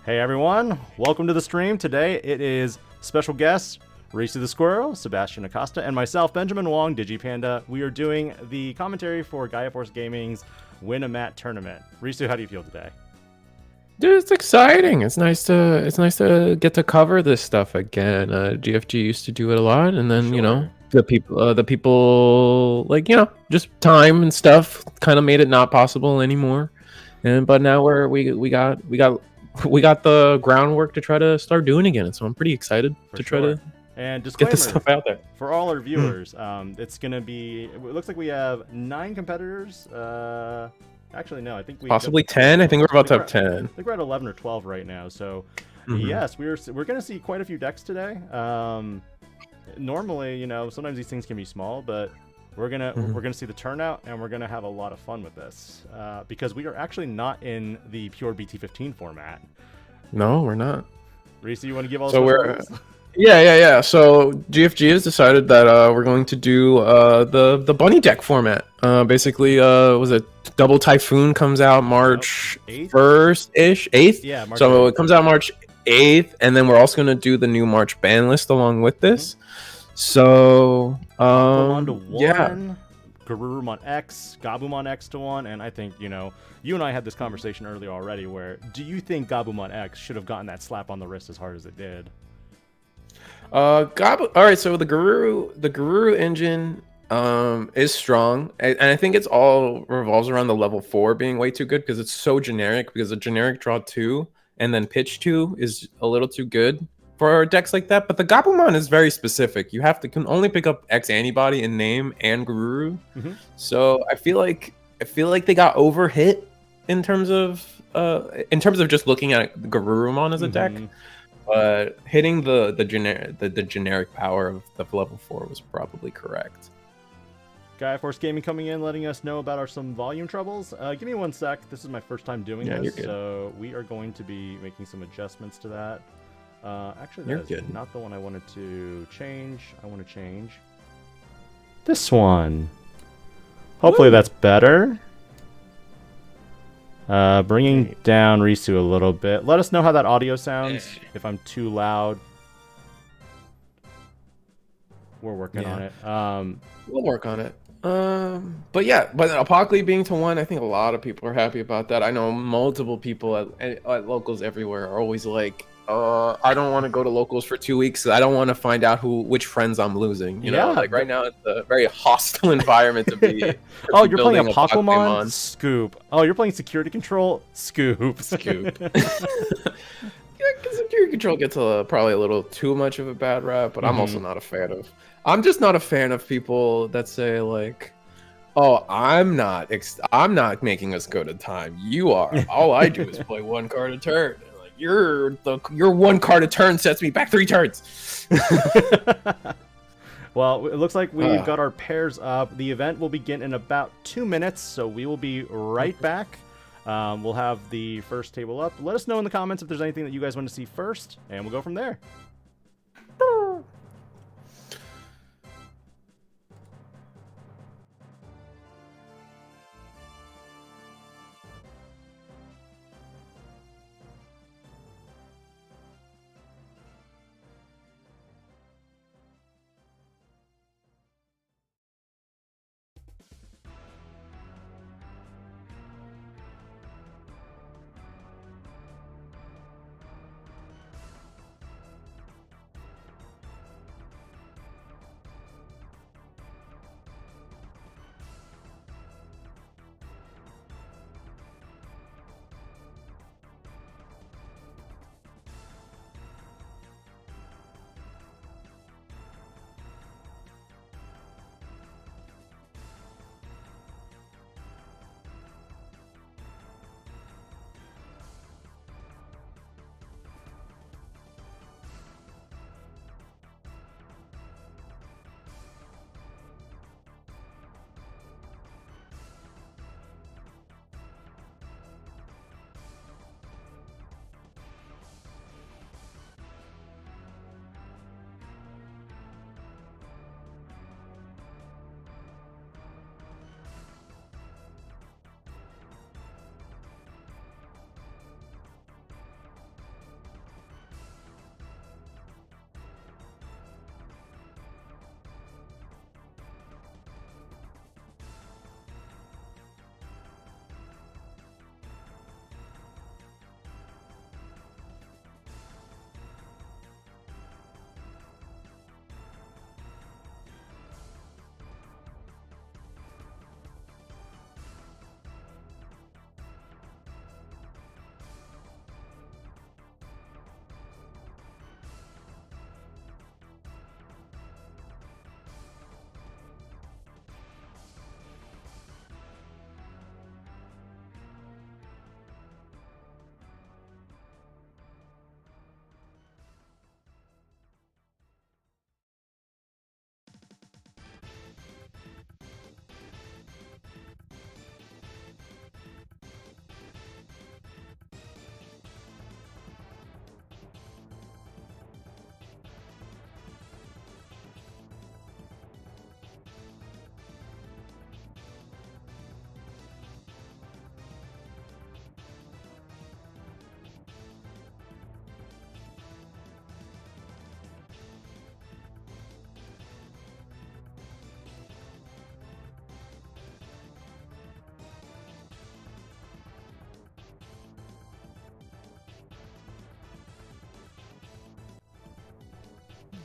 Hey everyone, welcome to the stream. Today it is special guests Reese the Squirrel, Sebastian Acosta, and myself, Benjamin Wong, DIGI-PANDA. We are doing the commentary for Gaia Force Gaming's Win a Mat tournament. Reese, how do you feel today? Dude, it's exciting. It's nice to get to cover this stuff again. GFG used to do it a lot, and then Sure. the people like just time and stuff kind of made it not possible anymore. But now we got the groundwork to try to start doing again. So I'm pretty excited try to and get this stuff out there for all our viewers. It's gonna be. It looks like we have 9 competitors. Actually, no. I think we possibly 10. I think we're about to have 10. I think we're at 11 or 12 right now. So, yes, we're gonna see quite a few decks today. Normally, sometimes these things can be small, but we're gonna see the turnout, and we're gonna have a lot of fun with this because we are actually not in the pure BT15 format. No, we're not. Reese, you want to give all so we're Yeah. So GFG has decided that we're going to do the bunny deck format. Basically, was it Double Typhoon comes out March 1st-ish, 8th? Yeah, March so 8th. It comes out March 8th, and then we're also going to do the new March ban list along with this. So, yeah. Garurumon X, Gabumon X to 1, and I think, you and I had this conversation earlier already where, do you think Gabumon X should have gotten that slap on the wrist as hard as it did? All right, so the Garuru engine is strong, and I think it's all revolves around the level 4 being way too good because it's so generic, because a generic draw 2 and then pitch 2 is a little too good for decks like that. But the Gabumon is very specific. You can only pick up X antibody in name and Garuru. So I feel like they got overhit in terms of just looking at Garurumon as a deck. But hitting the generic power of the level 4 was probably correct. Gaia Force Gaming coming in, letting us know about some volume troubles. Give me 1 sec. This is my first time doing this, so we are going to be making some adjustments to that. Actually, that's not the one I wanted to change. I want to change this one. Hopefully that's better. Bringing down Risu a little bit. Let us know how that audio sounds. If I'm too loud, we're working on it. We'll work on it. But Apocalypse being to 1, I think a lot of people are happy about that. I know multiple people at locals everywhere are always like, I don't want to go to locals for 2 weeks. I don't want to find out which friends I'm losing. You know, like right now it's a very hostile environment to be. Oh, you're playing a Pokemon? Scoop. Oh, you're playing Security Control? Scoop. Scoop. Security Control gets probably a little too much of a bad rap, but I'm also not a fan of. I'm just not a fan of people that say like, "Oh, I'm not making us go to time. You are. All I do is play 1 card a turn." Your 1 card a turn sets me back 3 turns. Well, it looks like we've got our pairs up. The event will begin in about 2 minutes, so we will be right back. We'll have the first table up. Let us know in the comments if there's anything that you guys want to see first, and we'll go from there.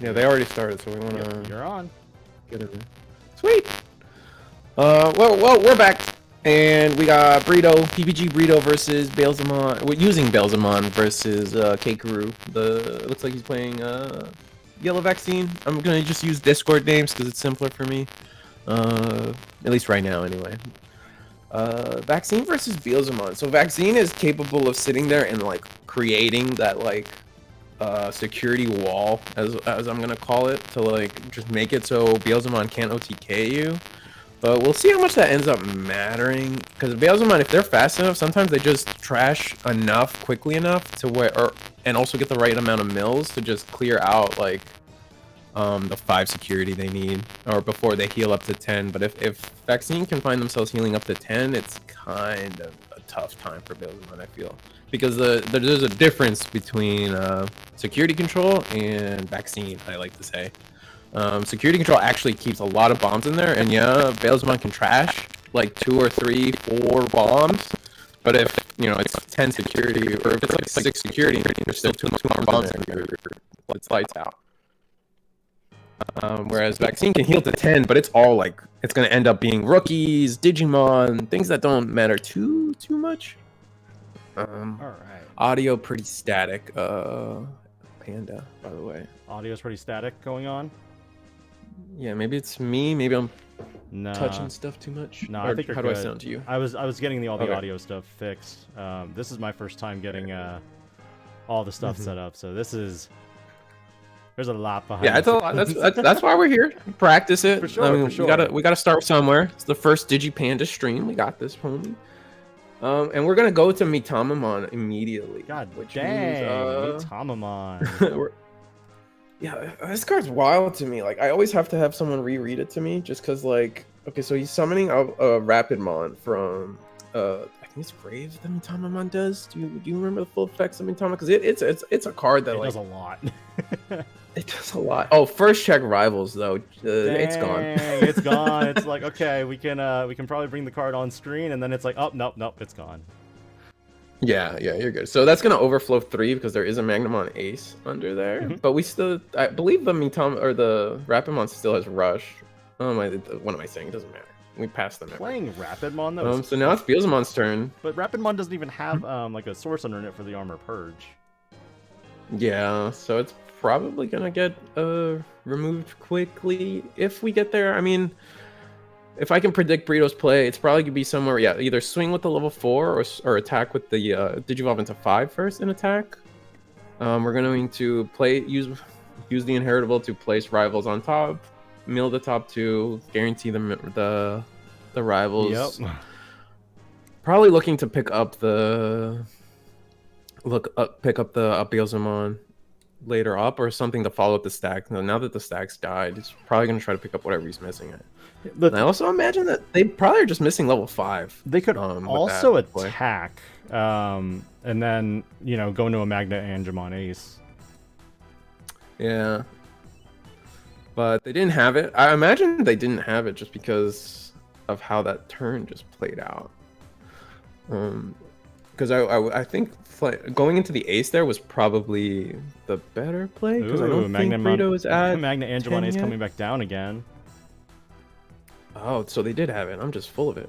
Yeah, they already started, so we want to. You're on. Get in there. Sweet. Well, we're back, and we got Burrito, PPG Burrito versus Beelzemon. We're using Beelzemon versus Keikaru. It looks like he's playing Yellow Vaccine. I'm gonna just use Discord names because it's simpler for me. At least right now, anyway. Vaccine versus Beelzemon. So Vaccine is capable of sitting there and like creating that like security wall, as I'm gonna call it, to like just make it so Beelzemon can't OTK you. But we'll see how much that ends up mattering, because Beelzemon, if they're fast enough, sometimes they just trash enough quickly enough to where, and also get the right amount of mills to just clear out like the 5 security they need, or before they heal up to 10. But if Vaccine can find themselves healing up to 10, it's kind of a tough time for Beelzemon, I feel, because there's a difference between security control and Vaccine, I like to say. Security control actually keeps a lot of bombs in there, and yeah, Beelzemon can trash like 2 or 3, 4 bombs, but if it's 10 security, or if it's like 6 security, there's still 2 more bombs in there, it's lights out. Whereas Vaccine can heal to 10, but it's all like, it's gonna end up being rookies, Digimon, things that don't matter too much. All right. Audio pretty static. Panda, by the way. Audio's pretty static going on. Yeah, maybe it's me. Maybe I'm No. touching stuff too much. No, I think how do I sound to you? I was getting all the Okay. audio stuff fixed. This is my first time getting all the stuff set up, so there's a lot behind. Yeah, that's why we're here. Practice it. For sure, I mean, for sure. we gotta start somewhere. It's the first DIGI-PANDA stream. We got this, homie. And we're gonna go to Mitamamon immediately. God which dang, means, Mitamamon. Yeah, this card's wild to me. Like, I always have to have someone reread it to me, just because, like, okay, so he's summoning a Rapidmon from, I think it's Grave that Mitamamon does. Do you remember the full effects of Mitamamon? Because it's a card that It like does a lot. it does a lot. Oh, first check rivals though. It's gone. It's gone. It's like, okay, we can probably bring the card on screen, and then it's like, oh nope, it's gone. Yeah, you're good. So that's gonna overflow 3 because there is a Magnamon Ace under there. But we still, I believe the the Rapidmon still has Rush. What am I saying? It doesn't matter. We passed them. Playing Rapidmon though. So now it's Beelzemon's turn. But Rapidmon doesn't even have like a source under it for the Armor Purge. Yeah, so it's probably gonna get removed quickly if we get there. I mean, if I can predict Burrito's play, it's probably gonna be somewhere, yeah, either swing with the level 4 or attack with the Digivolve into 5 first in attack. We're going to use the Inheritable to place rivals on top, mill the top 2, guarantee the rivals. Yep. Probably looking to pick up the Beelzemon later up, or something to follow up the stack. Now that the stack's died, it's probably gonna try to pick up whatever he's missing at. But I also imagine that they probably are just missing level 5. They could also attack, and then go into a Magna Angemon Ace. Yeah, but they didn't have it. I imagine they didn't have it just because of how that turn just played out. Because I think going into the Ace there was probably the better play, because I don't think Burrito is at Magna Angemon Ace coming back down again. Oh, so they did have it. I'm just full of it.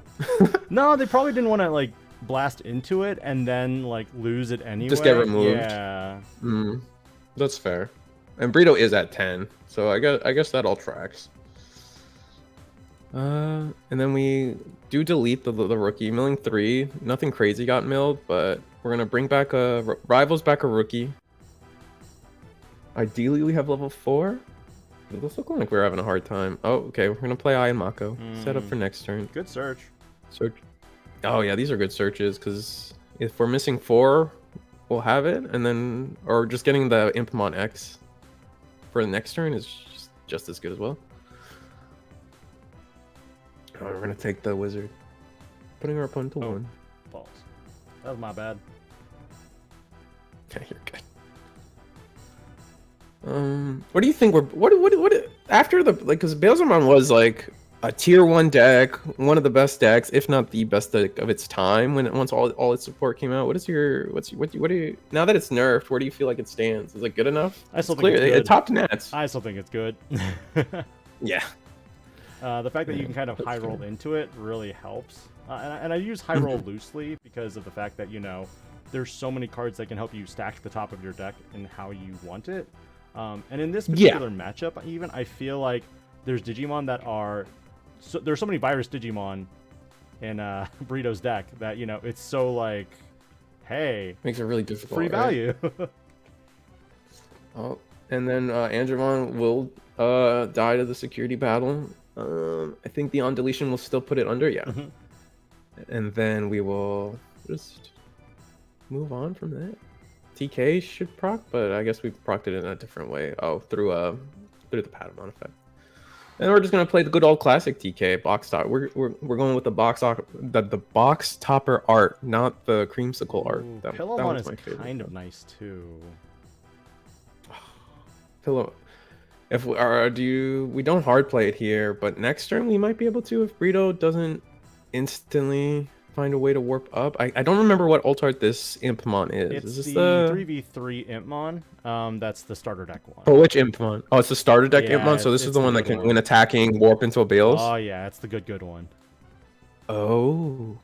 No, they probably didn't want to like blast into it and then like lose it anyway. Just get removed. Yeah. That's fair. And Burrito is at 10, so I guess that all tracks. And then we do delete the rookie, milling 3. Nothing crazy got milled, but we're gonna bring back rivals back a rookie. Ideally, we have level 4. This looks like we're having a hard time. Oh, okay. We're gonna play Ai and Mako. Set up for next turn. Good search. Oh yeah, these are good searches, because if we're missing 4, we'll have it, and then or just getting the Impmon X for the next turn is just as good as well. Oh, we're gonna take the wizard, putting our opponent to 1. Balls. That was my bad. Okay, you're good. What do you think? What after the, like, because Beelzemon was like a tier 1 deck, one of the best decks, if not the best deck of its time once all its support came out. What is your what do you now that it's nerfed, where do you feel like it stands? Is it good enough? I still think it's good. It topped Nats. I still think it's good. Yeah. The fact that you can kind of high roll into it really helps. And I use high roll loosely because of the fact that, you know, there's so many cards that can help you stack the top of your deck in how you want it. And in this particular matchup, even, I feel like there's Digimon that are... there's so many virus Digimon in Burrito's deck that, you know, it's so like, hey... Makes it really difficult. Free value. Oh, and then Andromon will die to the security battle. I think the on-deletion will still put it under, yeah. And then we will just move on from that. TK should proc, but I guess we've proc'd it in a different way. Oh, through the Patamon effect. And we're just gonna play the good old classic TK box top. We're going with the box topper art, not the creamsicle art. Pillowmon is kind of nice too. Pillow. If we don't hard play it here, but next turn we might be able to if Burrito doesn't instantly find a way to warp up. I don't remember what ult art this Impmon is. It's is this the 3v3 Impmon. That's the starter deck one. Oh, which Impmon? Oh, it's the starter deck Impmon. So this is the one that can, when attacking, warp into a Bales. Oh yeah, it's the good one. Oh,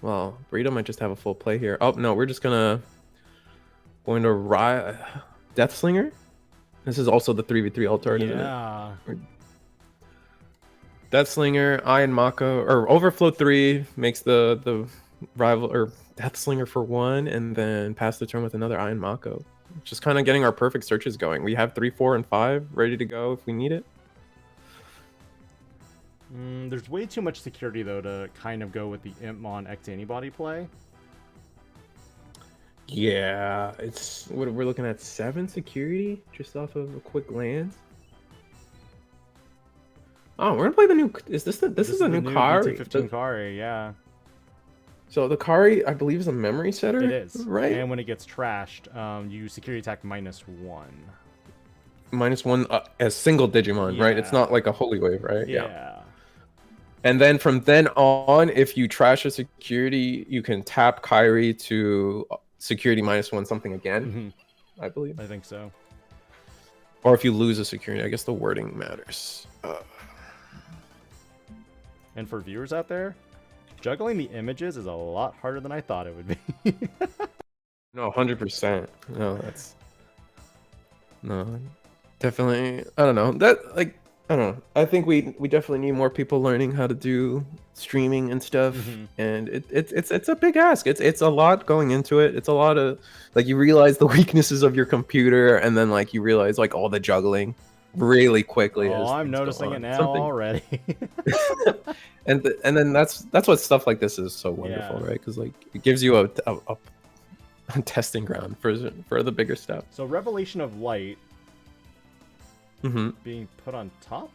well, Burrito might just have a full play here. Oh no, we're just going to Deathslinger. This is also the 3v3 ult art, isn't it? Yeah. Deathslinger, Iron Mako, or Overflow 3 makes the rival or Deathslinger for 1, and then pass the turn with another Iron Mako. Just kind of getting our perfect searches going. We have 3, 4, and 5 ready to go if we need it. There's way too much security though to kind of go with the Impmon X antibody play. Yeah, it's what we're looking at, 7 security just off of a quick glance. Oh, we're gonna play the new. Is this the? This is a new Kari. 15 Kari, yeah. So the Kari, I believe, is a memory setter. It is, right? And when it gets trashed, you security attack -1. -1 as single Digimon, right? It's not like a holy wave, right? Yeah. And then from then on, if you trash a security, you can tap Kari to security -1 something again. I believe. I think so. Or if you lose a security, I guess the wording matters. And for viewers out there, juggling the images is a lot harder than I thought it would be. No, 100%. No, definitely. I don't know. I don't know. I think we definitely need more people learning how to do streaming and stuff. And it's a big ask. It's a lot going into it. It's a lot of like, you realize the weaknesses of your computer, and then like you realize like all the juggling really quickly. Oh, I'm noticing it now already. and then that's what stuff like this is so wonderful, right? Because like it gives you a testing ground for the bigger stuff. So Revelation of Light being put on top.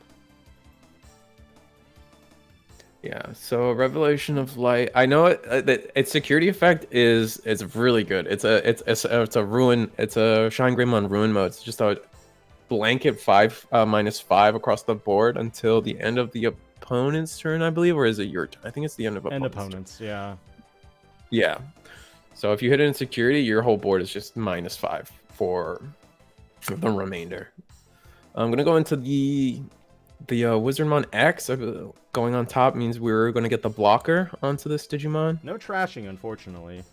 Yeah, so Revelation of Light. I know its security effect is really good. It's a ruin. It's a Shine Greymon ruin mode. It's just a blanket 5 -5 across the board until the end of the opponent's turn, I believe, or is it your turn? I think it's the end of opponent's turn. Yeah. Yeah. So if you hit it in security, your whole board is just -5 for the remainder. I'm gonna go into the Wizardmon X. Going on top means we're gonna get the blocker onto this Digimon. No trashing, unfortunately.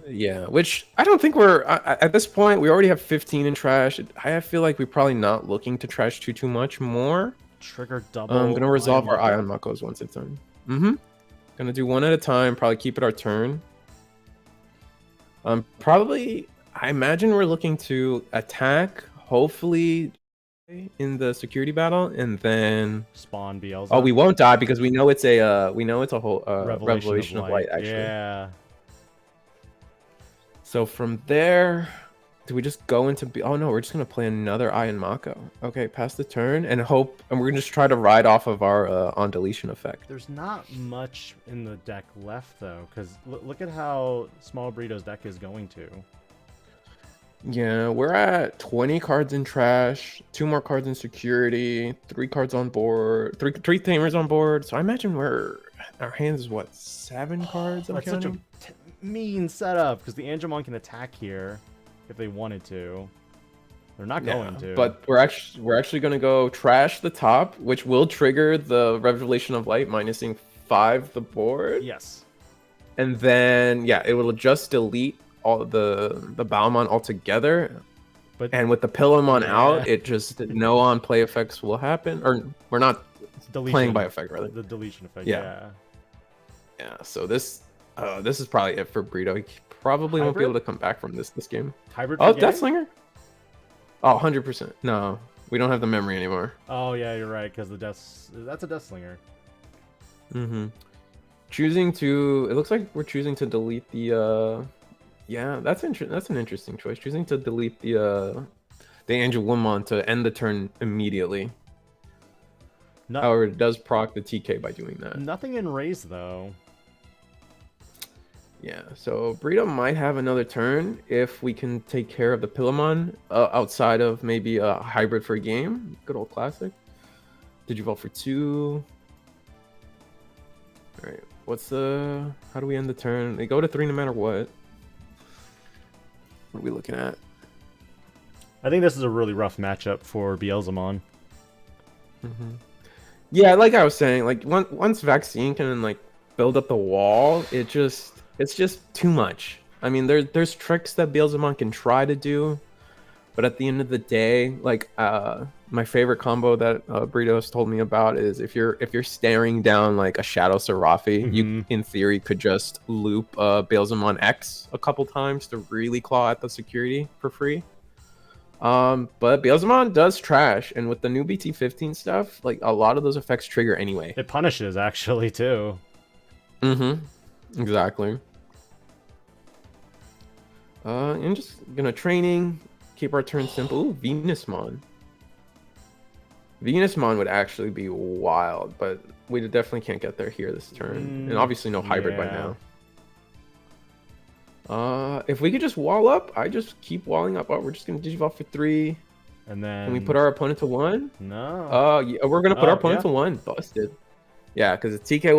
Yeah, which I don't think we're at this point. We already have 15 in trash. I feel like we're probably not looking to trash too much more. Trigger double. I'm gonna resolve our Ion Makos once it's done. Gonna do one at a time. Probably keep it our turn. Probably. I imagine we're looking to attack. Hopefully, in the security battle, and then spawn Beelzemon. Oh, we won't die because we know it's a whole Revelation of Light. Actually, yeah. So from there, do we just go into? Oh no, we're just gonna play another Ion Mako. Okay, pass the turn and hope, and we're gonna just try to ride off of our on deletion effect. There's not much in the deck left though, because look at how small Burrito's deck is going to. Yeah, we're at 20 cards in trash, 2 more cards in security, 3 cards on board, three tamers on board. So I imagine our hands is what, 7 cards? I'm That's counting. such a mean setup because the Angemon can attack here if they wanted to. They're not going to. But we're actually gonna go trash the top, which will trigger the Revelation of Light, minusing 5 the board. Yes. And then yeah, it will just delete all the Beelzemon altogether. And with the Pillowmon out, it just no on play effects will happen. Or we're not playing by effect, rather. The deletion effect. Yeah. So this is probably it for Burrito. He probably won't be able to come back from this game. Hybrid. Oh, Deathslinger. Oh, 100%. No, we don't have the memory anymore. Oh yeah, you're right, because that's a Deathslinger. Mm-hmm. It looks like we're choosing to delete the yeah, that's an interesting choice. Choosing to delete the Angelwoman to end the turn immediately. However, it does proc the TK by doing that. Nothing in raise though. Yeah, so Burrito might have another turn if we can take care of the Pillowmon outside of maybe a hybrid for a game. Good old classic. Digivolve for 2. All right, how do we end the turn? They go to 3 no matter what. What are we looking at? I think this is a really rough matchup for Beelzemon. Mm-hmm. Yeah, like I was saying, like once Vaccine can like build up the wall, it's just too much. I mean, there's tricks that Beelzemon can try to do, but at the end of the day, like my favorite combo that Burritos told me about is if you're staring down like a Shadow Seraphi, you in theory could just loop Beelzemon X a couple times to really claw at the security for free. But Beelzemon does trash, and with the new BT15 stuff, like a lot of those effects trigger anyway. It punishes actually too. Exactly. I'm just gonna training, keep our turn simple. Ooh, Venusmon. Venusmon would actually be wild, but we definitely can't get there here this turn. And obviously no hybrid by now. If we could just wall up, I just keep walling up. Oh, we're just gonna Digivolve for 3. And then can we put our opponent to 1? No. Yeah, we're gonna put our opponent to 1. Busted. Yeah, because the TK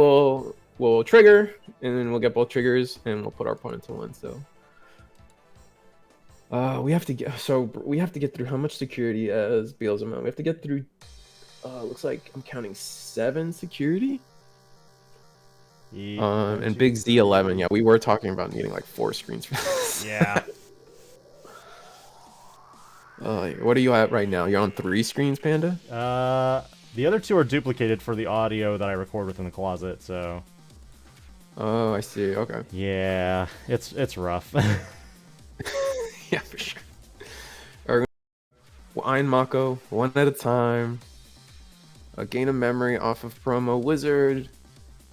will trigger, and then we'll get both triggers, and we'll put our opponent to 1. So we have to get through how much security as Beelzemon? We have to get through looks like I'm counting 7 security. And Big Z11, yeah, we were talking about needing like 4 screens for this. Yeah. What are you at right now? You're on 3 screens, Panda? The other 2 are duplicated for the audio that I record within the closet, so. Oh, I see. Okay. Yeah, it's rough. Yeah, for sure. Alright, Ein Mako, 1 at a time. A gain of memory off of promo wizard.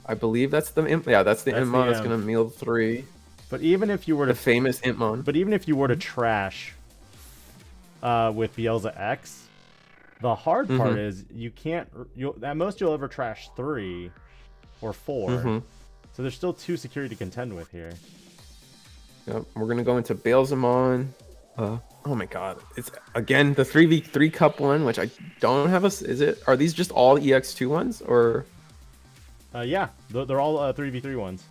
I believe that's the imp. Yeah, that's the Impmon that's gonna meal 3. But even if you were to the famous Impmon. But even if you were to trash with Beelza X, the hard part is you can't. At most you'll ever trash 3 or 4. So there's still 2 security to contend with here. Yep, we're gonna go into Beelzemon. Oh my god, it's again the 3v3 cup one, which I don't have are these just all EX2 ones or? Yeah, they're all 3v3 ones.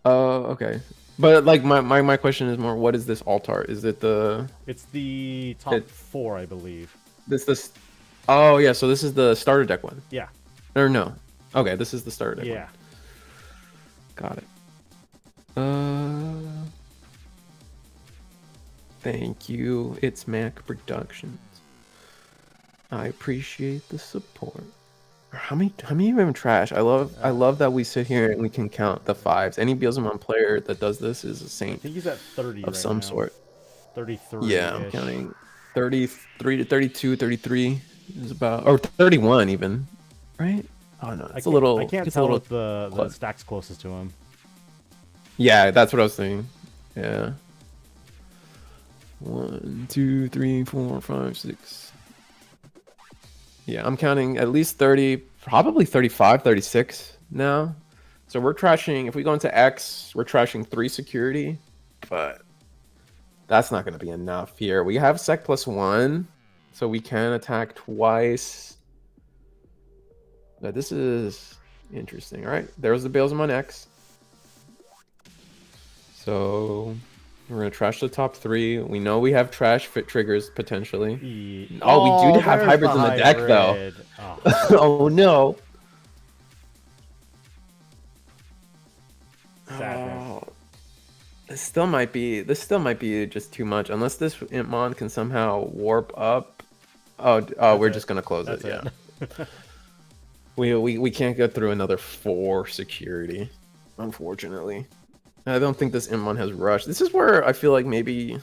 Oh, okay. But like my question is more, what is this altar? Is it It's the top 4, I believe. Oh yeah, so this is the starter deck one. Yeah. Or no. Okay, this is the starter deck. Yeah. One. Got it. Thank you. It's Mac Productions. I appreciate the support. How many even trash? I love that we sit here and we can count the 5s. Any Beelzemon player that does this is a saint. I think he's at 30 of right some now. sort. 33. Yeah, I'm counting 33 to 32, 33 is about, or 31 even, right? Oh no, it's a little. I can't tell with the stacks closest to him. Yeah, that's what I was thinking. Yeah. 1, 2, 3, 4, 5, 6. Yeah, I'm counting at least 30, probably 35, 36 now. So we're trashing, if we go into X, we're trashing 3 security, but That's not going to be enough here. We have sec +1, so we can attack twice. But this is interesting. All right, there's the Beelzemon X. So we're going to trash the top 3. We know we have trash fit triggers potentially. Yeah. Oh, we do have hybrids in the deck, though. Oh, oh no. Oh, this still might be just too much unless this Impmon can somehow warp up. We're just gonna close it. Yeah. we can't get through another 4 security, unfortunately. I don't think this Impmon has rush. This is where I feel like maybe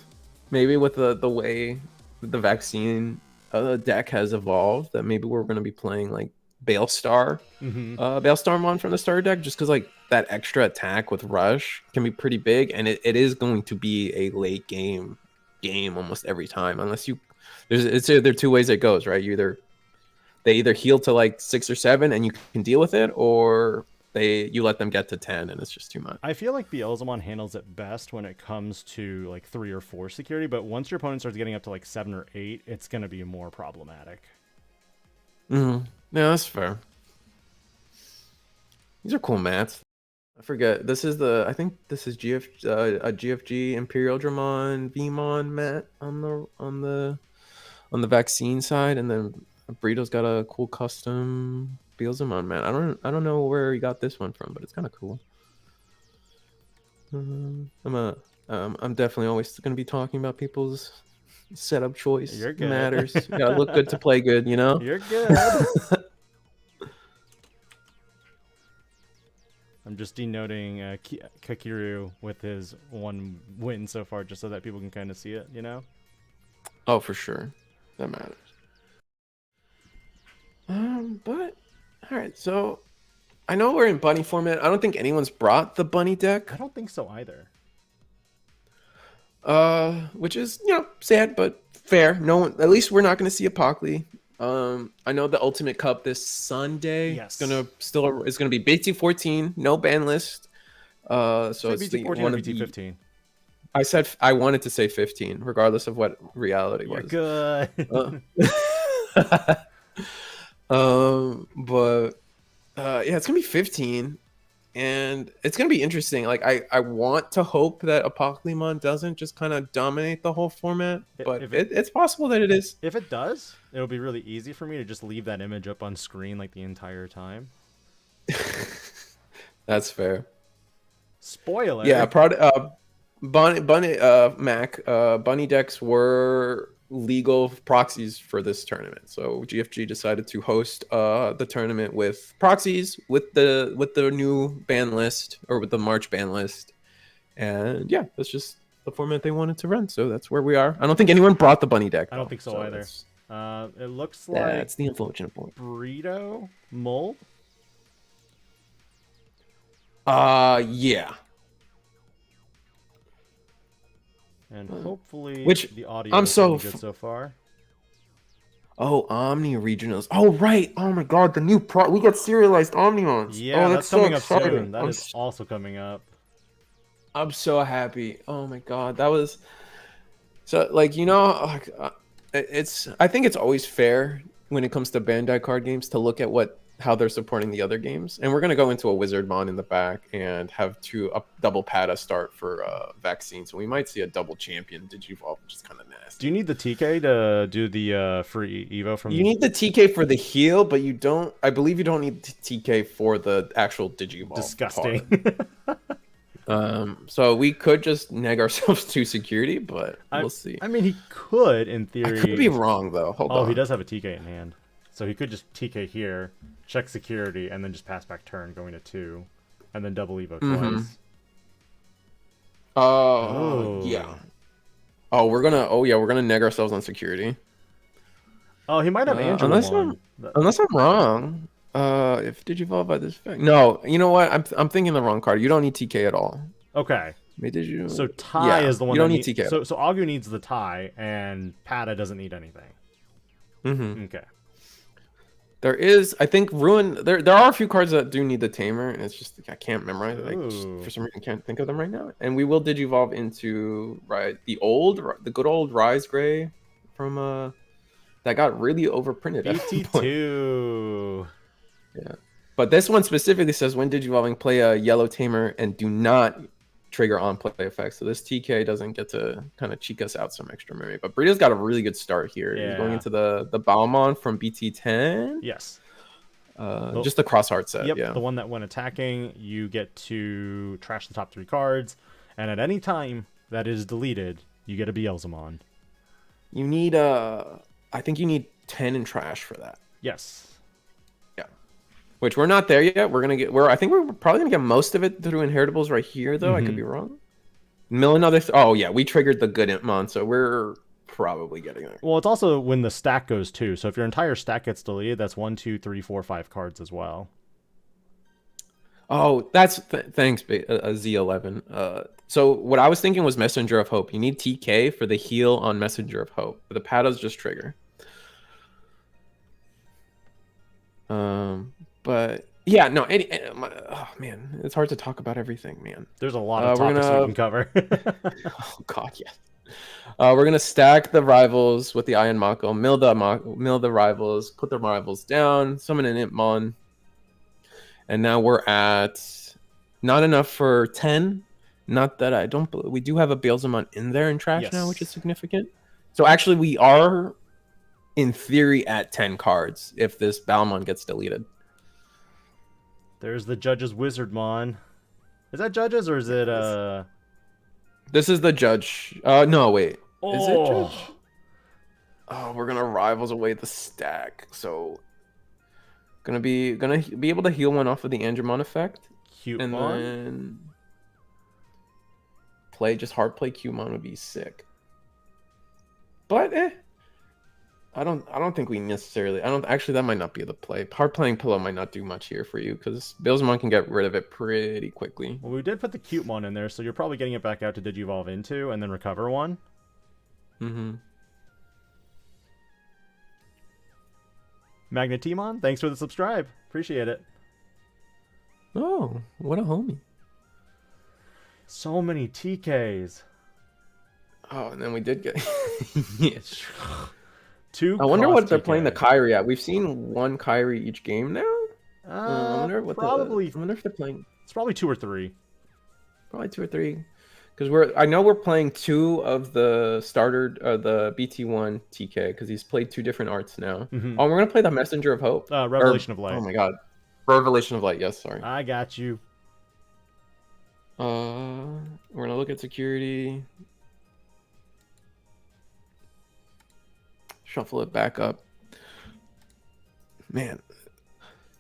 with the way the vaccine deck has evolved, that maybe we're gonna be playing like Baelstar, Baelstarmon from the starter deck, just because like that extra attack with rush can be pretty big, and it is going to be a late game almost every time, unless it's either 2 ways it goes, right? They either heal to like 6 or 7 and you can deal with it, or you let them get to 10 and it's just too much. I feel like Beelzemon handles it best when it comes to like 3 or 4 security, but once your opponent starts getting up to like 7 or 8, it's going to be more problematic. Yeah, that's fair. These are cool mats. I forget. I think this is a GFG Imperial Dramon Vmon mat on the vaccine side, and then Burrito's got a cool custom Beelzemon mat. I don't know where he got this one from, but it's kind of cool. I'm definitely always going to be talking about people's setup choice. You're good. Matters. You gotta look good to play good, you know? You're good. I'm just denoting Kakiru with his 1 win so far, just so that people can kind of see it, you know? Oh, for sure. That matters. But all right, so I know we're in bunny format. I don't think anyone's brought the bunny deck. I don't think so either. Which is, sad but fair. No one, at least we're not going to see Apocally. I know the Ultimate Cup this Sunday. Yes. It's gonna be BT14, no ban list. So it's BT14 or BT15. I said I wanted to say 15, regardless of what reality was. You're good. Yeah, it's gonna be 15, and it's gonna be interesting. Like I want to hope that Apocalymon doesn't just kind of dominate the whole format, but it's possible that it is. If it does, it'll be really easy for me to just leave that image up on screen like the entire time. That's fair. Spoiler. Yeah, bunny decks were legal proxies for this tournament, so GFG decided to host the tournament with proxies with the new ban list, or with the March ban list, and yeah, that's just the format they wanted to run, so that's where we are. I don't think anyone brought the bunny deck, I don't think so either. It looks like that's the unfortunate point. Burrito Mole. Yeah. And hopefully the audio I'm is so good so far. Oh, Omni Regionals. Oh, right. Oh, my God. The new we got serialized Omnions. Yeah, that's coming up soon. That is also coming up. I'm so happy. Oh, my God. That was... So, like, I think it's always fair when it comes to Bandai card games to look at how they're supporting the other games, and we're going to go into a Wizardmon in the back and have a double PADA start for vaccine, so we might see a double champion Digivolve, which is kind of nasty. Do you need the TK to do the free Evo from... You need the TK for the heal, but I believe you don't need TK for the actual Digivolve. Disgusting. So we could just neg ourselves to security, but we'll see. I mean, he could, in theory. I could be wrong, though. Hold on. Oh, he does have a TK in hand. So he could just TK here, check security, and then just pass back turn, going to 2, and then double Evo twice. Yeah. We're gonna neg ourselves on security. Oh, he might have Angel. Unless I'm wrong. If Digivolve by this fact. No, you know what? I'm thinking the wrong card. You don't need TK at all. Okay. Wait, did you? So tie is the one. You don't need TK. So Agu needs the tie, and PADA doesn't need anything. Mm-hmm. Okay. There is, I think, Ruin. There are a few cards that do need the Tamer, and it's just I can't memorize it. I just, for some reason, can't think of them right now. And we will Digivolve into the good old Rise Gray from that got really overprinted. BT2. Yeah, but this one specifically says when Digivolving, play a yellow Tamer and do not trigger on play effects. So this TK doesn't get to kind of cheek us out some extra memory. But Burrito's got a really good start here. Yeah. He's going into the Beelzemon from BT10. Yes. Just the cross heart set. Yep, yeah. The one that when attacking, you get to trash the top 3 cards. And at any time that is deleted, you get a Beelzemon. You need, I think you need 10 in trash for that. Yes. Which we're not there yet. I think we're probably gonna get most of it through inheritables right here, though. I could be wrong. Mill another. Oh yeah, we triggered the good Imp, so we're probably getting there. Well, it's also when the stack goes too. So if your entire stack gets deleted, that's 1, 2, 3, 4, 5 cards as well. Oh, that's thanks, Z11. So what I was thinking was Messenger of Hope. You need TK for the heal on Messenger of Hope. The Padas just trigger. But yeah, no. Oh man, it's hard to talk about everything, man. There's a lot of topics we can cover. Oh god, yes. We're gonna stack the rivals with the Iron Mako, mill the rivals, put the rivals down, summon an Impmon, and now we're at not enough for 10. Not that I don't. We do have a Beelzemon in there in trash now, which is significant. So actually, we are, in theory, at 10 cards if this Beelzemon gets deleted. There's the Judge's Wizardmon. Is that Judge's or is it This is the Judge. No, wait. Oh. Is it Judge? Oh, we're gonna rivals away the stack. So gonna be able to heal one off of the Andromon effect. Cute and mon. Then hard play Qmon would be sick. But I don't think we necessarily. Actually, that might not be the play. Hard playing Pillow might not do much here for you because Beelzemon can get rid of it pretty quickly. Well, we did put the Cutemon in there, so you're probably getting it back out to Digivolve into and then recover one. Magnetimon, thanks for the subscribe. Appreciate it. Oh, what a homie. So many TKs. Oh, and then we did get yes. I wonder what they're playing the Kyrie at. We've seen one Kyrie each game now. I wonder if they're playing. It's probably 2 or 3. Probably 2 or 3, because I know we're playing 2 of the starter, the BT1 TK, because he's played 2 different arts now. Oh, we're gonna play the Messenger of Hope. Revelation of Light. Oh my God, Revelation of Light. Yes, sorry. I got you. We're gonna look at security. Shuffle it back up. Man,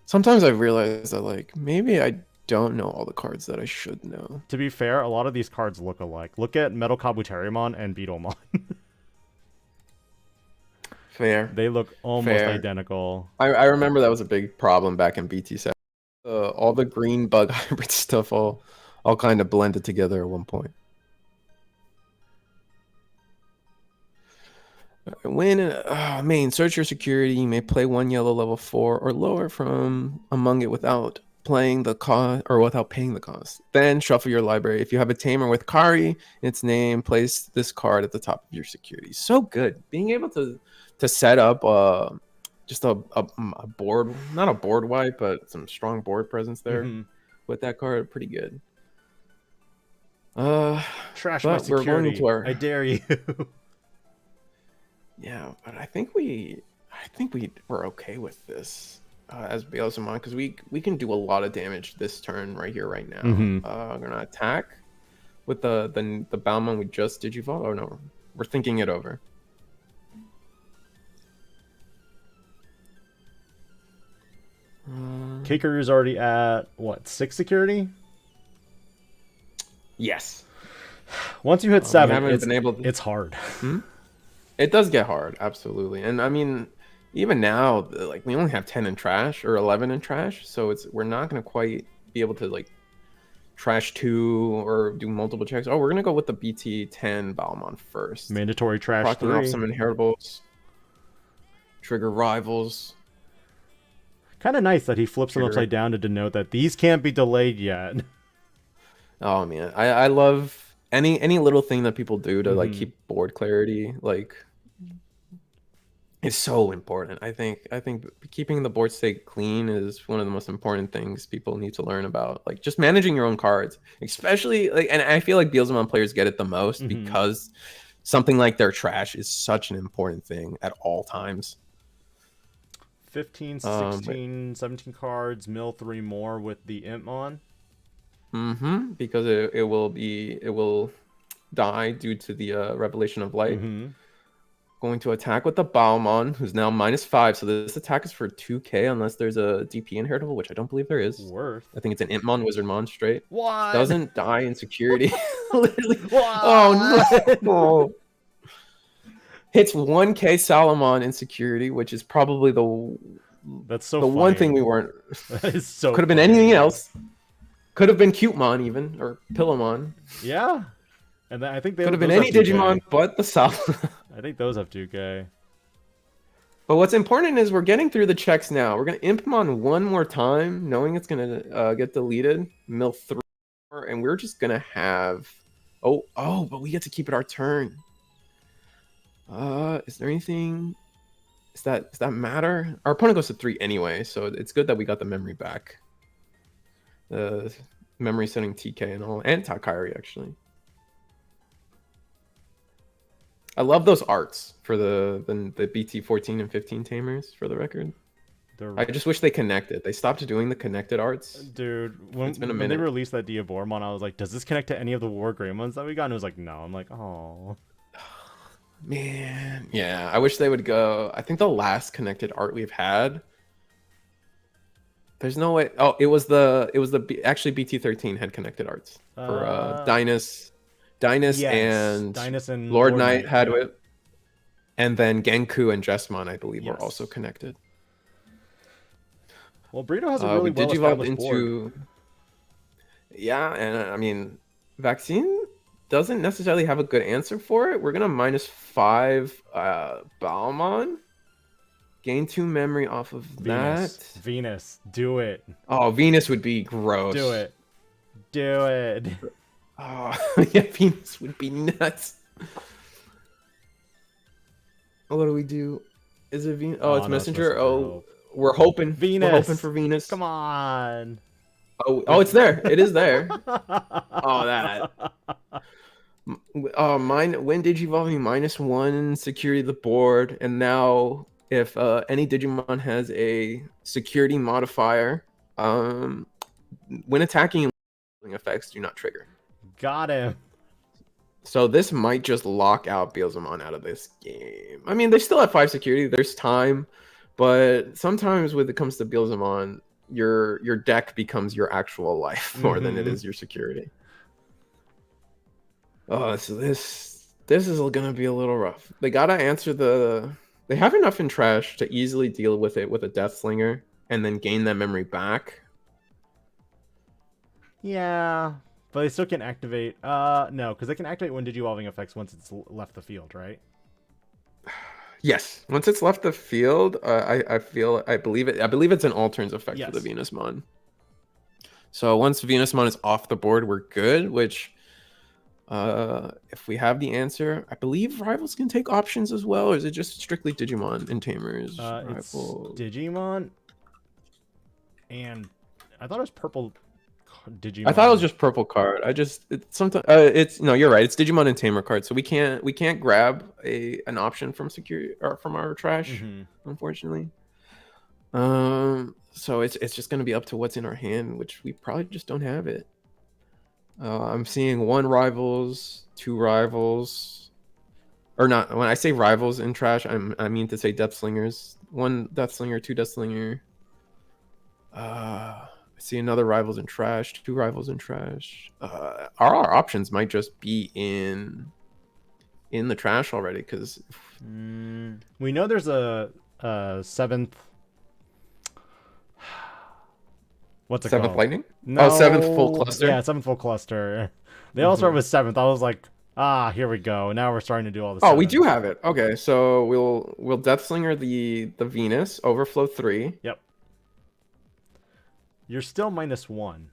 sometimes I realize that like maybe I don't know all the cards that I should know. To be fair, a lot of these cards look alike. Look at Metal Kabuterimon and Beetlemon. Fair. They look almost identical. I remember that was a big problem back in BT7. All the green bug hybrid stuff all kind of blended together at one point. When search your security, you may play 1 yellow level 4 or lower from among it without playing the cost or without paying the cost. Then shuffle your library. If you have a Tamer with Kari in its name, place this card at the top of your security. So good. Being able to set up just a board, not a board wipe, but some strong board presence there with that card, pretty good. Trash my security. I dare you. Yeah, but I think we're okay with this as Beelzemon, because we can do a lot of damage this turn right here, right now. We're gonna attack with the Beelzemon we just Digivolve. Oh no, we're thinking it over. Kakeru's already at what, 6 security? Yes. Once you hit 7, it's hard. It does get hard, absolutely. And I mean, even now, like we only have 10 in trash or 11 in trash, so we're not gonna quite be able to like trash 2 or do multiple checks. Oh, we're gonna go with the BT10 Beelzemon first. Mandatory trash 3. Off some inheritables. Trigger rivals. Kind of nice that he flips them upside down to denote that these can't be delayed yet. Oh man, I love any little thing that people do to like keep board clarity. Like, it's so important. I think keeping the board state clean is one of the most important things people need to learn about. Like, just managing your own cards, especially like, and I feel like Beelzemon players get it the most because something like their trash is such an important thing at all times. 15, 16, 17 cards, mill 3 more with the Impmon. Because it will die due to the Revelation of Light. Going to attack with the Beelzemon, who's now -5. So this attack is for 2k unless there's a DP inheritable, which I don't believe there is. Worth. I think it's an Impmon, Wizardmon straight. What? Doesn't die in security. Literally. What? Oh no. Hits 1k Salamon in security, which is probably the one thing we weren't. That is so could have been anything else. Could have been Cutemon even, or Pillamon. Yeah. And then I think they could have been any Digimon but the Salamon. I think those have 2k. But what's important is we're getting through the checks now. We're going to Impmon one more time, knowing it's going to get deleted. Mill 3 more, and we're just going to have... Oh, but we get to keep it our turn. Is there anything... Does that matter? Our opponent goes to 3 anyway, so it's good that we got the memory back. The memory setting TK and all, and Takiri actually. I love those arts for the BT 14 and 15 tamers, for the record. I just wish they connected. They stopped doing the connected arts. Dude, when they released that Diabormon, I was like, does this connect to any of the War Greymons that we got? And it was like, no. I'm like, oh. Man. Yeah, I wish they would go. I think the last connected art we've had. There's no way. Oh, it was actually BT13 had connected arts for Dynus. Yes, and Lord Knight had it, and then Genku and Jesmon, I believe, were also connected. Well, Burrito has a really well-established board. Yeah, and I mean, Vaccine doesn't necessarily have a good answer for it. We're gonna -5 Beelzemon, gain 2 memory off of that. Venus, do it. Oh, Venus would be gross. Do it. Oh, yeah, Venus would be nuts. What do we do? Is it Venus? Oh, it's Messenger. We're hoping. Venus. We're hoping for Venus. Come on. Oh, it's there. It is there. Oh, that. When Digivolving -1 security of the board, and now if any Digimon has a security modifier, when attacking, effects do not trigger. Got him. So this might just lock out Beelzemon out of this game. I mean, they still have 5 security. There's time, but sometimes when it comes to Beelzemon, your deck becomes your actual life more than it is your security. Oh, so this is gonna be a little rough. They gotta answer They have enough in trash to easily deal with it with a Death Slinger and then gain that memory back. Yeah. But they still can activate. No, because they can activate when Digivolving effects once it's left the field, right? Yes, once it's left the field, I believe it's an all turns effect for the Venusmon. So once Venusmon is off the board, we're good. Which, if we have the answer, I believe rivals can take options as well. Or is it just strictly Digimon and Tamers? It's Digimon, and I thought it was purple. Digimon. I thought it was just purple card. No, you're right. It's Digimon and Tamer card, so we can't grab an option from security or from our trash, unfortunately. So it's just gonna be up to what's in our hand, which we probably just don't have it. I'm seeing 1 rivals, 2 rivals, or not. When I say rivals in trash, I mean to say Death Slingers. 1 Death Slinger, 2 Death Slinger. I see another rivals in trash, 2 rivals in trash. Our options might just be in the trash already, because we know there's a 7th. What's it called? 7th Lightning? No. Oh, 7th Full Cluster. Yeah, 7th Full Cluster. They all start with 7th. I was like, here we go. Now we're starting to do all this. Oh, we do have it. Okay, so we'll Death Slinger the Venus, Overflow 3. Yep. You're still -1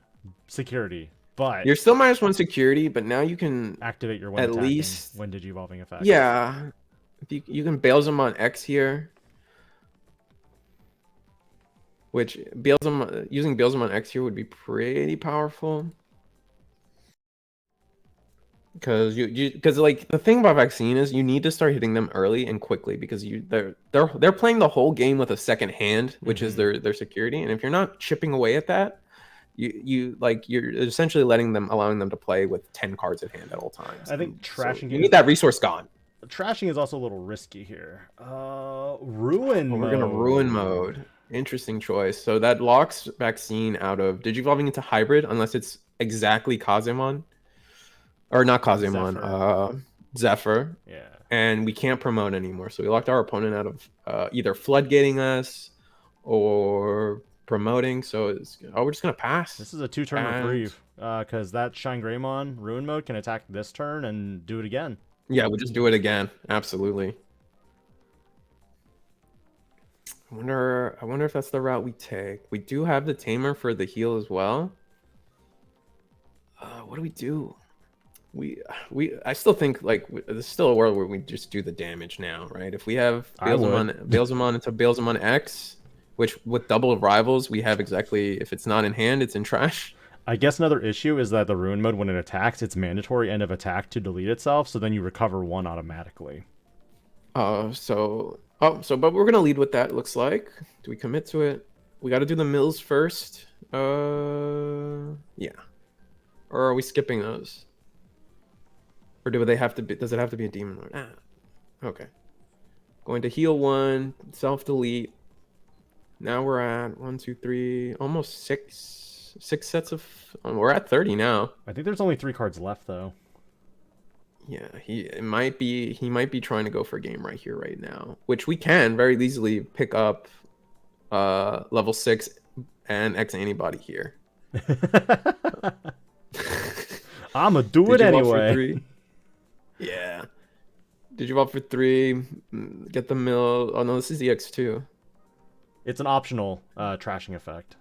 security, but you're still -1 security, but now you can activate your when at attacking least when digivolving effect. Yeah, you can Beelzemon X here, which using Beelzemon X here would be pretty powerful. Because because like the thing about vaccine is you need to start hitting them early and quickly because they're playing the whole game with a second hand, which is their security, and if you're not chipping away at that, you're essentially allowing them to play with 10 cards at hand at all times. I think trashing you need that resource gone. Trashing is also a little risky here. Ruin mode. We're gonna ruin mode. Interesting choice. So that locks vaccine out of digivolving into hybrid unless it's exactly Kazemon. Or not Kazemon, Zephyr. Yeah. And we can't promote anymore. So we locked our opponent out of either floodgating us or promoting. So we're just going to pass. This is a 2-turn reprieve because that Shine Greymon Ruin mode can attack this turn and do it again. Yeah, we'll just do it again. Absolutely. I wonder if that's the route we take. We do have the Tamer for the heal as well. What do we do? I still think like there's still a world where we just do the damage now, right? If we have Beelzemon into Beelzemon X, which with double of rivals, we have exactly, if it's not in hand, it's in trash. I guess another issue is that the Ruin mode, when it attacks, it's mandatory end of attack to delete itself, so then you recover 1 automatically. But we're gonna lead with that. It looks like. Do we commit to it? We got to do the mills first. Yeah. Or are we skipping those? Or do they have to be? Does it have to be a demon lord? Okay. Going to heal 1, self delete. Now we're at 1, 2, 3, almost 6 sets of. We're at 30 now. I think there's only 3 cards left though. Yeah, he might be trying to go for a game right here, right now, which we can very easily pick up level 6 and X antibody here. I'ma do it anyway. Yeah. Digivolve for 3, get the mill. Oh no, this is the X2. It's an optional trashing effect.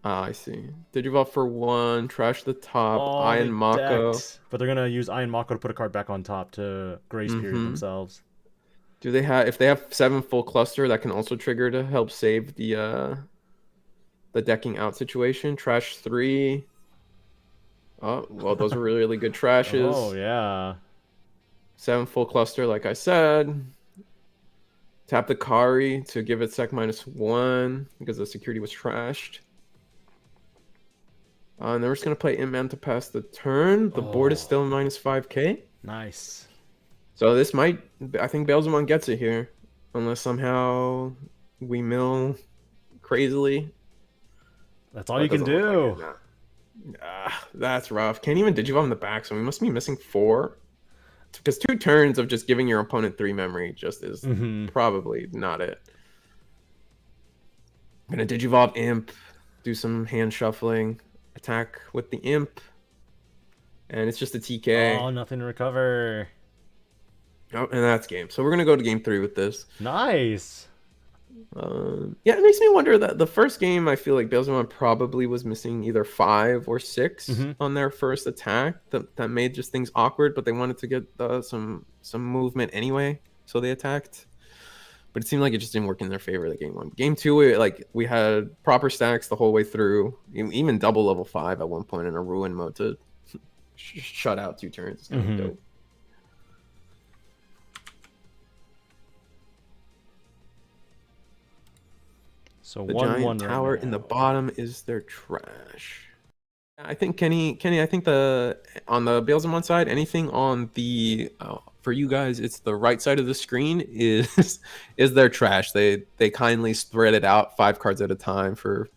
Ah, I see. Digivolve for 1, trash the top, Iron Mako. But they're gonna use Iron Mako to put a card back on top to grace period themselves. Do they have? If they have 7 full cluster, that can also trigger to help save the decking out situation. Trash 3. Oh well, those are really good trashes. Oh yeah. 7 full cluster, like I said. Tap the Kari to give it sec -1 because the security was trashed. And then we're just going to play Imman to pass the turn. The board is still -5k. Nice. So this might... I think Beelzemon gets it here. Unless somehow we mill crazily. That's all you can do. That's rough. Can't even Digivolve in the back, so we must be missing 4. Because 2 turns of just giving your opponent 3 memory just is probably not it. I'm going to Digivolve Imp. Do some hand shuffling. Attack with the Imp. And it's just a TK. Oh, nothing to recover. Oh, and that's game. So we're going to go to game 3 with this. Nice. Yeah, it makes me wonder that the first game, I feel like Beelzemon probably was missing either 5 or 6 on their first attack. That made just things awkward, but they wanted to get some movement anyway, so they attacked. But it seemed like it just didn't work in their favor. The game 1, game 2, we had proper stacks the whole way through, even double level 5 at one point in a ruin mode to shut out 2 turns. It's kind of dope. So the 1-1 giant tower right in the bottom is their trash. I think Kenny, I think on the Beelzemon side, anything on the for you guys, it's the right side of the screen is their trash. They kindly spread it out 5 cards at a time for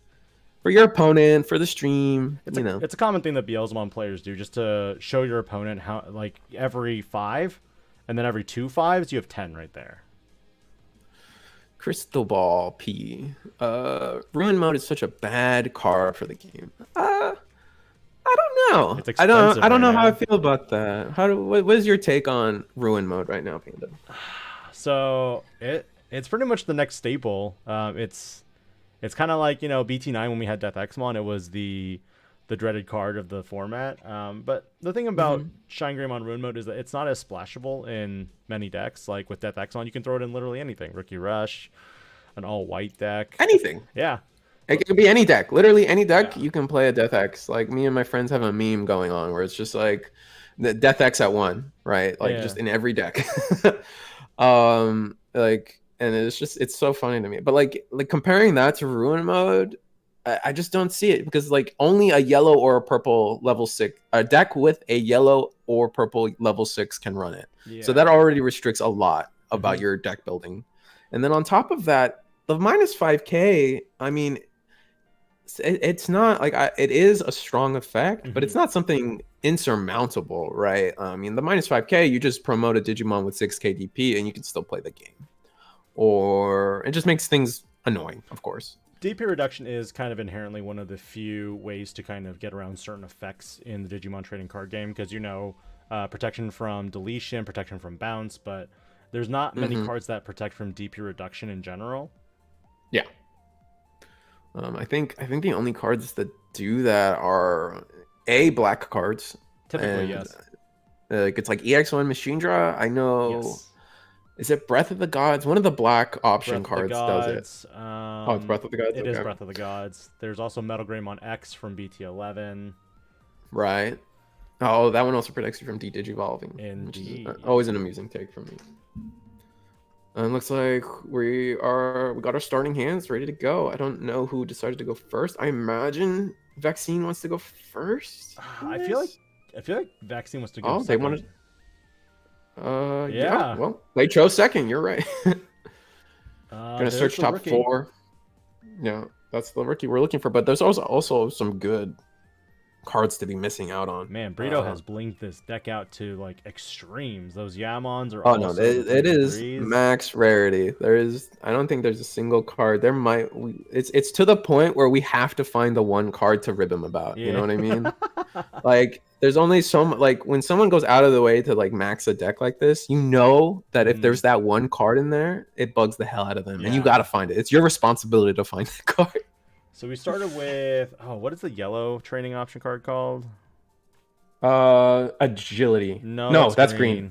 your opponent, for the stream. It's a common thing that Beelzemon players do, just to show your opponent how, like, every 5, and then every 2 5s you have 10 right there. Crystal Ball P. Ruin mode is such a bad card for the game. I don't know. It's I don't know right how now. I feel about that. What is your take on Ruin mode right now, Panda? So it's pretty much the next staple. It's It's kind of like, BT9 when we had Death Exmon, it was the dreaded card of the format. But the thing about Shine Greymon Ruin Mode is that it's not as splashable in many decks. Like with Death Exmon, you can throw it in literally anything. Rookie Rush, an all-white deck. Anything. Yeah. It could be any deck. Literally any deck, you can play a Death X. Like, me and my friends have a meme going on where it's just like the Death X at 1, right? Like, just in every deck. And it's so funny to me. But like comparing that to Ruin Mode, I just don't see it, because like only a yellow or a purple level 6, a deck with a yellow or purple level 6 can run it. So that already restricts a lot about your deck building. And then on top of that, the -5K, I mean, it's not like it is a strong effect, but it's not something insurmountable, right? I mean, the -5K, you just promote a Digimon with 6K DP and you can still play the game. Or it just makes things annoying, of course. DP reduction is kind of inherently one of the few ways to kind of get around certain effects in the Digimon trading card game, because protection from deletion, protection from bounce, but there's not many cards that protect from DP reduction in general. Yeah. I think the only cards that do that are black cards. Typically, yes. It's like EX1 Machindra. I know. Yes. Is it Breath of the Gods? One of the black option cards does it. It's Breath of the Gods? It is Breath of the Gods. There's also Metal Greymon X from BT11. Right. Oh, that one also protects you from de-digivolving. Indeed. Always an amusing take for me. And it looks like we got our starting hands ready to go. I don't know who decided to go first. I imagine Vaccine wants to go first. I feel like Vaccine wants to go second. They wanted... yeah. Well, they chose second. You're right. Gonna search top rookie. 4. Yeah, that's the rookie we're looking for. But there's also some good cards to be missing out on. Man, Brito has blinked this deck out to like extremes. Those Yamons are. Oh no, it is max rarity. I don't think there's a single card. It's to the point where we have to find the one card to rib him about. Yeah. You know what I mean? Like, there's only like when someone goes out of the way to like max a deck like this, you know that if there's that one card in there, it bugs the hell out of them, and you got to find it. It's your responsibility to find the card. So we started with what is the yellow training option card called? Agility. No, that's green.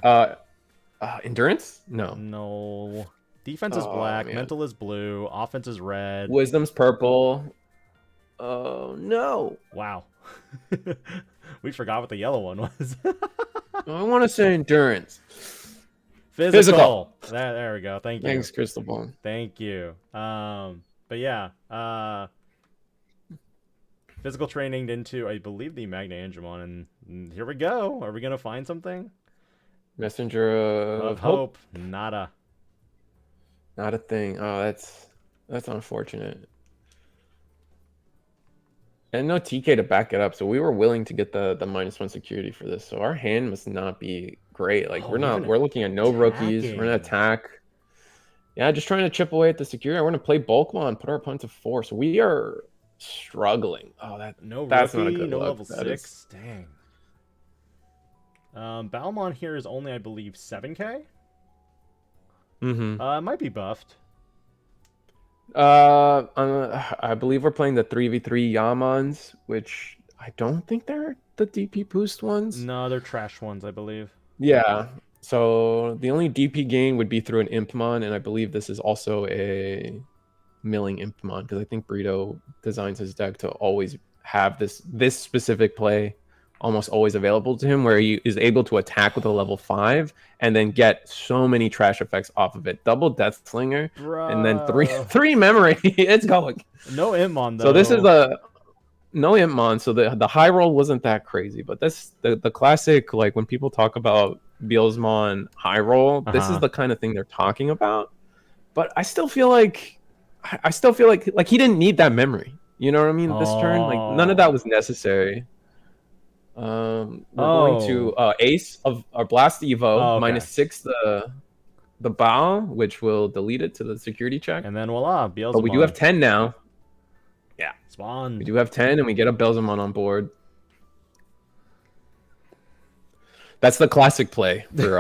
Endurance? No. Defense is black. Man. Mental is blue. Offense is red. Wisdom's purple. Oh no! Wow. We forgot what the yellow one was. I want to say endurance. Physical. There we go. Thank you. Thanks, Crystal Ball. Thank you. But yeah. Physical training into, I believe, the Magna Angemon, and here we go. Are we gonna find something? Messenger of Hope. Nada. Not a thing. Oh, that's unfortunate. And no TK to back it up, so we were willing to get the -1 security for this. So our hand must not be great. Like, we're looking at no rookies. We're gonna attack. Yeah, just trying to chip away at the security. We're gonna play Bulkmon, put our opponent to 4. So we are struggling. Oh, that's not a good no look. level 6. Dang. Balmon here is only, I believe, 7K. It might be buffed. I believe we're playing the 3v3 Yamons, which I don't think they're the DP boost ones. No, they're trash ones, I believe. Yeah. So the only DP gain would be through an Impmon, and I believe this is also a milling Impmon, because I think Brito designs his deck to always have this specific play almost always available to him, where he is able to attack with a level 5 and then get so many trash effects off of it. Double Death Slinger, and then three memory. It's going. No Impmon though. So this is no Impmon. So the high roll wasn't that crazy, but this the classic, like when people talk about Beelzemon high roll, this is the kind of thing they're talking about. But I still feel like he didn't need that memory. You know what I mean? This turn, like none of that was necessary. We're going to Ace of our Blast Evo -6 the bow, which will delete it to the security check, and then voila, Beelzemon. But we do have 10 now. Yeah, spawn. We do have 10, and we get a Beelzemon on board. That's the classic play for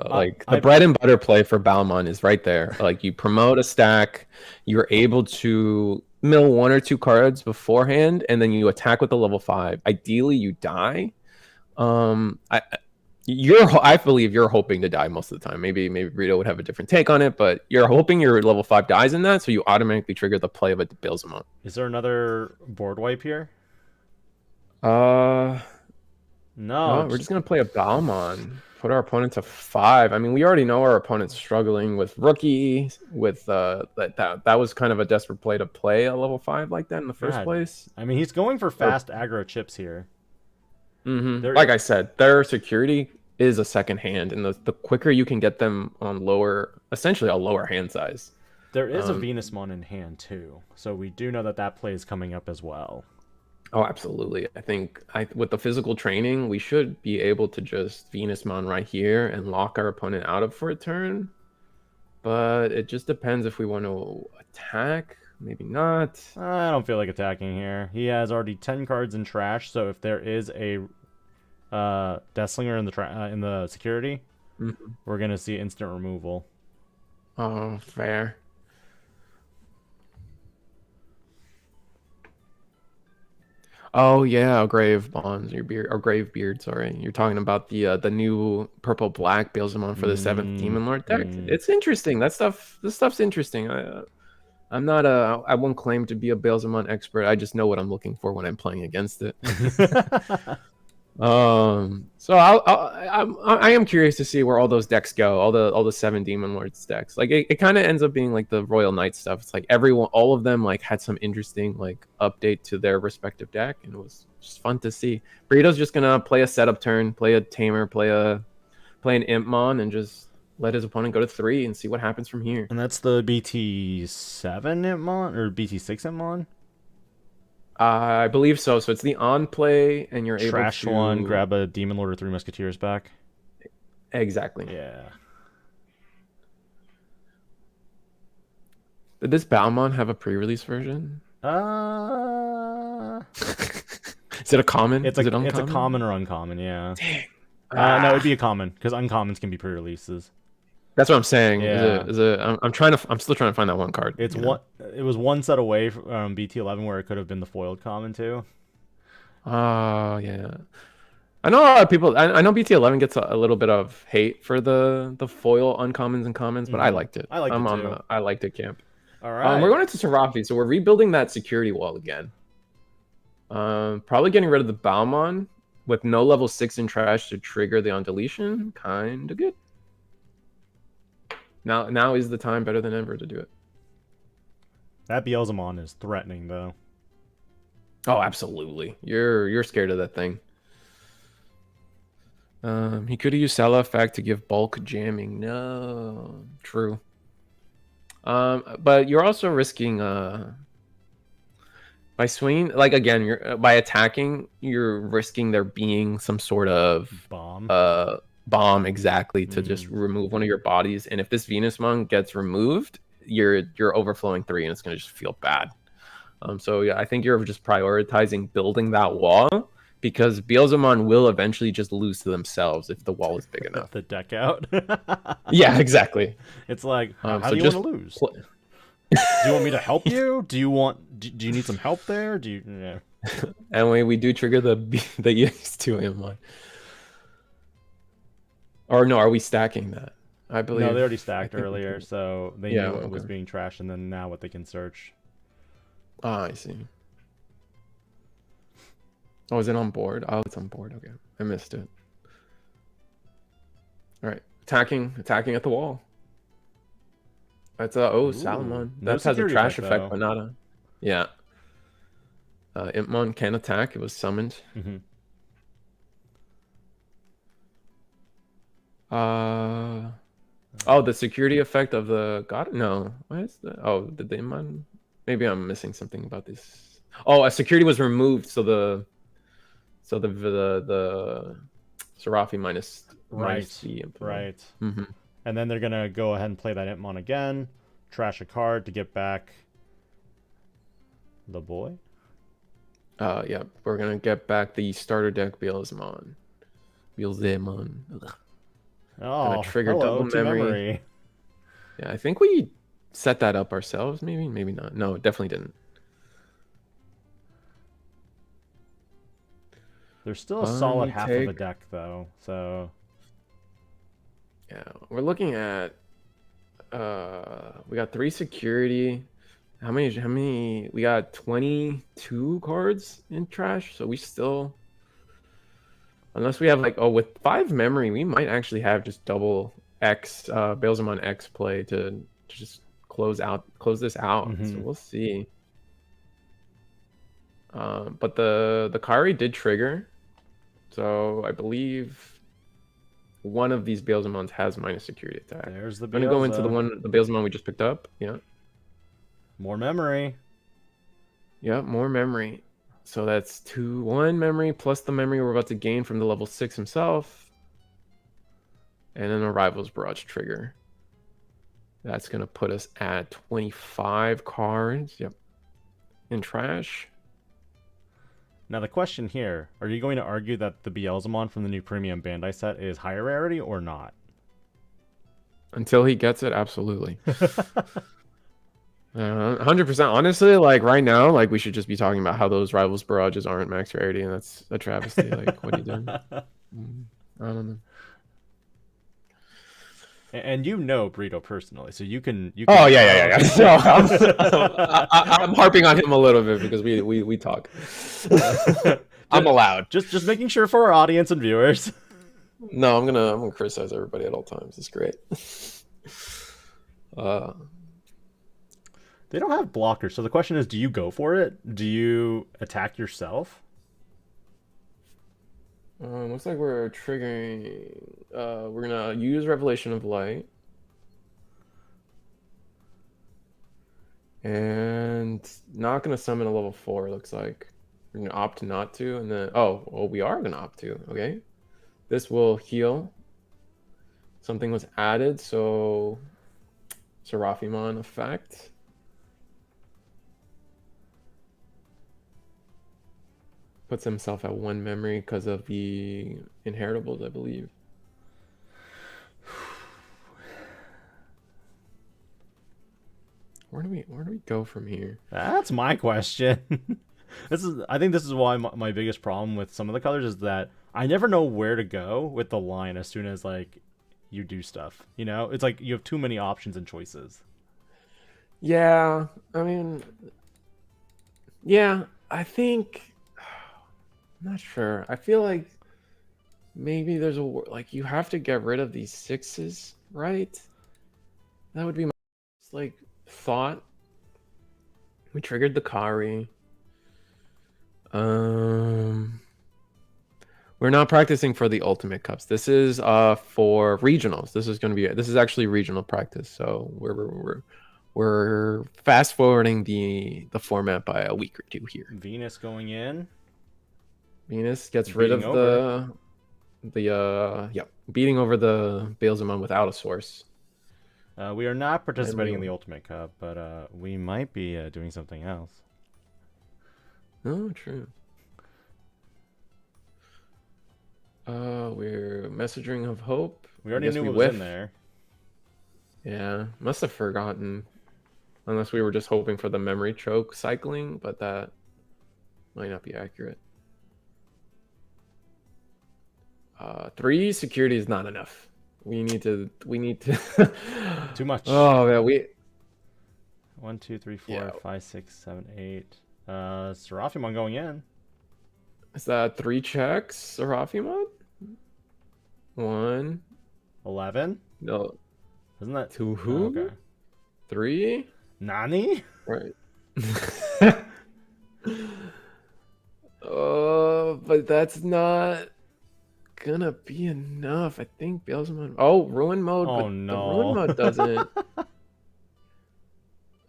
like the bread and butter play for Balmon is right there. Like, you promote a stack, you're able to mill 1 or 2 cards beforehand, and then you attack with the level 5. Ideally, you die. I believe you're hoping to die most of the time. Maybe Rito would have a different take on it, but you're hoping your level 5 dies in that, so you automatically trigger the play of a Beelzemon. Is there another board wipe here? No, we're just gonna play a Balmon. Put our opponent to 5. I mean, we already know our opponent's struggling with rookie. With that was kind of a desperate play to play a level 5 like that in the first place. I mean, he's going for fast aggro chips here. Like I said, their security is a second hand, and the quicker you can get them on essentially a lower hand size. There is a Venusmon in hand too, so we do know that play is coming up as well. Oh, absolutely. I think with the physical training, we should be able to just Venusmon right here and lock our opponent out of for a turn. But it just depends if we want to attack. Maybe not. I don't feel like attacking here. He has already 10 cards in trash, so if there is a Deathslinger in the security, we're gonna see instant removal. Oh, fair. Oh yeah, Grave Bonds, or Grave Beard. Sorry, you're talking about the new purple black Beelzemon for the 7th Demon Lord deck. It's interesting. This stuff's interesting. I'm not I won't claim to be a Beelzemon expert. I just know what I'm looking for when I'm playing against it. So I am curious to see where all those decks go, all the 7 Demon Lords decks. Like it kind of ends up being like the Royal Knight stuff. It's like all of them like had some interesting like update to their respective deck, and it was just fun to see. Burrito's just gonna play a setup turn, play a Tamer, play an Impmon, and just let his opponent go to 3 and see what happens from here. And that's the BT7 Impmon or BT6 Impmon? I believe so. So it's the on play, and you're trash able to one, grab a Demon Lord or 3 Musketeers back. Exactly. Yeah. Did this Balmon have a pre-release version? Is it a common? It's a common or uncommon. Yeah. Dang. No, it'd be a common because uncommons can be pre-releases. That's what I'm saying. Yeah. I'm still trying to find that one card. It was one set away from BT11 where it could have been the foiled common too. Oh yeah. I know a lot of people. I know BT11 gets a little bit of hate for the foil uncommons and commons, but I liked it. I liked it camp. All right. We're going into Serafi, so we're rebuilding that security wall again. Probably getting rid of the Balmon with no level 6 in trash to trigger the on deletion. Kind of good. Now is the time, better than ever, to do it. That Beelzemon is threatening, though. Oh, absolutely. You're scared of that thing. He could have used Sala effect to give bulk jamming. No, true. But you're also risking by swinging, like again, by attacking, you're risking there being some sort of bomb exactly to just remove one of your bodies, and if this Venusmon gets removed, you're overflowing 3 and it's going to just feel bad. So yeah, I think you're just prioritizing building that wall, because Beelzemon will eventually just lose to themselves if the wall is big enough. The deck out. Yeah, exactly. It's like, how do you want to lose? Do you want me to help you? Do you need some help there? Yeah. And we do trigger the EX2 Amon. Or no, are we stacking that? I believe. No, they already stacked earlier, so they knew what was being trashed, and then now what they can search. Ah, I see. Oh, is it on board? Oh, it's on board. Okay, I missed it. All right, attacking at the wall. That's Salomon. That has a trash effect, but not a. Yeah. Impmon can attack. It was summoned. Oh, the security effect of the god. No, what is the? Oh, the Impmon. Maybe I'm missing something about this. Oh, a security was removed, so the Serafi minus the Impmon. Right. And then they're gonna go ahead and play that Impmon again, trash a card to get back the boy. Yeah, we're gonna get back the starter deck Beelzemon. Oh, trigger double memory. Yeah, I think we set that up ourselves. Maybe not. No, definitely didn't. There's still a solid half of a deck though, so yeah, we're looking at we got 3 security. How many we got 22 cards in trash, so we still, unless we have like, oh, with 5 memory, we might actually have just double X Beelzemon X play to just close this out. So we'll see. But the Kari did trigger, so I believe one of these Beelzemons has minus security attack. There's the I'm gonna go into the Beelzemon we just picked up. Yeah. More memory. Yeah, more memory. So that's 1 memory plus the memory we're about to gain from the level 6 himself. And then a Rival's Barrage trigger. That's gonna put us at 25 cards. Yep. In trash. Now the question here, are you going to argue that the Beelzemon from the new premium Bandai set is higher rarity or not? Until he gets it, absolutely. 100%. Honestly, like right now, like we should just be talking about how those Rivals Barrages aren't max rarity, and that's a travesty. Like, what are you doing? I don't know. And you know Burrito personally, so you can. Oh yeah. So I'm harping on him a little bit because we talk. I'm allowed. Just making sure for our audience and viewers. No, I'm gonna criticize everybody at all times. It's great. They don't have blockers, so the question is, do you go for it? Do you attack yourself? Looks like we're triggering. We're gonna use Revelation of Light, and not gonna summon a level 4. Looks like we're gonna opt not to, and then we are gonna opt to. Okay, this will heal. Something was added, so Seraphimon effect. Puts himself at 1 memory because of the inheritables, I believe. Where do we go from here? That's my question. I think this is why my biggest problem with some of the colors is that I never know where to go with the line as soon as like you do stuff. You know, it's like you have too many options and choices. Yeah, I mean, yeah, I think. I'm not sure. I feel like maybe there's like you have to get rid of these 6s, right? That would be my like thought. We triggered the Kari. We're not practicing for the Ultimate Cups. This is for regionals. This is actually regional practice. So we're fast forwarding the format by a week or 2 here. Venus going in. Venus gets rid of beating over the Beelzemon without a source. We are not participating in the Ultimate Cup, but we might be doing something else. Oh, true. We're Messaging of Hope. We already knew what was in there. Yeah, must have forgotten. Unless we were just hoping for the memory choke cycling, but that might not be accurate. 3 security is not enough. We need to too much. Oh yeah, 1 2 3 4 5 6 7 8 Seraphimon going in. Is that 3 checks? Seraphimon? 1 11? No. Isn't that 2 who? Oh, okay. 3? Nani? Right. But that's not gonna be enough. I think Beelzemon. Oh, ruin mode. Oh but no. The ruin mode doesn't.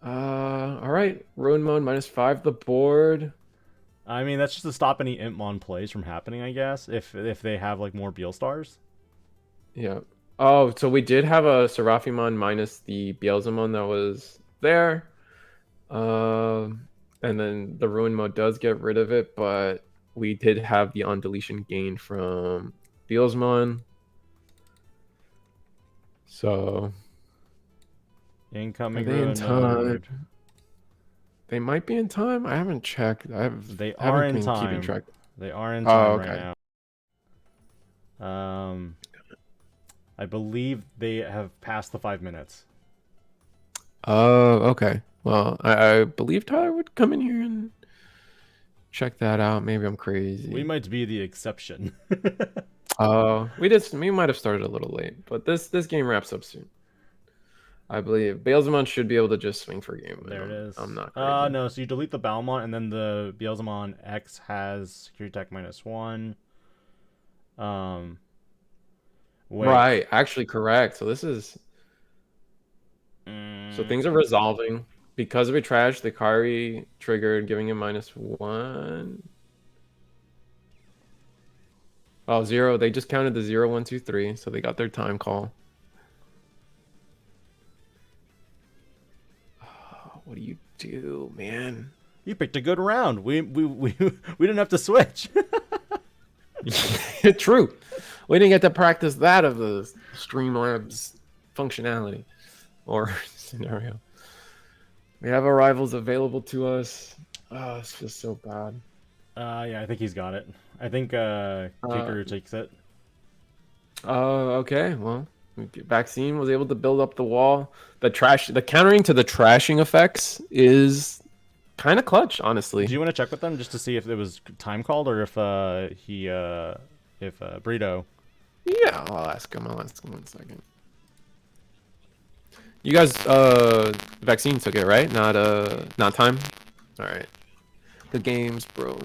All right. Ruin mode -5 the board. I mean, that's just to stop any Impmon plays from happening, I guess. If they have like more Beel stars. Yeah. Oh, so we did have a Seraphimon minus the Beelzemon that was there. And then the ruin mode does get rid of it, but we did have the on deletion gain from Beelzemon. So incoming are they in time? Mode. They might be in time. I haven't checked. They are in time. They are in time okay. right now. I believe they have passed the 5 minutes. Oh, okay. Well, I believe Tyler would come in here and check that out. Maybe I'm crazy. We might be the exception. We might have started a little late, but this game wraps up soon. I believe Beelzemon should be able to just swing for game. There it is. I'm not crazy. No, so you delete the Balmont, and then the Beelzemon X has security tech -1. Wait. Right, actually correct. So this is so things are resolving because of a trash. The Kari triggered, giving him -1. Oh, 0. They just counted the 0, 1, 2, 3, so they got their time call. Oh, what do you do, man? You picked a good round. We didn't have to switch. True. We didn't get to practice that of the Streamlabs functionality or scenario. We have arrivals available to us. Oh, it's just so bad. Yeah, I think he's got it. I think Kikaru takes it. Okay. Well, Vaccine was able to build up the wall. The countering to the trashing effects is kind of clutch, honestly. Do you want to check with them just to see if it was time called or if Brito? Yeah, I'll ask him 1 second. You guys, Vaccine took it, right? Not time. All right. Good games, bro.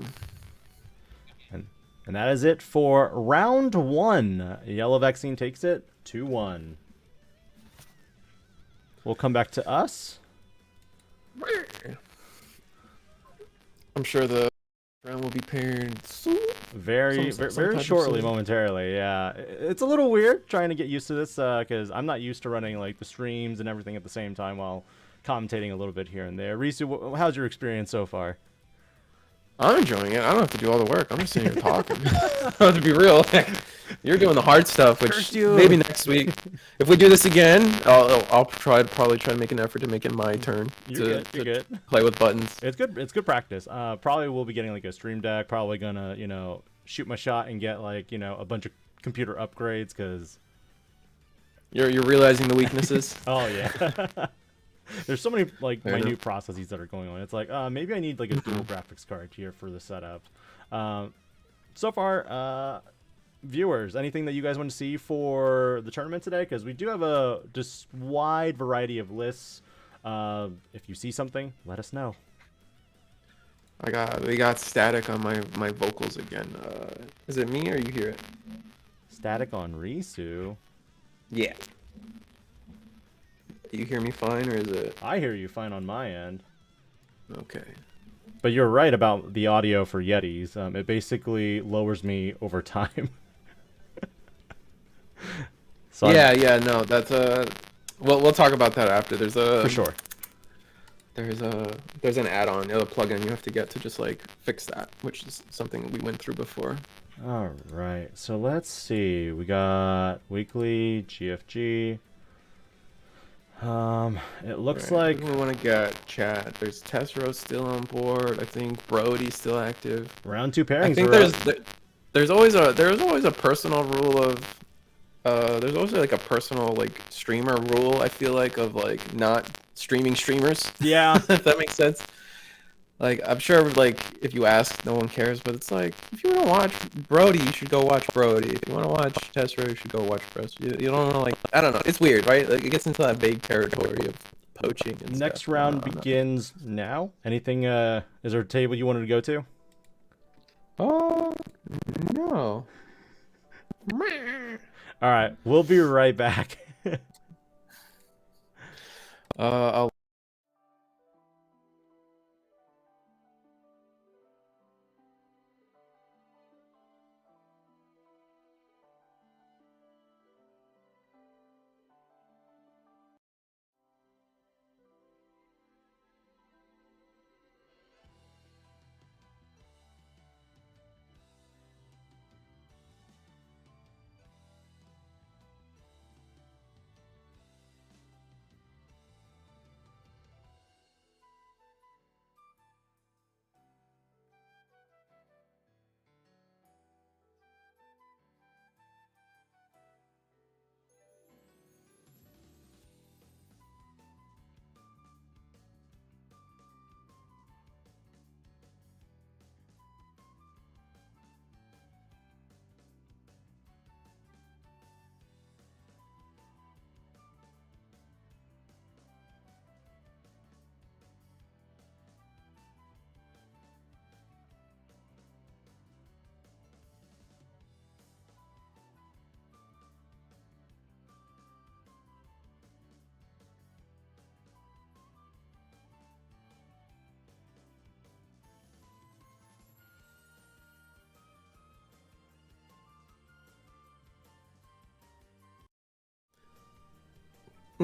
And that is it for round 1. Yellow Vaccine takes it 2-1. We'll come back to us. I'm sure the round will be paired soon. Very shortly, momentarily. Yeah, it's a little weird trying to get used to this because I'm not used to running like the streams and everything at the same time while commentating a little bit here and there. Risu, how's your experience so far? I'm enjoying it. I don't have to do all the work. I'm just sitting here talking. To be real, you're doing the hard stuff, which maybe next week, if we do this again, I'll probably try to make an effort to make it my turn to play with buttons. It's good. It's good practice. Probably will be getting like a stream deck. Probably gonna shoot my shot and get like a bunch of computer upgrades because you're realizing the weaknesses. Oh yeah. There's so many like minute processes that are going on. It's like maybe I need like a dual graphics card here for the setup. So far, viewers, anything that you guys want to see for the tournament today? Because we do have a just wide variety of lists. If you see something, let us know. We got static on my vocals again. Is it me or you hear it? Static on Risu? Yeah. You hear me fine, or is it? I hear you fine on my end. Okay. But you're right about the audio for Yetis. It basically lowers me over time. So yeah, no, that's we'll talk about that after. There's for sure. There's an add-on, a plugin you have to get to just like fix that, which is something we went through before. All right, so let's see. We got weekly GFG. It looks like we want to get chat. There's Tessero still on board. I think Brody's still active. Round 2 pairings. I think there's always a personal rule of there's also like a personal like streamer rule. I feel like of like not streaming streamers. Yeah, if that makes sense. Like I'm sure like if you ask, no one cares. But it's like if you want to watch Brody, you should go watch Brody. If you want to watch Tessero, you should go watch Brody. You don't know, like I don't know. It's weird, right? Like it gets into that vague territory of poaching. And next stuff. round begins now. Anything? Is there a table you wanted to go to? Oh no. All right, we'll be right back. I'll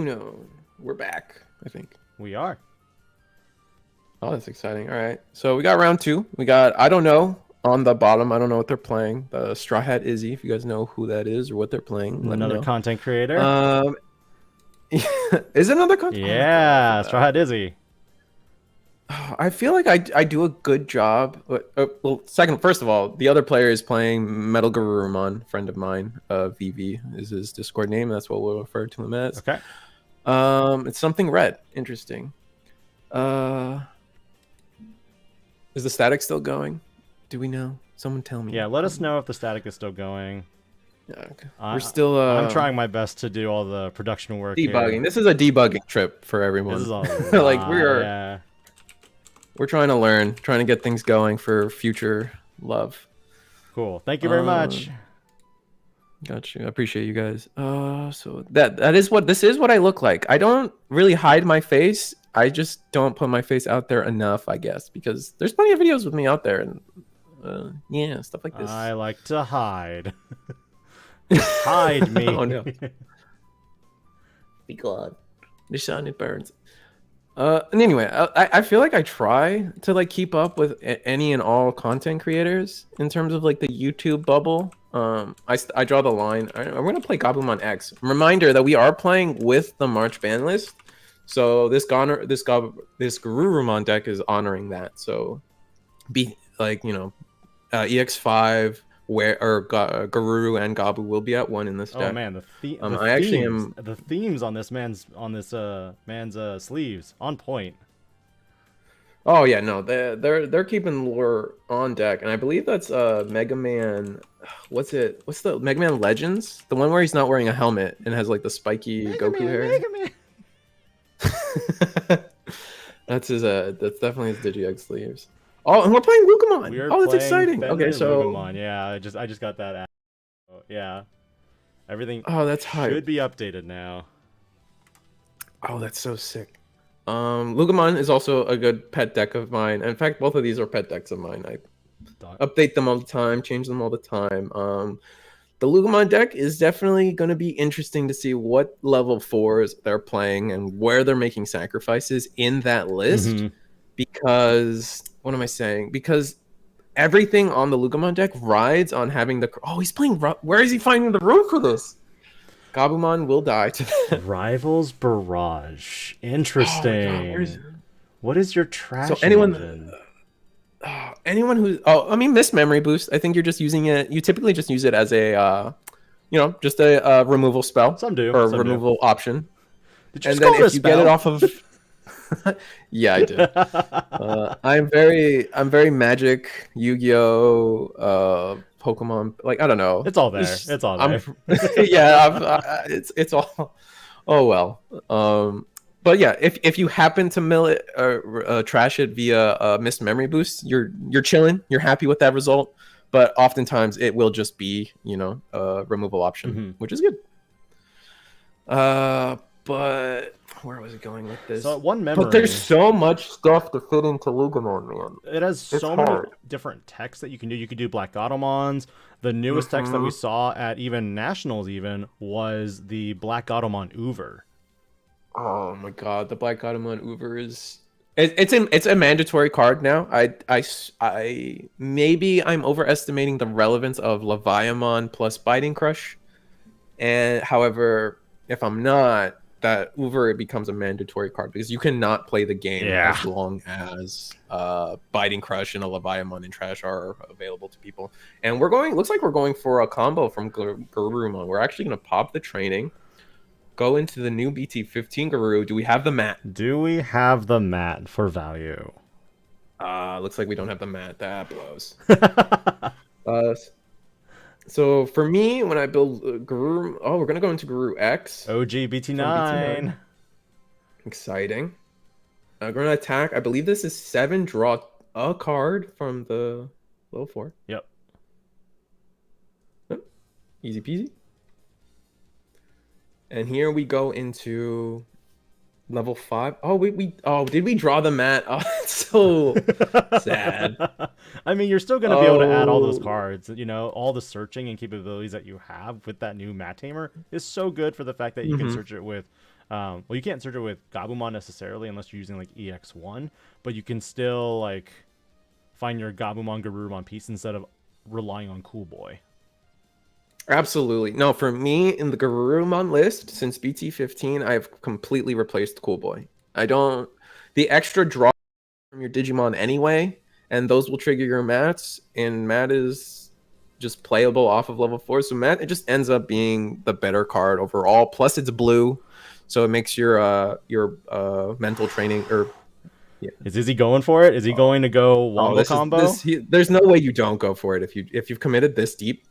Uno. We're back, I think. We are. Oh, that's exciting. All right. So we got round 2. We got, I don't know, on the bottom. I don't know what they're playing. The Straw Hat Izzy, if you guys know who that is or what they're playing. Let Another me know. content creator. Is it another content? Yeah, oh Straw Hat Izzy. I feel like I do a good job. Well, first of all, the other player is playing Melga, friend of mine. VV is his Discord name. That's what we'll refer to him as. Okay. It's something red. Interesting. Is the static still going? Do we know? Someone tell me. Yeah, let us know if the static is still going. Yeah, okay. We're still. I'm trying my best to do all the production work. Debugging. Here. This is a debugging trip for everyone. This is all like we're trying to learn, trying to get things going for future love. Cool. Thank you very much. Got you. I appreciate you guys. So this is what I look like. I don't really hide my face. I just don't put my face out there enough, I guess, because there's plenty of videos with me out there and yeah, stuff like this. I like to hide. Hide me. Oh no. Be glad. The sun it burns. And anyway, I feel like I try to like keep up with any and all content creators in terms of like the YouTube bubble. I draw the line. I'm gonna play Goblimon X. Reminder that we are playing with the March ban list, so this Garurumon deck is honoring that. So, be like EX5 Garuru and Gabu will be at 1 in this deck. Oh man, the themes on this man's sleeves on point. Oh yeah, no, they're keeping lore on deck, and I believe that's Mega Man. What's the Mega Man Legends? The one where he's not wearing a helmet and has like the spiky Goku hair. Mega Man. That's definitely his DigiX sleeves. Oh, and we're playing Loogamon. Oh, that's exciting. Okay, so Loogamon. Yeah, I just got that. Yeah, everything. Oh, that's hype. Should be updated now. Oh, that's so sick. Loogamon is also a good pet deck of mine. In fact, both of these are pet decks of mine. I update them all the time, change them all the time. The Loogamon deck is definitely going to be interesting to see what level 4s they're playing and where they're making sacrifices in that list. Because, what am I saying? Because everything on the Loogamon deck rides on having the... Oh, he's playing... Where is he finding the room for this? Gabumon will die to that. Rivals Barrage. Interesting. Oh what is your trash So anyone who's... Oh, I mean, Miss Memory Boost. I think you're just using it... You typically just use it as a, just a removal spell. Some do. Or removal option. Did you and then if you get it off of... Yeah, I did. I'm very Magic, Yu-Gi-Oh, Pokemon. Like, I don't know. It's all there. It's all there. Yeah, it's all. Oh well. But yeah, if you happen to mill it or trash it via Miss Memory Boost, you're chilling. You're happy with that result. But oftentimes it will just be a removal option, which is good. But where was it going with this? So one memory. But there's so much stuff to fit into Loogamon, man. It has so many different techs that you can do. You could do Black Automons. The newest text that we saw at even Nationals was the Black Automon Uber. Oh my god, the Black Automon Uber is... It's a mandatory card now. I maybe I'm overestimating the relevance of Leviamon plus Biting Crush. And however, if I'm not, that Uber becomes a mandatory card because you cannot play the game as long as Biting Crush and a Leviamon and Trash are available to people. And looks like we're going for a combo from Garurumon. We're actually going to pop the training, go into the new BT15 Garuru. Do we have the mat? Do we have the mat for value? Looks like we don't have the mat. That blows. So for me, when I build Guru, we're gonna go into Guru X. OG BT9. Exciting. We're gonna attack. I believe this is 7. Draw a card from the level 4. Yep. Easy peasy. And here we go into level 5. Oh, did we draw the mat? Oh, that's so sad. I mean, you're still going to be able to add all those cards. All the searching and capabilities that you have with that new Mat Tamer is so good for the fact that you can search it with Well, you can't search it with Gabumon necessarily unless you're using like EX1, but you can still like find your Gabumon Garurumon piece instead of relying on Cool Boy. Absolutely. No, for me in the Garurumon list since BT15, I've completely replaced Cool Boy. I don't the extra draw from your Digimon anyway, and those will trigger your mats, and mat is just playable off of level 4. So mat, it just ends up being the better card overall. Plus it's blue, so it makes your mental training or yeah. Is Izzy going for it? Is he going to go wombo combo? There's no way you don't go for it if you've committed this deep.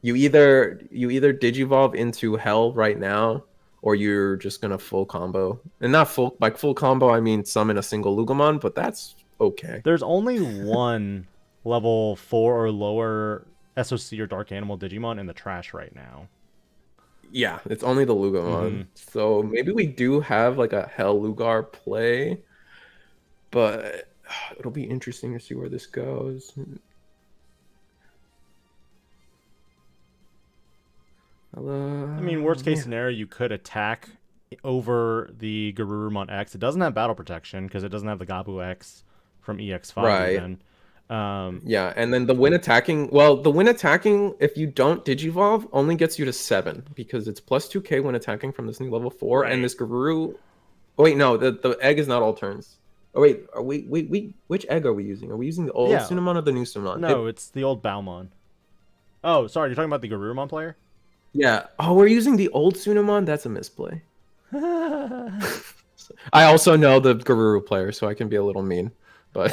You either Digivolve into Hell right now, or you're just gonna full combo. And not full combo, I mean summon a single Lugamon, but that's okay. There's only one level 4 or lower SOC or Dark Animal Digimon in the trash right now. Yeah, it's only the Lugamon. So maybe we do have like a Hell Lugar play, but it'll be interesting to see where this goes. I mean, worst case scenario, you could attack over the Garurumon X. It doesn't have battle protection because it doesn't have the Gabu X from EX5. Right. Even. Yeah, and then the win attacking. Well, the win attacking, if you don't Digivolve, only gets you to 7 because it's plus 2k when attacking from this new level 4. Right. And this Garuru. Oh wait, no, the egg is not all turns. Oh wait, are we which egg are we using? Are we using the old Sunamon or the new Sunamon? No, it's the old Balmon. Oh, sorry, you're talking about the Garurumon player? Yeah. Oh, we're using the old Sunamon? That's a misplay. I also know the Garuru player, so I can be a little mean. But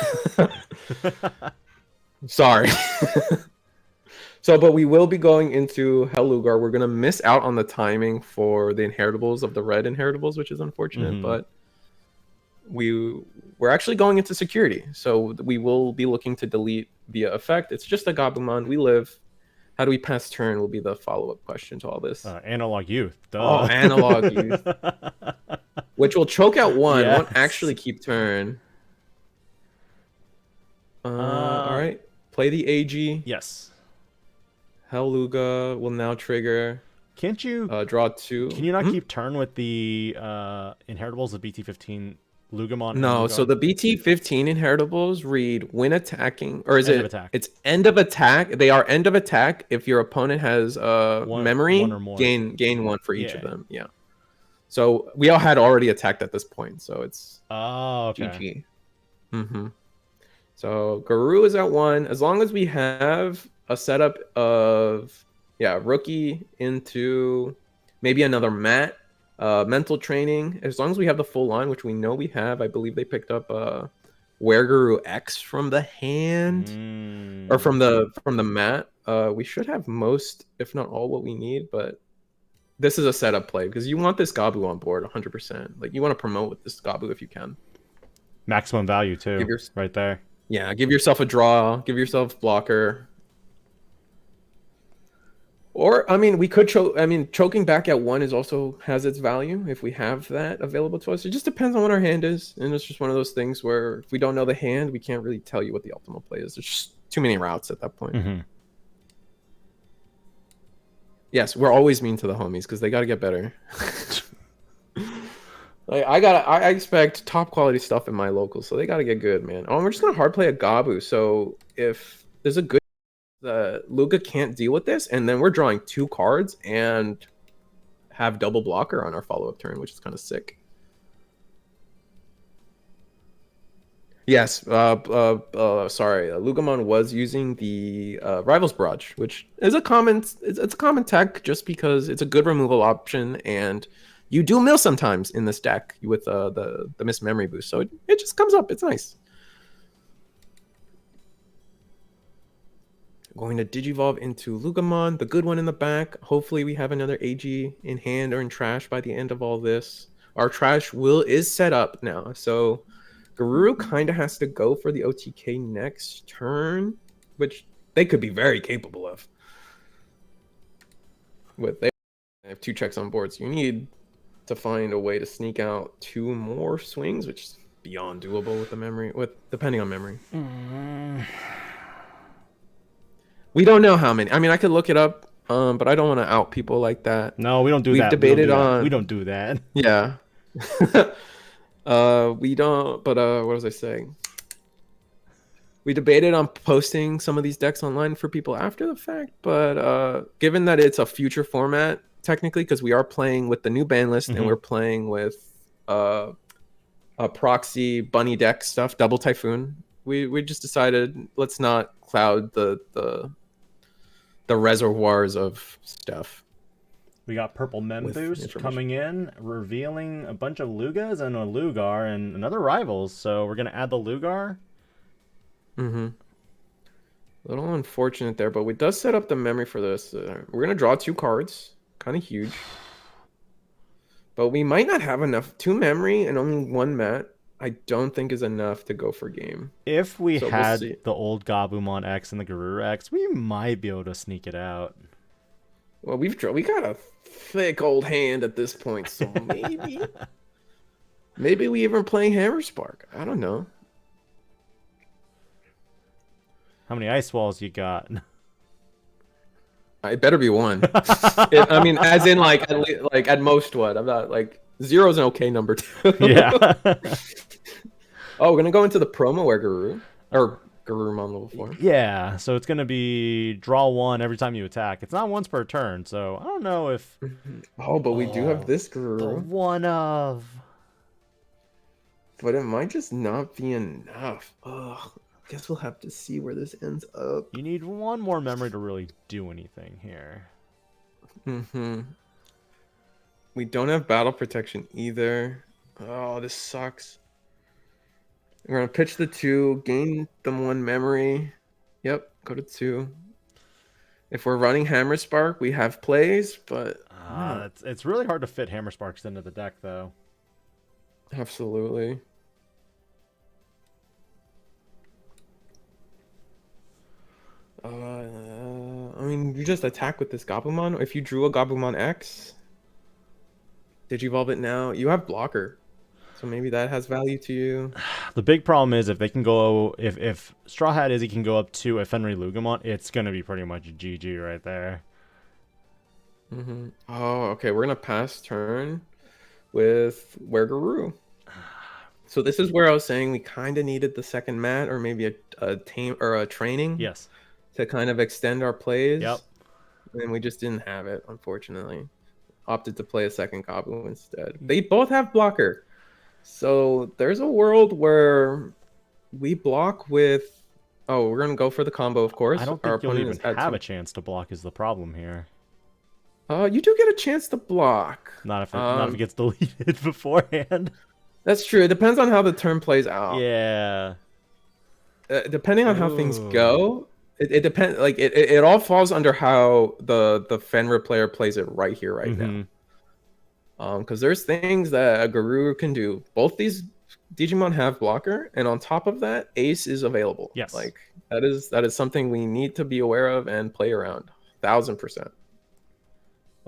sorry. But we will be going into Hell Lugar. We're going to miss out on the timing for the inheritables of the red inheritables, which is unfortunate. But we're actually going into security. So we will be looking to delete via effect. It's just a Gabumon. We live. How do we pass turn will be the follow-up question to all this. Analog Youth. Duh. Oh, Analog Youth. Which will choke out one. Yes. Won't actually keep turn. All right. Play the AG. Yes. Helluga will now trigger. Can't you draw 2? Can you not keep turn with the inheritables of BT15 Lugamon? No, so the BT15 inheritables read when attacking, or is it's end of attack. They are end of attack if your opponent has memory, one or more. gain 1 for each of them. Yeah. So we all had already attacked at this point, so it's okay. GG. So Garou is at 1. As long as we have a setup of rookie into maybe another mat. Mental training, as long as we have the full line, which we know we have. I believe they picked up Wereguru X from the hand or from the mat. We should have most, if not all, what we need, but this is a setup play because you want this Gabu on board 100%. Like you want to promote with this Gabu if you can. Maximum value too, right there. Yeah, give yourself a draw, give yourself blocker. Or, I mean, we could choke. I mean, choking back at 1 also has its value if we have that available to us. It just depends on what our hand is. And it's just one of those things where if we don't know the hand, we can't really tell you what the optimal play is. There's just too many routes at that point. Yes, we're always mean to the homies because they got to get better. Like, I expect top quality stuff in my locals, so they got to get good, man. Oh, we're just going to hard play a Gabu. So if there's a good Luga can't deal with this, and then we're drawing 2 cards and have double blocker on our follow-up turn, which is kind of sick. Yes, sorry, Lugamon was using the Rivals Barrage, which is it's a common tech just because it's a good removal option, and you do mill sometimes in this deck with the Miss Memory boost, so it just comes up. It's nice. Going to Digivolve into Lugamon, the good one in the back. Hopefully we have another AG in hand or in trash by the end of all this. Our trash is set up now. So Garuru kind of has to go for the OTK next turn, which they could be very capable of. They have 2 checks on board, so you need to find a way to sneak out 2 more swings, which is beyond doable with the memory, depending on memory. We don't know how many. I mean, I could look it up but I don't want to out people like that. No, we don't do that. Debated we don't do that. Yeah. We don't. But what was I saying? We debated on posting some of these decks online for people after the fact, but given that it's a future format, technically, because we are playing with the new ban list and we're playing with a proxy bunny deck stuff, Double Typhoon, we just decided let's not cloud the reservoirs of stuff. We got Purple Memboost coming in, revealing a bunch of Lugas and a Lugar and another Rivals. So we're gonna add the Lugar. A little unfortunate there, but we does set up the memory for this. We're gonna draw 2 cards, kind of huge, but we might not have enough. 2 memory and only 1 mat. I don't think is enough to go for game. If we had the old Gabumon X and the Garuru X, we might be able to sneak it out. Well, we got a thick old hand at this point, so maybe we even playing Hammer Spark. I don't know. How many Ice Walls you got? It better be 1. I mean, as in like at most what? I'm not like 0 is an okay number too. Yeah. Oh, we're gonna go into the promo where Garurumon level 4. Yeah, so it's gonna be draw 1 every time you attack. It's not once per turn, so I don't know if. Oh, but we do have this Garuru. The one of. But it might just not be enough. Ugh. Guess we'll have to see where this ends up. You need 1 more memory to really do anything here. We don't have battle protection either. Oh, this sucks. We're gonna pitch the 2, gain them 1 memory. Yep, go to 2. If we're running Hammer Spark, we have plays, but it's really hard to fit Hammer Sparks into the deck, though. Absolutely. I mean, you just attack with this Gabumon. If you drew a Gabumon X, Digivolve it now. You have blocker, so maybe that has value to you. The big problem is if they can go, if Straw Hat Izzy can go up to a Fenriloogamon, it's gonna be pretty much a GG right there. Oh, okay. We're gonna pass turn with Wergaroo. So this is where I was saying we kind of needed the second mat or maybe a tame or a training. Yes. To kind of extend our plays. Yep. And we just didn't have it, unfortunately. Opted to play a second Goblin instead. They both have blocker. So there's a world where we block with... Oh, we're going to go for the combo, of course. I don't think you'll even have a chance to block is the problem here. You do get a chance to block. Not if it gets deleted beforehand. That's true. It depends on how the turn plays out. Yeah. Depending on how things go... It depends. Like it all falls under how the Fenrir player plays it right here, right now. Because there's things that a Garuru can do. Both these Digimon have blocker, and on top of that, Ace is available. Yes, like that is something we need to be aware of and play around. 1000%.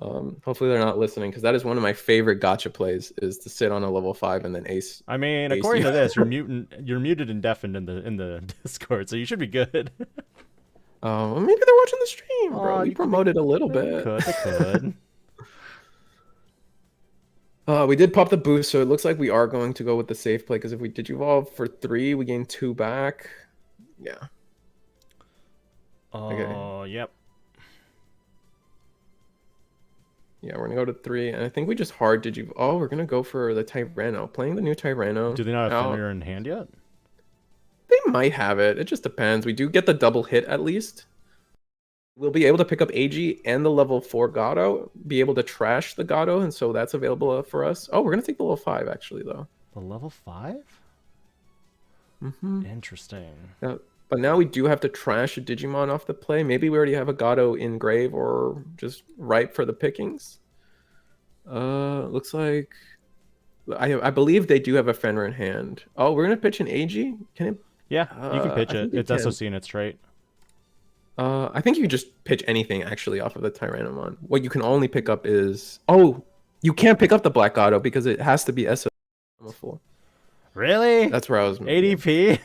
Hopefully they're not listening because that is one of my favorite gacha plays is to sit on a level 5 and then Ace. I mean, according to this, you're muted and deafened in the Discord, so you should be good. Maybe they're watching the stream, bro. We promoted a little bit. They could. We did pop the boost, so it looks like we are going to go with the safe play, because if we Digivolve for 3, we gain 2 back. Yeah. Okay. Yep. Yeah, we're going to go to 3, and I think we just hard Digivolve. Oh, we're going to go for the Tyranno. Playing the new Tyranno. Do they not have Fenrir in hand yet? They might have it. It just depends. We do get the double hit at least. We'll be able to pick up AG and the level 4 Gato, be able to trash the Gato, and so that's available for us. Oh, we're going to take the level 5 actually, though. The level 5? Interesting. But now we do have to trash a Digimon off the play. Maybe we already have a Gato in grave or just ripe for the pickings. Looks like... I believe they do have a Fenrir in hand. Oh, we're going to pitch an AG? Can it... Yeah, you can pitch it. It's SOC and it's trait. I think you can just pitch anything actually off of the Tyrannomon. What you can only pick up is... Oh, you can't pick up the Black Gato because it has to be SOC. Really? That's where I was... ADP?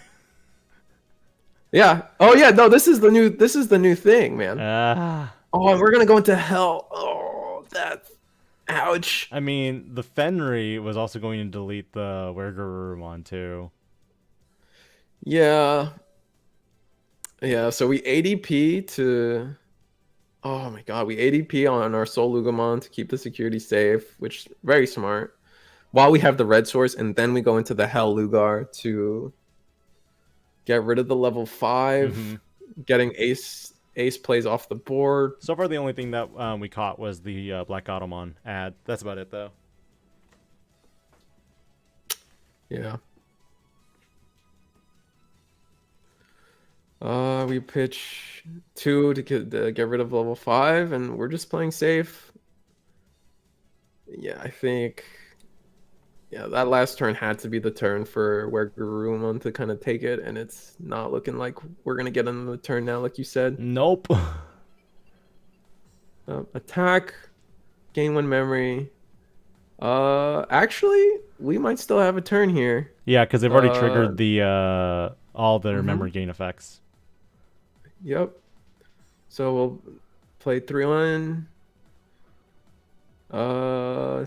Yeah. Oh yeah, no, this is the new thing, man. Oh, we're gonna go into hell. Oh, that's ouch. I mean, the Fenry was also going to delete the Wergarurumon too. Yeah. Yeah, so we ADP to... Oh my god, we ADP on our Soul-Lugamon to keep the security safe, which is very smart. While we have the red source, and then we go into the Hell Lugar to get rid of the level 5, getting ace plays off the board. So far, the only thing that we caught was the Black Automon ad. That's about it, though. Yeah. We pitch 2 to get rid of level 5, and we're just playing safe. Yeah, I think... Yeah, that last turn had to be the turn for Wergarurumon to kind of take it, and it's not looking like we're going to get another turn now, like you said. Nope. Attack, gain 1 memory. Actually, we might still have a turn here. Yeah, because they've already triggered the all their memory gain effects. Yep. So we'll play 3-1.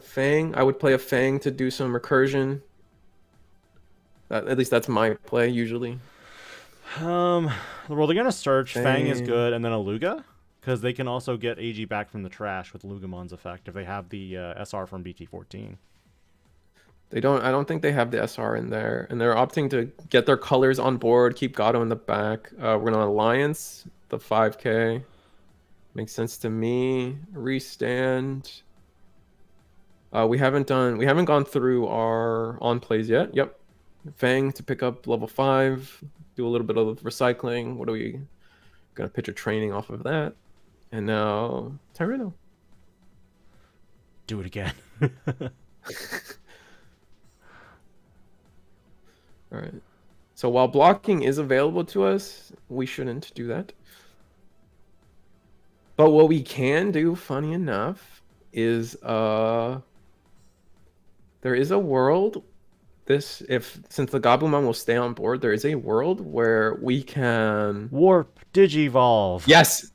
Fang. I would play a Fang to do some recursion. At least that's my play usually. Well, they're gonna search. Fang is good, and then a Luga, because they can also get AG back from the trash with Lugamon's effect if they have the SR from BT14. They don't. I don't think they have the SR in there, and they're opting to get their colors on board, keep Gato in the back. We're gonna Alliance the 5K. Makes sense to me. Restand. We haven't gone through our on plays yet. Yep. Fang to pick up level 5, do a little bit of recycling. What are we gonna pitch a training off of that? And now Tyranno. Do it again. All right. So while blocking is available to us, we shouldn't do that. But what we can do, funny enough, is there is a world. Since the Gabumon will stay on board, there is a world where we can warp Digivolve. Yes.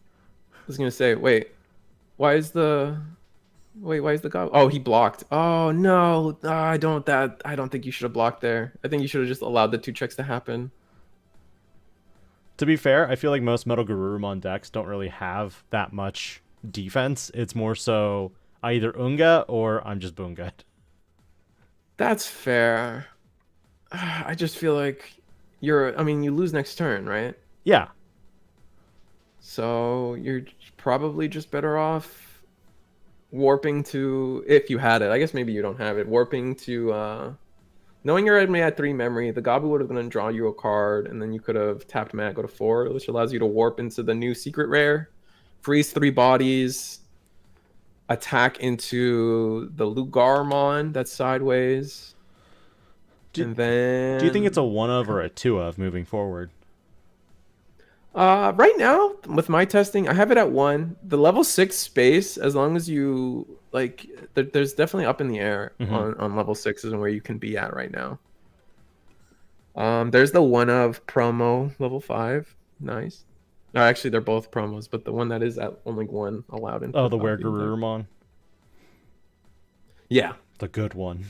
I was gonna say, why is the Goblin? Oh, he blocked. Oh no, I don't think you should have blocked there. I think you should have just allowed the 2 checks to happen. To be fair, I feel like most Metal Garurumon decks don't really have that much defense. It's more so I either Unga or I'm just Boonga. That's fair. I just feel like you lose next turn, right? Yeah. So you're probably just better off warping to, if you had it. I guess maybe you don't have it. Warping to, knowing you're only at 3 memory, the Gabu would have been to draw you a card, and then you could have tapped mana, go to 4, which allows you to warp into the new secret rare, freeze 3 bodies, attack into the Lugarmon that's sideways. And then... Do you think it's a 1 of or a 2 of moving forward? Right now, with my testing, I have it at 1. The level 6 space, as long as you... there's definitely up in the air on level 6 is where you can be at right now. There's the 1 of promo level 5. Nice. No, actually, they're both promos, but the one that is at only 1 allowed in. Oh, the Wergarurumon. Yeah, the good one.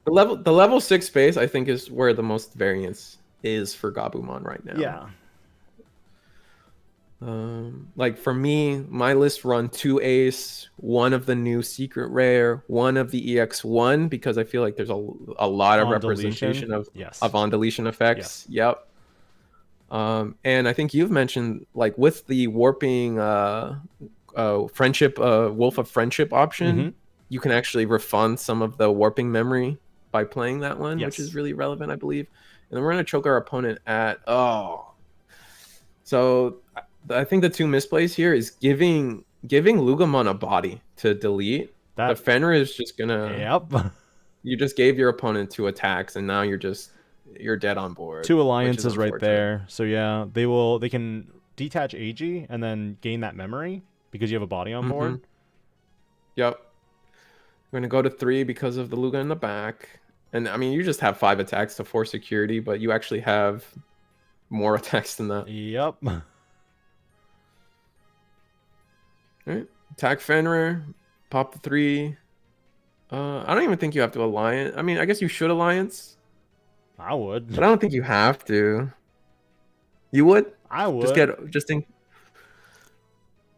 the level 6 space, I think, is where the most variance is for Gabumon right now. Yeah. Like for me, my list run 2 ace, 1 of the new secret rare, 1 of the EX1, because I feel like there's a lot of representation of on deletion effects. Yes. Yep. And I think you've mentioned, like, with the warping friendship Wolf of Friendship option, you can actually refund some of the warping memory by playing that one, which is really relevant, I believe. And then we're going to choke our opponent at so I think the 2 misplays here is giving Lugamon a body to delete. The Fenrir is just gonna you just gave your opponent 2 attacks, and now you're dead on board. 2 alliances right there. So yeah, they can detach AG and then gain that memory because you have a body on board. Yep. We're gonna go to 3 because of the Luga in the back. And I mean, you just have 5 attacks to 4 security, but you actually have more attacks than that. Yep. All right. Attack Fenrir. Pop the 3. I don't even think you have to alliance. I mean, I guess you should alliance. I would. But I don't think you have to. You would? I would. Just think.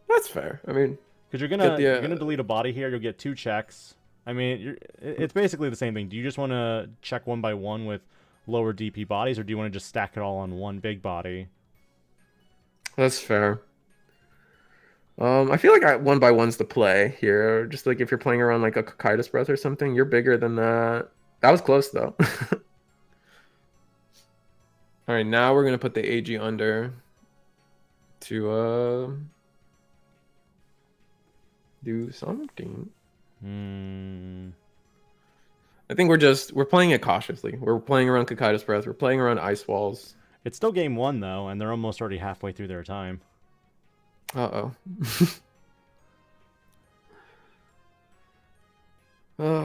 That's fair. I mean, because you're gonna delete a body here, you'll get 2 checks. I mean, it's basically the same thing. Do you just want to check 1 by 1 with lower DP bodies, or do you want to just stack it all on one big body? That's fair. I feel like 1 by 1's the play here. Just like if you're playing around like a Cocytus Breath or something, you're bigger than that. That was close though. All right, now we're gonna put the AG under to do something. I think we're playing it cautiously. We're playing around Cocytus Breath. We're playing around Ice Walls. It's still game 1 though, and they're almost already halfway through their time. Uh-oh.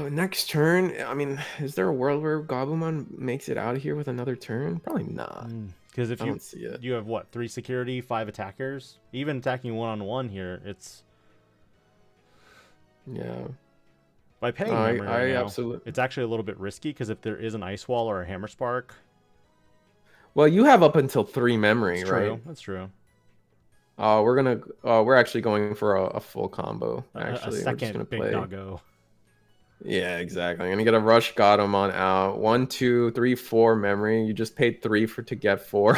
Next turn. I mean, is there a world where Gabumon makes it out of here with another turn? Probably not. Because if you have what, 3 security, 5 attackers, even attacking 1-on-1 here, it's by paying memory right now, absolutely. It's actually a little bit risky because if there is an Ice Wall or a Hammer Spark. Well, you have up until 3 memory, that's right? True. That's true. We're actually going for a full combo. Actually, a second big doggo. Yeah, exactly. I'm gonna get a Rush Godamon out. 1, 2, 3, 4 memory. You just paid 3 to get 4.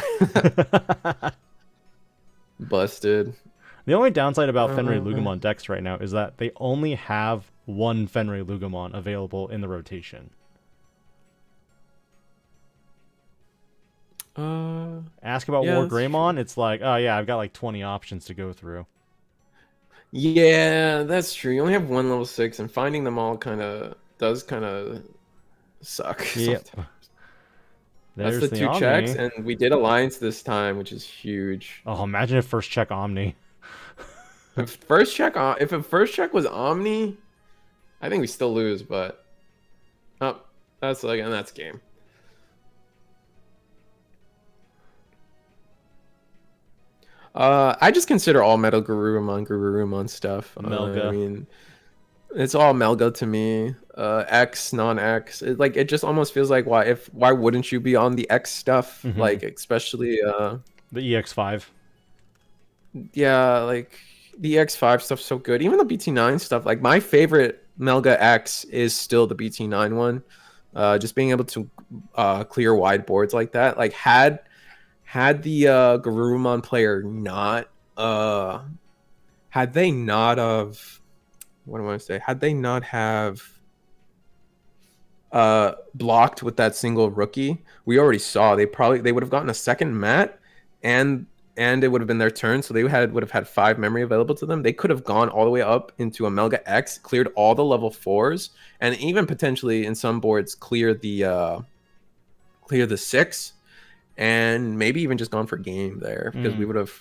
Busted. The only downside about Fenriloogamon decks right now is that they only have 1 Fenriloogamon available in the rotation. Ask about War Greymon, it's like, oh yeah, I've got like 20 options to go through. Yeah, that's true. You only have 1 level 6, and finding them all does suck. Yep. That's the 2 checks, and we did Alliance this time, which is huge. Oh, imagine if first check Omni. If a first check was Omni, I think we still lose, but that's game. I just consider all Metal Garurumon stuff. Melga. I mean, it's all Melga to me. X, non-X. It just almost feels like why wouldn't you be on the X stuff? Mm-hmm. Like especially the EX5. Yeah, like the EX5 stuff's so good. Even the BT9 stuff. Like my favorite Melga X is still the BT9 one. Just being able to clear wide boards like that. Like had the Garurumon player not had they not have blocked with that single rookie, we already saw they would have gotten a second mat and it would have been their turn, so they would have had 5 memory available to them. They could have gone all the way up into a Melga X, cleared all the level 4s, and even potentially in some boards clear the 6, and maybe even just gone for game there, because we would have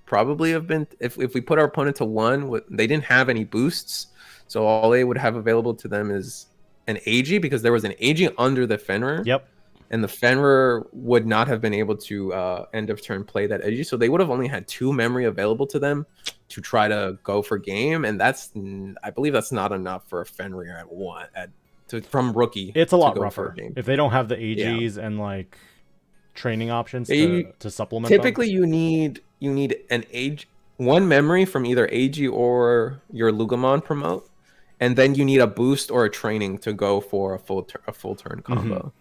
probably been, if we put our opponent to 1, they didn't have any boosts, so all they would have available to them is an AG, because there was an AG under the Fenrir. Yep. And the Fenrir would not have been able to end of turn play that AG, so they would have only had 2 memory available to them to try to go for game, and I believe that's not enough for a Fenrir at 1 from rookie. It's a lot rougher if they don't have the AGs and like training options to supplement. Typically, you need an one memory from either AG or your Lugamon promote, and then you need a boost or a training to go for a full turn combo.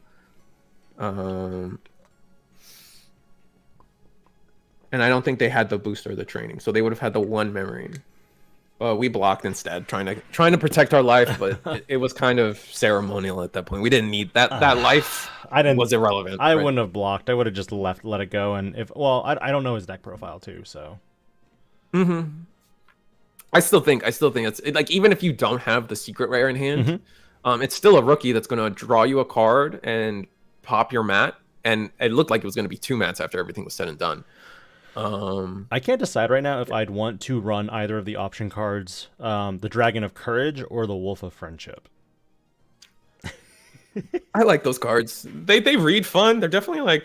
Mm-hmm. And I don't think they had the boost or the training, so they would have had the 1 memory. We blocked instead, trying to protect our life, but it was kind of ceremonial at that point. We didn't need that life. Was irrelevant. I wouldn't have blocked. I would have just let it go. And I don't know his deck profile too, so. Mm-hmm. I still think it's like, even if you don't have the secret rare in hand, it's still a rookie that's going to draw you a card and pop your mat, and it looked like it was going to be 2 mats after everything was said and done. I can't decide right now if I'd want to run either of the option cards, the Dragon of Courage or the Wolf of Friendship. I like those cards. They read fun. They're definitely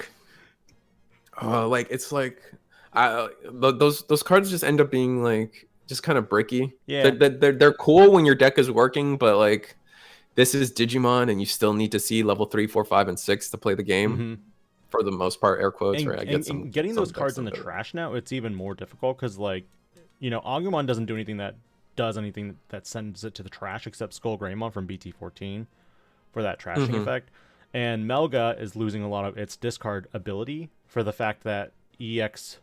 those cards just end up being like just kind of bricky. Yeah. They're cool when your deck is working, but like this is Digimon, and you still need to see level 3, 4, 5, and 6 to play the game. For the most part, air quotes, right? And getting those cards in the trash now, it's even more difficult because, like, you know, Agumon doesn't do anything that sends it to the trash except Skull Greymon from BT14 for that trashing effect. And Melga is losing a lot of its discard ability for the fact that EX5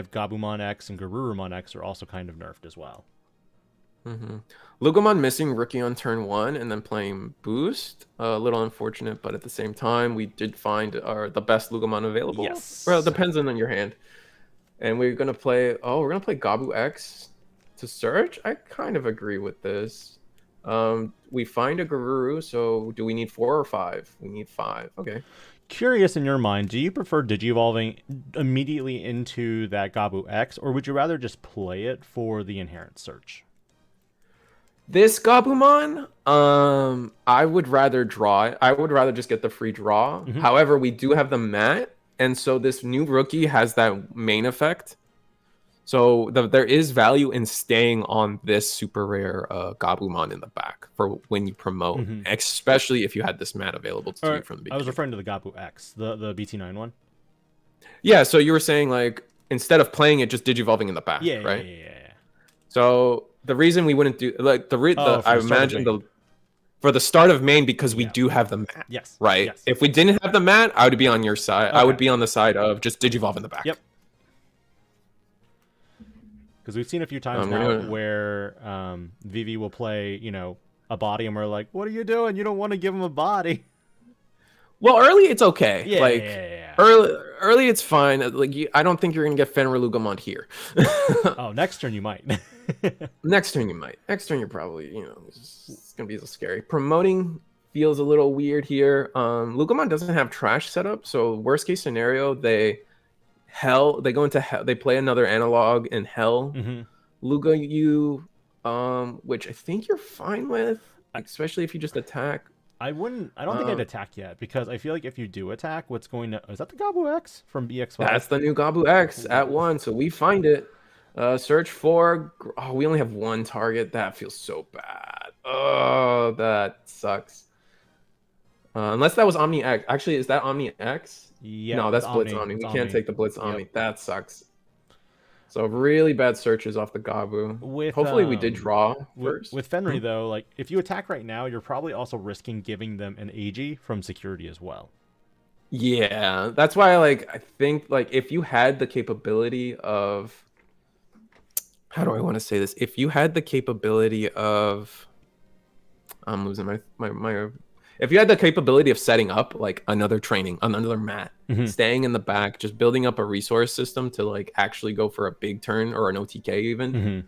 Gabumon X and Garurumon X are also kind of nerfed as well. Loogamon missing rookie on turn 1 and then playing boost. A little unfortunate, but at the same time, we did find the best Loogamon available. Yes. Well, it depends on your hand. And we're gonna play. Oh, we're gonna play Gabu X to search. I kind of agree with this. We find a Garuru, so do we need 4 or 5? We need 5. Okay. Curious, in your mind, do you prefer Digi-evolving immediately into that Gabu X, or would you rather just play it for the inherent search? This Gabumon, I would rather draw it. I would rather just get the free draw. However, we do have the mat, and so this new rookie has that main effect. So there is value in staying on this super rare Gabumon in the back for when you promote, especially if you had this mat available to you from the beginning. I was referring to the Gabu X, the BT9 one. Yeah, so you were saying, like, instead of playing it, just Digivolving in the back, right? Yeah. So the reason we wouldn't do, like, I imagine for the start of main, because we do have the mat. Yes. Right? Yes. If we didn't have the mat, I would be on your side. Okay. I would be on the side of just Digivolve in the back. Yep. Because we've seen a few times now where Vivi will play, you know, a body, and we're like, what are you doing? You don't want to give him a body. Well, early it's okay. Yeah, like early it's fine. Like I don't think you're gonna get Fenriloogamon here. Oh, next turn you might. Next turn you might. Next turn you're probably, you know, it's gonna be a little scary. Promoting feels a little weird here. Loogamon doesn't have trash setup, so worst case scenario they go into hell. They play another analog in hell. Luga you, which I think you're fine with, especially if you just attack. I don't think I'd attack yet, because I feel like if you do attack, is that the Gabu X from BX5? That's the new Gabu X at 1, so we find it. Search for. Oh, we only have 1 target. That feels so bad. Oh, that sucks. Unless that was Omni X. Actually, is that Omni X? Yeah. No, that's Blitz Omni. We can't take the Blitz Omni. Yep. That sucks. So really bad searches off the Gabu. Hopefully we did draw first. With Fenry, though, like, if you attack right now, you're probably also risking giving them an AG from security as well. Yeah, that's why I think if you had the capability of, how do I want to say this? If you had the capability of, I'm losing my if you had the capability of setting up like another mat, staying in the back, just building up a resource system to actually go for a big turn or an OTK even,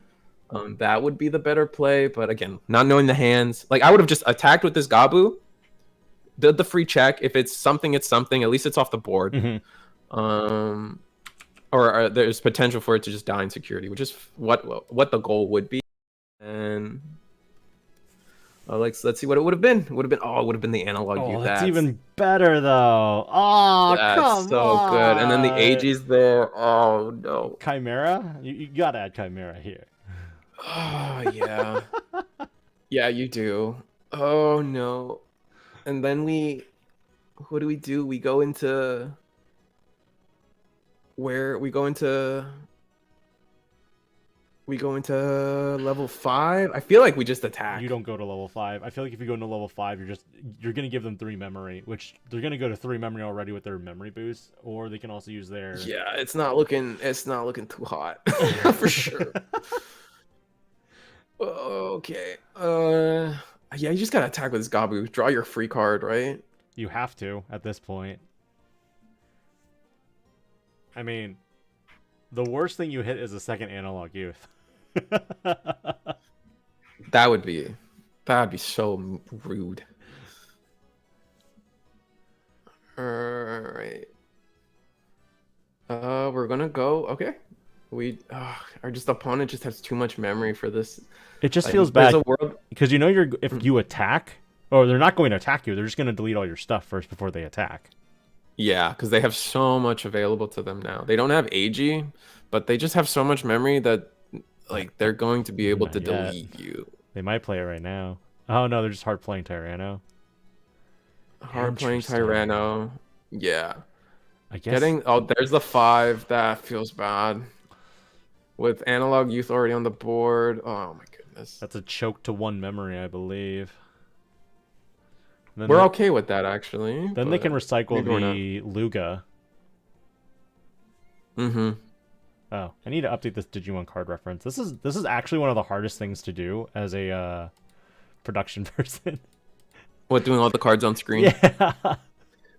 that would be the better play. But again, not knowing the hands, I would have just attacked with this Gabu, did the free check. If it's something, it's something. At least it's off the board. Or there's potential for it to just die in security, which is what the goal would be. And let's see what it would have been. It would have been the analog. Oh, that's even better though. Oh, that's come so on. Good. And then the AG's there. Oh no. Chimera? You gotta add Chimera here. Oh yeah. Yeah, you do. Oh no. And then what do? We go into level 5. I feel like we just attack. You don't go to level 5. I feel like if you go into level 5, you're gonna give them 3 memory, which they're gonna go to 3 memory already with their memory boost, or they can also use their. Yeah, it's not looking too hot for sure. Okay. Yeah, you just gotta attack with this Gabu. Draw your free card, right? You have to at this point. I mean, the worst thing you hit is a second analog youth. That would be so rude. All right. We're gonna go. Okay. Our opponent just has too much memory for this. It just feels bad because if you attack, or they're not going to attack you, they're just going to delete all your stuff first before they attack. Yeah, because they have so much available to them now. They don't have AG, but they just have so much memory that like they're going to be able to yet. delete you. They might play it right now. Oh no, they're just hard playing Tyranno. Hard playing Tyranno. Yeah. I guess. There's the 5. That feels bad. With Analog Youth already on the board. Oh my goodness. That's a choke to 1 memory, I believe. We're okay with that, actually. Then they can recycle the Luga. Mm-hmm. Oh, I need to update this Digimon card reference. This is actually one of the hardest things to do as a production person. What, doing all the cards on screen? Yeah.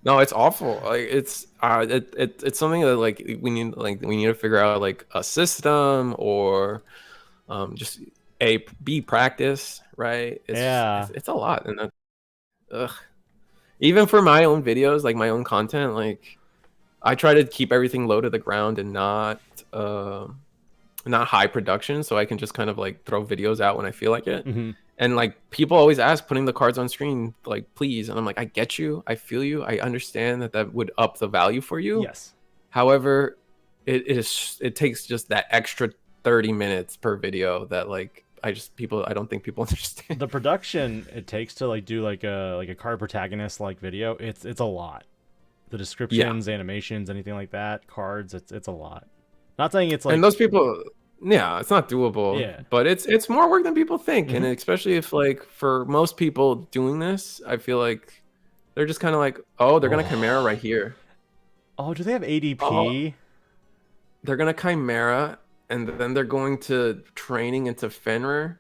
No, it's awful. Like it's something that like we need to figure out like a system or just B practice, right? It's a lot, and that, even for my own videos, like my own content, like I try to keep everything low to the ground and not high production, so I can just kind of like throw videos out when I feel like it. Mm-hmm. And like people always ask, putting the cards on screen, like please, and I'm like, I get you, I feel you, I understand that would up the value for you. Yes. However, it takes just that extra 30 minutes per video that like I don't think people understand. The production it takes to like do like a card protagonist like video, it's a lot. The descriptions, animations, anything like that, cards, it's a lot. Not saying it's like, and those people, yeah, it's not doable. Yeah, but it's more work than people think. And especially if like for most people doing this, I feel like they're just kind of like, oh, they're gonna Chimera right here. Oh, do they have ADP? Oh, they're gonna Chimera, and then they're going to training into Fenrir.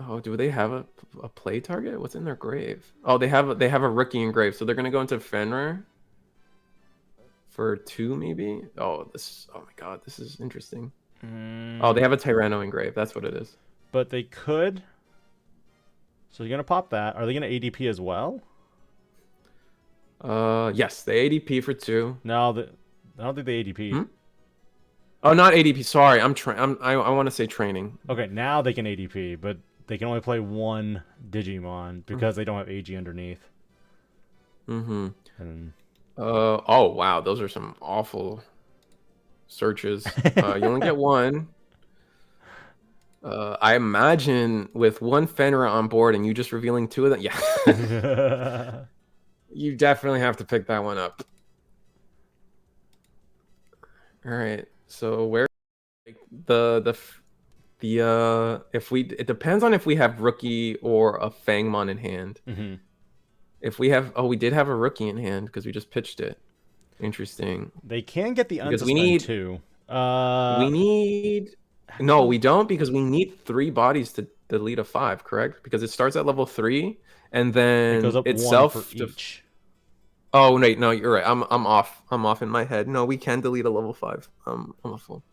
Oh, do they have a play target? What's in their grave? Oh, they have a rookie in grave, so they're gonna go into Fenrir for 2 maybe. Oh my god, this is interesting. Oh, they have a Tyranno in grave. That's what it is. But they could. So you're gonna pop that. Are they gonna ADP as well? Yes, they ADP for 2. No, I don't think they ADP. Oh, not ADP. Sorry, I want to say training. Okay, now they can ADP, but they can only play 1 Digimon because they don't have AG underneath. And oh wow, those are some awful searches. You only get 1. I imagine with 1 Fenrir on board and you just revealing 2 of them, yeah. You definitely have to pick that one up. All right, so where it depends on if we have rookie or a Fangmon in hand. If we have, we did have a rookie in hand because we just pitched it. Interesting. They can get the unsuspend too. We need no, we don't, because we need 3 bodies to delete a 5, correct? Because it starts at level 3 and then it goes up itself 1 for each. Oh wait, no, you're right. I'm off. I'm off in my head. No, we can delete a level 5. I'm a fool.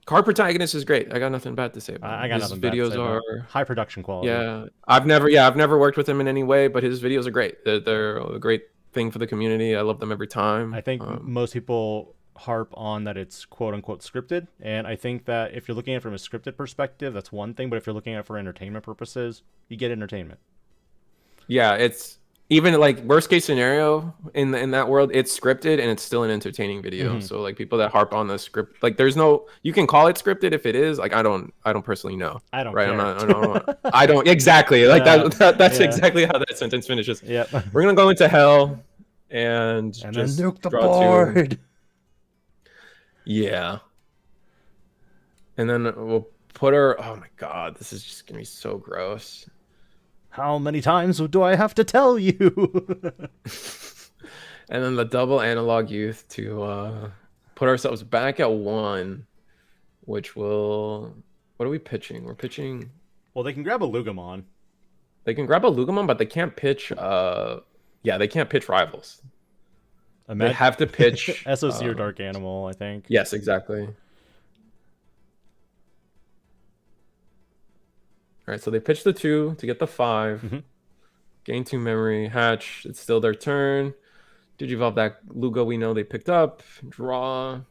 Card protagonist is great. I got nothing bad to say about I got his nothing videos bad to say are high production quality. Yeah, I've never worked with him in any way, but his videos are great. They're a great thing for the community. I love them every time. I think most people harp on that it's quote unquote scripted, and I think that if you're looking at it from a scripted perspective, that's one thing, but if you're looking at it for entertainment purposes, you get entertainment. Yeah, it's even like worst case scenario in that world, it's scripted and it's still an entertaining video. So like people that harp on the script, like there's no, you can call it scripted if it is. Like I don't personally know. I don't right. Care. I don't exactly like that's exactly how that sentence finishes. Yep. We're gonna go into hell and just then nuke the board. Yeah. And then we'll put her. Oh my god, this is just gonna be so gross. How many times do I have to tell you? And then the double analog youth to put ourselves back at 1, which will. What are we pitching? We're pitching. Well, they can grab a Lugamon. They can grab a Lugamon, but they can't pitch. They can't pitch rivals. They have to pitch SOC or Dark Animal, I think. Yes, exactly. All right, so they pitch the 2 to get the 5. Gain 2 memory, hatch. It's still their turn. Digivolve that Luga we know they picked up. Draw.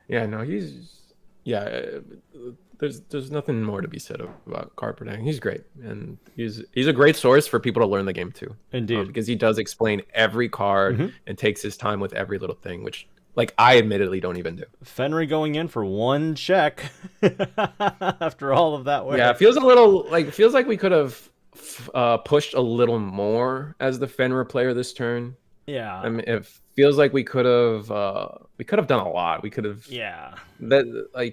Yeah, no, he's Yeah, there's nothing more to be said about card protecting. He's great, and he's a great source for people to learn the game too. Indeed, because he does explain every card and takes his time with every little thing, which like I admittedly don't even do. Fenry going in for one check after all of that work. Yeah, it feels a little like we could have pushed a little more as the Fenrir player this turn. Yeah, I mean, it feels like we could have done a lot. We could have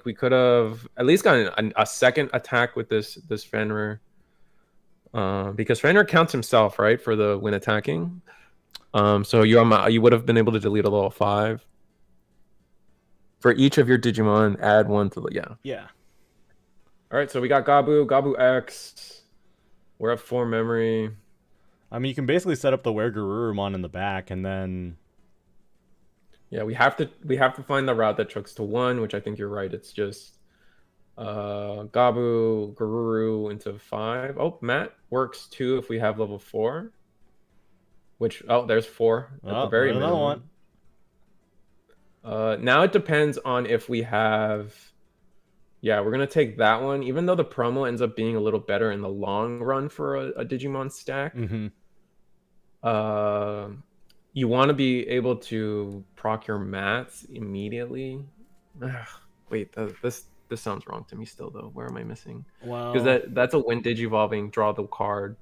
we could have at least gotten a second attack with this Fenrir, because Fenrir counts himself, right, for the when attacking. So you would have been able to delete a level 5 for each of your Digimon. Add one to the yeah. All right, so we got Gabu X. We're at 4 memory. I mean, you can basically set up the Garurumon in the back, and then yeah, we have to find the route that trucks to 1, which I think you're right. It's just Gabu, Garuru into 5. Oh, Matt works 2 if we have level 4. Which there's 4 at the very minimum. Now it depends on if we have. Yeah, we're gonna take that one, even though the promo ends up being a little better in the long run for a Digimon stack. You want to be able to proc your mats immediately. Wait, this sounds wrong to me still though. Where am I missing? Wow. Because that's a when digivolving, draw the card.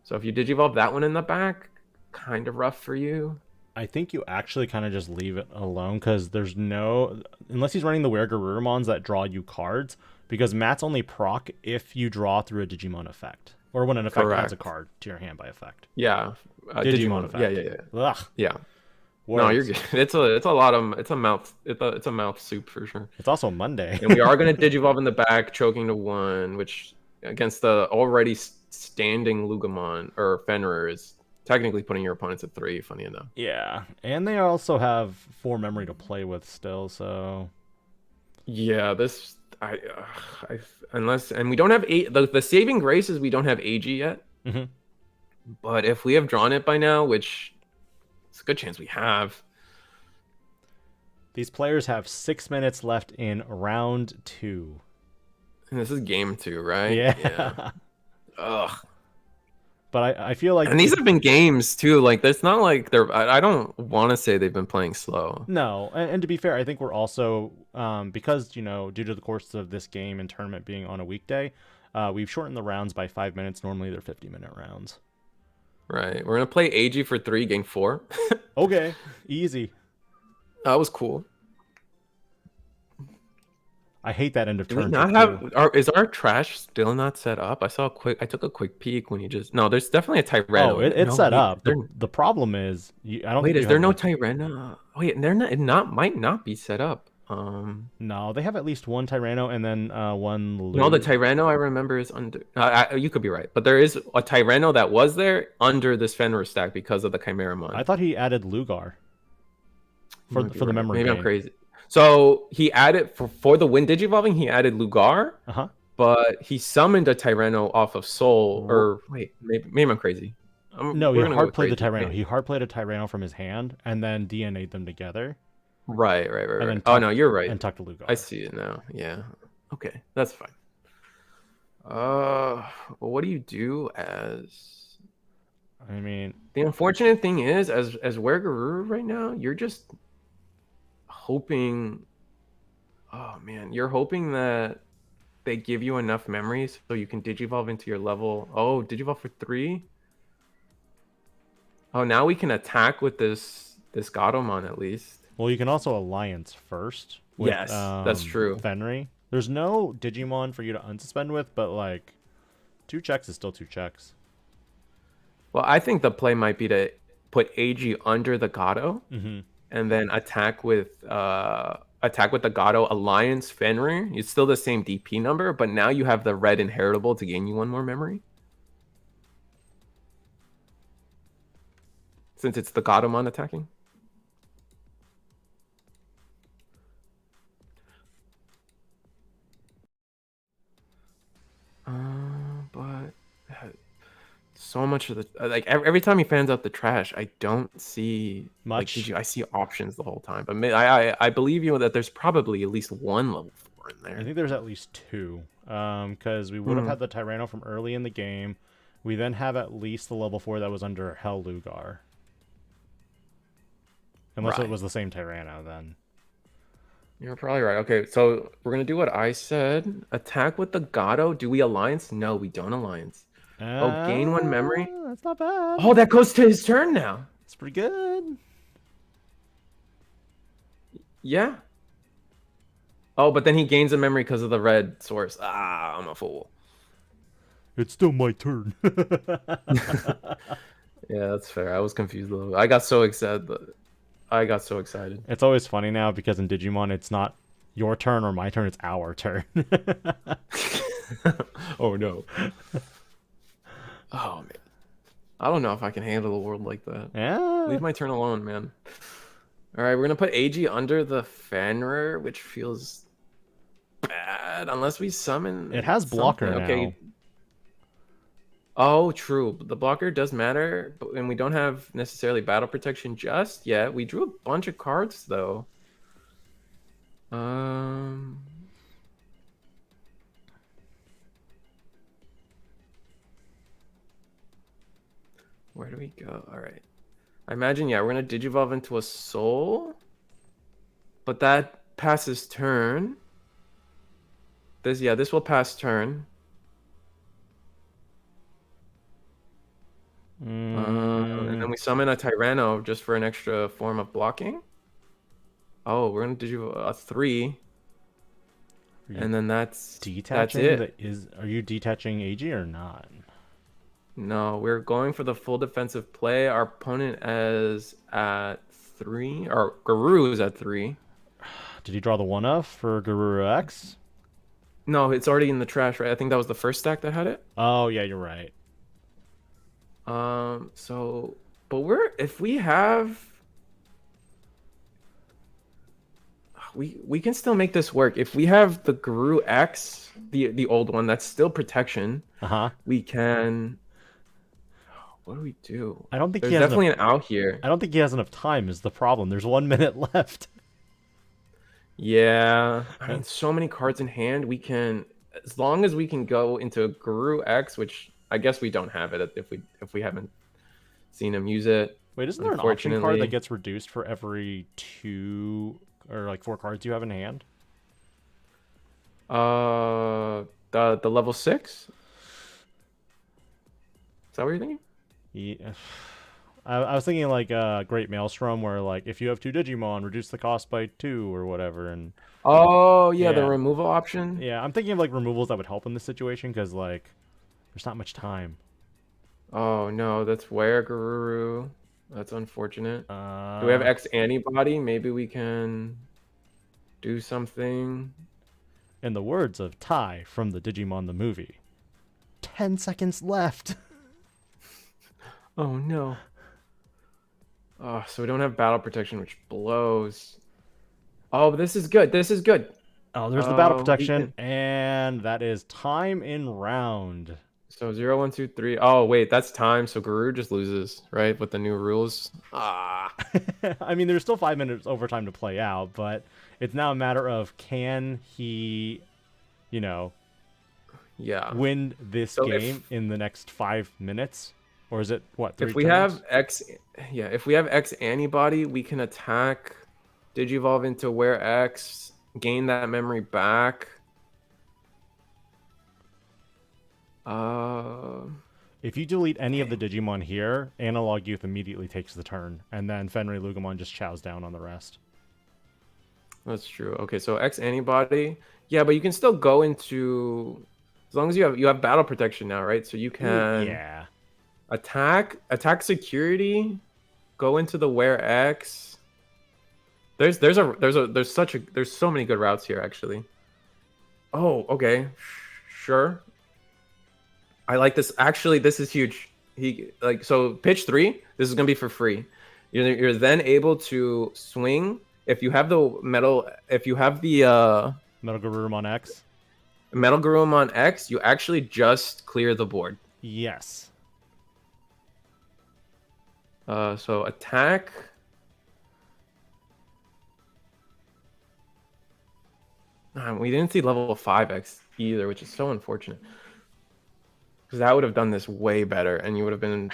So if you digivolve that one in the back, kind of rough for you. I think you actually kind of just leave it alone, because there's no, unless he's running the Garurumons that draw you cards, because mats only proc if you draw through a Digimon effect, or when an effect adds a card to your hand by effect. Yeah, Digimon effect. Yeah. Ugh. Yeah. Words. No, you're good. It's a lot of it's a mouth soup for sure. It's also Monday. And we are gonna digivolve in the back, choking to 1, which against the already standing Lugamon or Fenrir is technically putting your opponents at 3. Funny enough. Yeah, and they also have 4 memory to play with still. So yeah, this unless we don't have the saving grace is we don't have AG yet. But if we have drawn it by now, which it's a good chance we have. These players have 6 minutes left in round 2. And this is game 2, right? Yeah. Ugh. But I feel like, and these have been games too. Like it's not like they're. I don't want to say they've been playing slow. No, and to be fair, I think we're also because due to the course of this game and tournament being on a weekday, we've shortened the rounds by 5 minutes. Normally they're 50-minute rounds. Right. We're gonna play AG for 3, game 4. Okay, easy. That was cool. I hate that end of turn. Is our trash still not set up? I took a quick peek when you just. No, there's definitely a Tyranno. Oh, it's set up. The problem is, I don't. Wait, is there no Tyranno? Wait, might not be set up. No, they have at least one Tyranno and then one. No, the Tyranno I remember is under. You could be right, but there is a Tyranno that was there under this Fenrir stack because of the Chimeramon. I thought he added Lugar for the memory. Maybe I'm crazy. So he added for the Wind Digivolving, he added Lugar, but he summoned a Tyranno off of Soul. Or wait, maybe I'm crazy. No, he hard played the Tyranno. He hard played a Tyranno from his hand and then DNA'd them together. Right. Oh no, you're right. And tucked a Lugar. I see it now. Yeah. Okay, that's fine. What do you do as? I mean, the unfortunate thing is, as Wergaruru right now, you're just hoping. Oh man, you're hoping that they give you enough memory so you can digivolve into your level. Oh, digivolve for 3. Oh, now we can attack with this Gatomon at least. Well, you can also alliance first. With, yes, that's true. Fenry. There's no Digimon for you to unsuspend with, but like 2 checks is still 2 checks. Well, I think the play might be to put AG under the Gato, and then attack with the Gato alliance Fenrir. It's still the same DP number, but now you have the red inheritable to gain you 1 more memory. Since it's the Gatomon attacking. But so much of the like every time he fans out the trash, I don't see much. Like, I see options the whole time. But I believe you that there's probably at least 1 level more in there. I think there's at least 2. Because we would have had the Tyranno from early in the game. We then have at least the level 4 that was under Hell Lugar. Unless it was the same Tyranno, then. You're probably right. Okay, so we're going to do what I said. Attack with the Gato. Do we alliance? No, we don't alliance. Oh, gain 1 memory? That's not bad. Oh, that goes to his turn now. It's pretty good. Yeah. Oh, but then he gains a memory because of the red source. Ah, I'm a fool. It's still my turn. Yeah, that's fair. I was confused a little bit. I got so excited. It's always funny now because in Digimon, it's not your turn or my turn. It's our turn. Oh, no. Oh, man. I don't know if I can handle a world like that. Yeah. Leave my turn alone, man. All right, we're going to put AG under the Fenrir, which feels bad unless we summon. It has blocker now. Okay. Oh, true. The blocker does matter, and we don't have necessarily battle protection just yet. We drew a bunch of cards, though. Where do we go? All right. I imagine, yeah, we're going to Digivolve into a Soul. But that passes turn. This will pass turn. And then we summon a Tyranno just for an extra form of blocking. Oh, we're going to do a 3. And then that's it. Are you detaching AG or not? No, we're going for the full defensive play. Our opponent is at 3. Or Guru is at 3. Did he draw the 1-of for Guru X? No, it's already in the trash, right? I think that was the first stack that had it. Oh, yeah, you're right. If we have, we can still make this work. If we have the Guru X, the old one, that's still protection. We can. What do we do? I don't think there's definitely an out here. I don't think he has enough time. Is the problem? There's 1 minute left. Yeah, I mean, so many cards in hand. We can, as long as we can go into Guru X, which I guess we don't have it if we haven't seen him use it. Wait, isn't there an option card that gets reduced for every 2 or like 4 cards you have in hand? The level 6. Is that what you're thinking? Yeah. I was thinking like Great Maelstrom, where like if you have 2 Digimon, reduce the cost by 2 or whatever. And the removal option. Yeah, I'm thinking of like removals that would help in this situation because like there's not much time. Oh no, that's where Guru. That's unfortunate. Do we have X antibody? Maybe we can do something. In the words of Ty from the Digimon the movie, 10 seconds left. Oh no. Oh, so we don't have battle protection, which blows. Oh, but this is good. This is good. Oh, there's the battle protection, and that is time in round. So 0, 1, 2, 3. Oh, wait, that's time. So Guru just loses, right? With the new rules. Ah. I mean, there's still 5 minutes overtime to play out, but it's now a matter of can he, win this game in the next 5 minutes? Or is it what? 3 if we turns? If we have X antibody, we can attack, Digivolve into where X, gain that memory back. If you delete any of the Digimon here, Analog Youth immediately takes the turn, and then Fenriloogamon just chows down on the rest. That's true. Okay, so X antibody. Yeah, but you can still go into, as long as you have battle protection now, right? So you can attack security, go into the where X. There's so many good routes here actually. Oh, okay. Sure. I like this. Actually, this is huge. So pitch 3, this is gonna be for free. You're then able to swing if you have the Metal Garurumon X. Metal Garurumon X, you actually just clear the board. Yes. So attack. We didn't see level 5x either, which is so unfortunate. Because that would have done this way better, and you would have been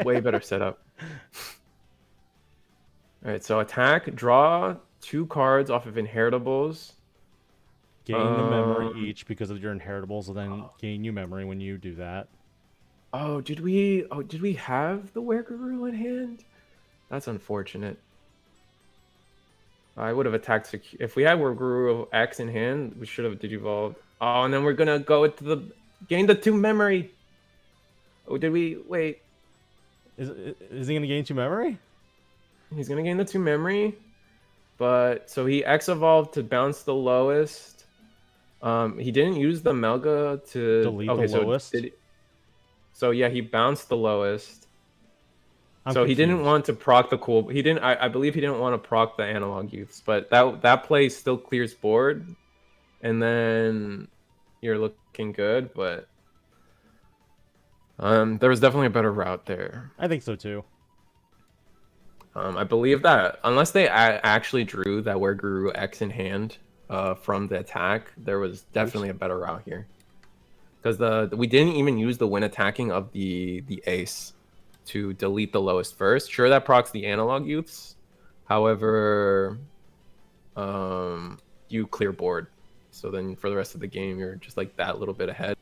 way better set up. All right, so attack, draw 2 cards off of inheritables. Gain the memory each because of your inheritables, will then gain you memory when you do that. Oh, did we have the Werguru in hand? That's unfortunate. I would have attacked if we had Werguru X in hand, we should have Digivolved. Oh, and then we're gonna go into the gain the 2 memory. Oh, did we wait? Is he gonna gain 2 memory? He's gonna gain the 2 memory, but so he X evolved to bounce the lowest. He didn't use the Melga to delete the lowest. So yeah, he bounced the lowest. I'm so confused. He didn't want to proc the cool. He didn't. I believe he didn't want to proc the analog youths, but that play still clears board, and then you're looking good. But there was definitely a better route there. I think so too. I believe that unless they actually drew that Werguru X in hand from the attack, there was definitely a better route here. Because we didn't even use the win attacking of the ace to delete the lowest first. Sure, that procs the analog youths. However, you clear board. So then for the rest of the game, you're just like that little bit ahead.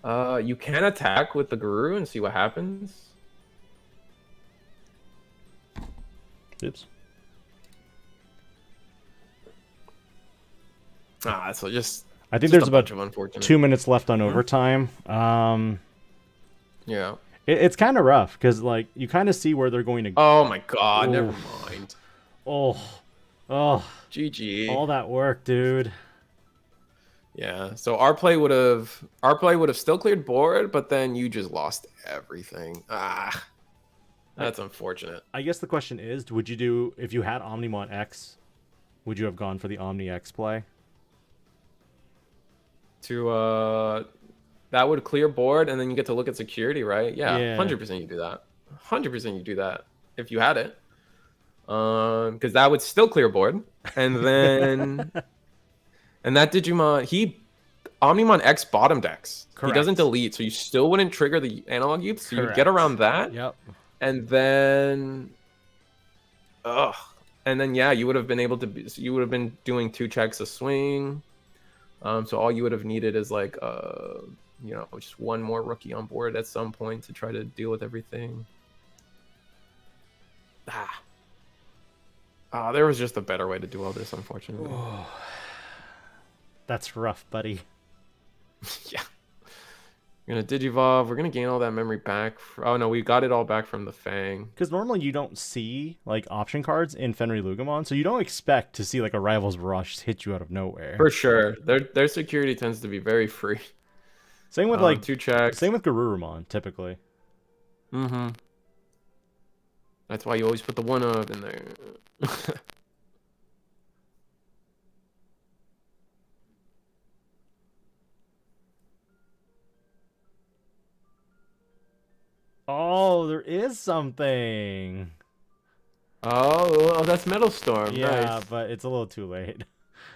You can attack with the Guru and see what happens. Oops. So just I think there's about 2 minutes left on overtime. Yeah. It's kind of rough because like you kind of see where they're going to. Oh my god! Never mind. Oh, GG. All that work, dude. Yeah. So our play would have still cleared board, but then you just lost everything. That's unfortunate. I guess the question is, would you do if you had Omnimon X? Would you have gone for the Omni X play? That would clear board, and then you get to look at security, right? Yeah, 100% you do that. 100% you do that if you had it, because that would still clear board, and then and that Digimon Omnimon X bottom decks. Correct. He doesn't delete, so you still wouldn't trigger the analog youth, so you get around that. Yep. And then, yeah, you would have been able to. You would have been doing 2 checks a swing. So all you would have needed is like, just 1 more rookie on board at some point to try to deal with everything. There was just a better way to do all this, unfortunately. That's rough, buddy. Yeah. We're gonna Digivolve. We're gonna gain all that memory back. Oh no, we got it all back from the Fang. Because normally you don't see like option cards in Fenriloogamon, so you don't expect to see like a Rival's Rush hit you out of nowhere. For sure, their security tends to be very free. Same with like 2 checks. Same with Garurumon, typically. That's why you always put the 1-up in there. Oh, there is something. Oh, that's Metal Storm. Yeah, nice. But it's a little too late.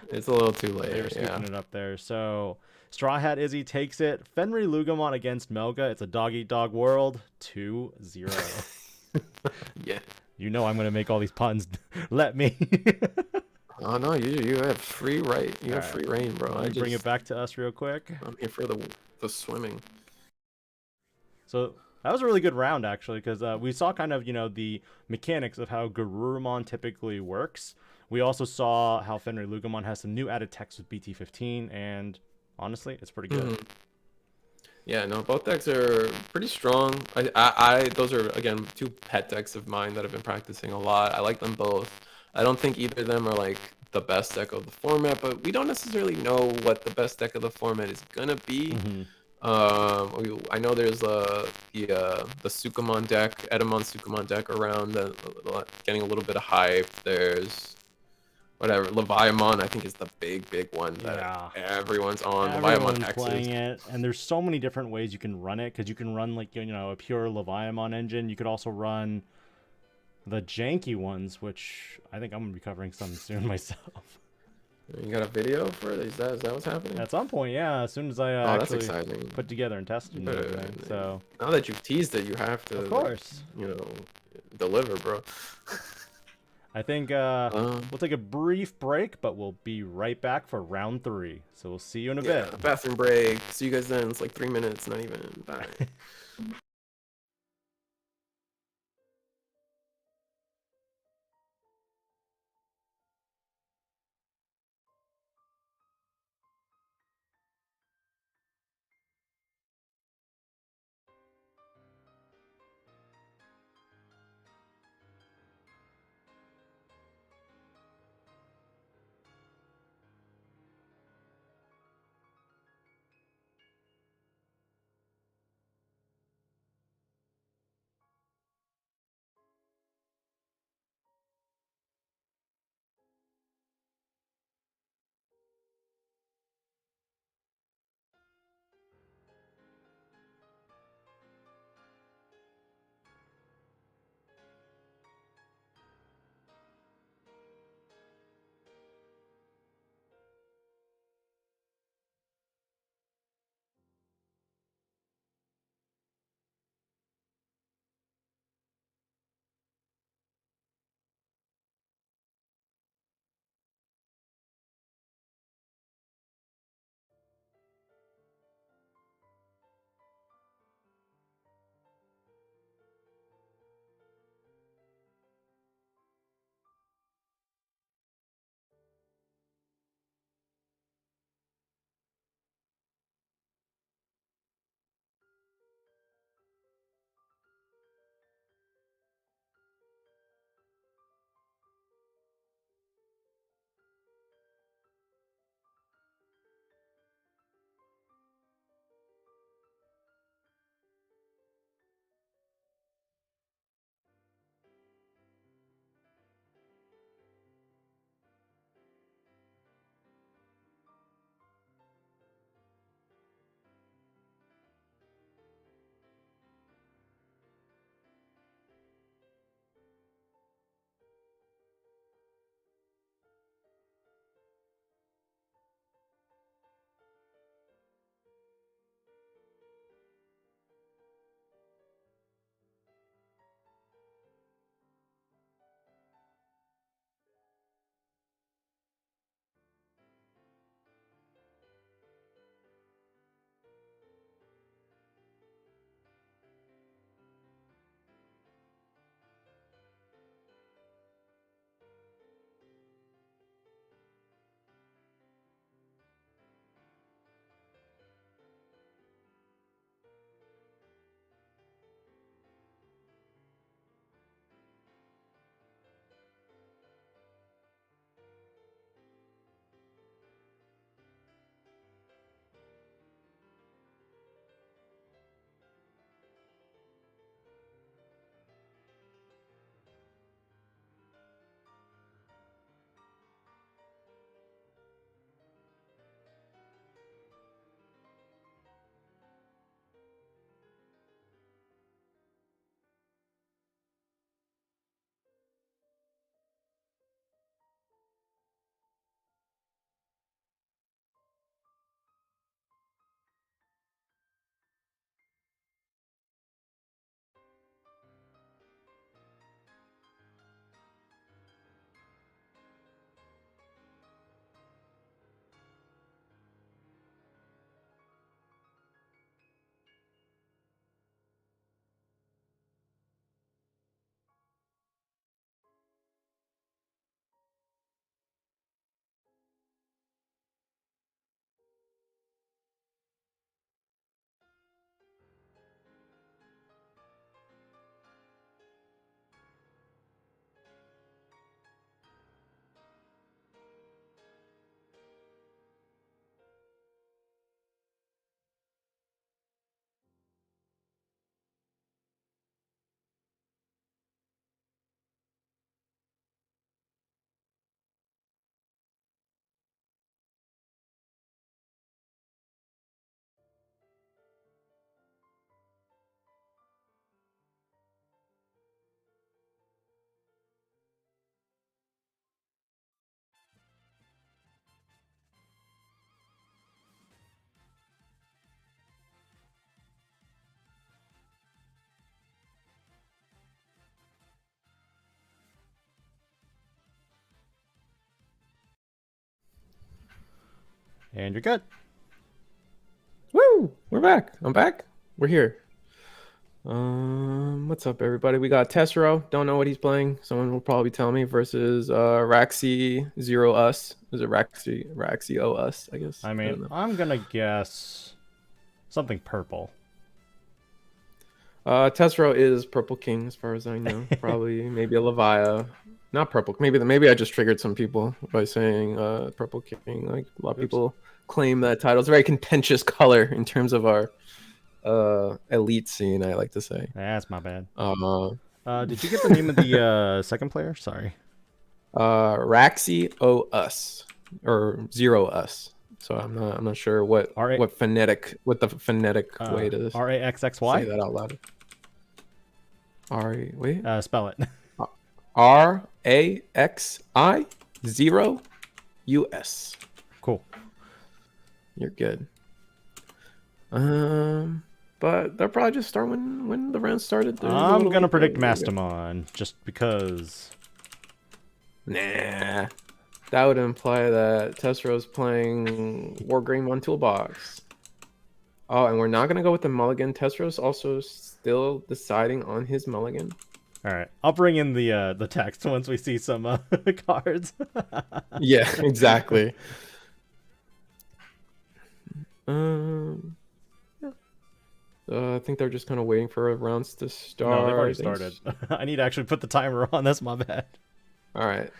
It's a little too late. They were scooping it up there. So Straw Hat Izzy takes it. Fenriloogamon against Melga. It's a dog-eat-dog world. 2-0. Yeah. You know I'm gonna make all these puns. Let me. Oh no, you have free right. You have free reign, bro. Let me bring it back to us real quick. I'm here for the swimming. So that was a really good round, actually, because we saw kind of, the mechanics of how Garurumon typically works. We also saw how Fenriloogamon has some new added text with BT15, and honestly, it's pretty good. Yeah, no, both decks are pretty strong. Those are, again, 2 pet decks of mine that I've been practicing a lot. I like them both. I don't think either of them are, like, the best deck of the format, but we don't necessarily know what the best deck of the format is gonna be. I know there's the Sukamon deck, Edamon Sukamon deck around, getting a little bit of hype. There's whatever Leviamon, I think, is the big one that everyone's on. Everyone's Leviamon playing it, and there's so many different ways you can run it, because you can run like a pure Leviamon engine. You could also run the janky ones, which I think I'm gonna be covering some soon myself. You got a video for it? Is that what's happening? At some point, yeah. As soon as I actually put together and tested and everything. So now that you've teased it, you have to, of course, you know, deliver, bro. I think we'll take a brief break, but we'll be right back for round 3. So we'll see you in a bit. Bathroom break. See you guys then. It's like 3 minutes, not even. Bye. And you're good. Woo! We're back. I'm back. We're here. What's up, everybody? We got Tessero. Don't know what he's playing. Someone will probably tell me. Versus Raxi Zero Us. Is it Raxi O Us? I guess. I mean, I'm gonna guess something purple. Tessero is Purple King, as far as I know. Probably maybe a Levia. Not purple. Maybe I just triggered some people by saying Purple King. Like a lot of people claim that title. It's a very contentious color in terms of our elite scene, I like to say. That's my bad. Did you get the name of the second player? Sorry. Raxi O Us or Zero Us. So I'm not sure what the phonetic way to RAXXY? say that out loud. Wait. Spell it. RAXI 0 US. Cool. You're good. But they'll probably just start when the round started. I'm gonna predict Mastamon just because. Nah, that would imply that Tessero's playing Wargreymon Toolbox. Oh, and we're not gonna go with the mulligan. Tessero's also still deciding on his mulligan. All right, I'll bring in the text once we see some cards. Yeah, exactly. I think they're just kind of waiting for rounds to start. No, they've already started. I need to actually put the timer on. That's my bad. All right.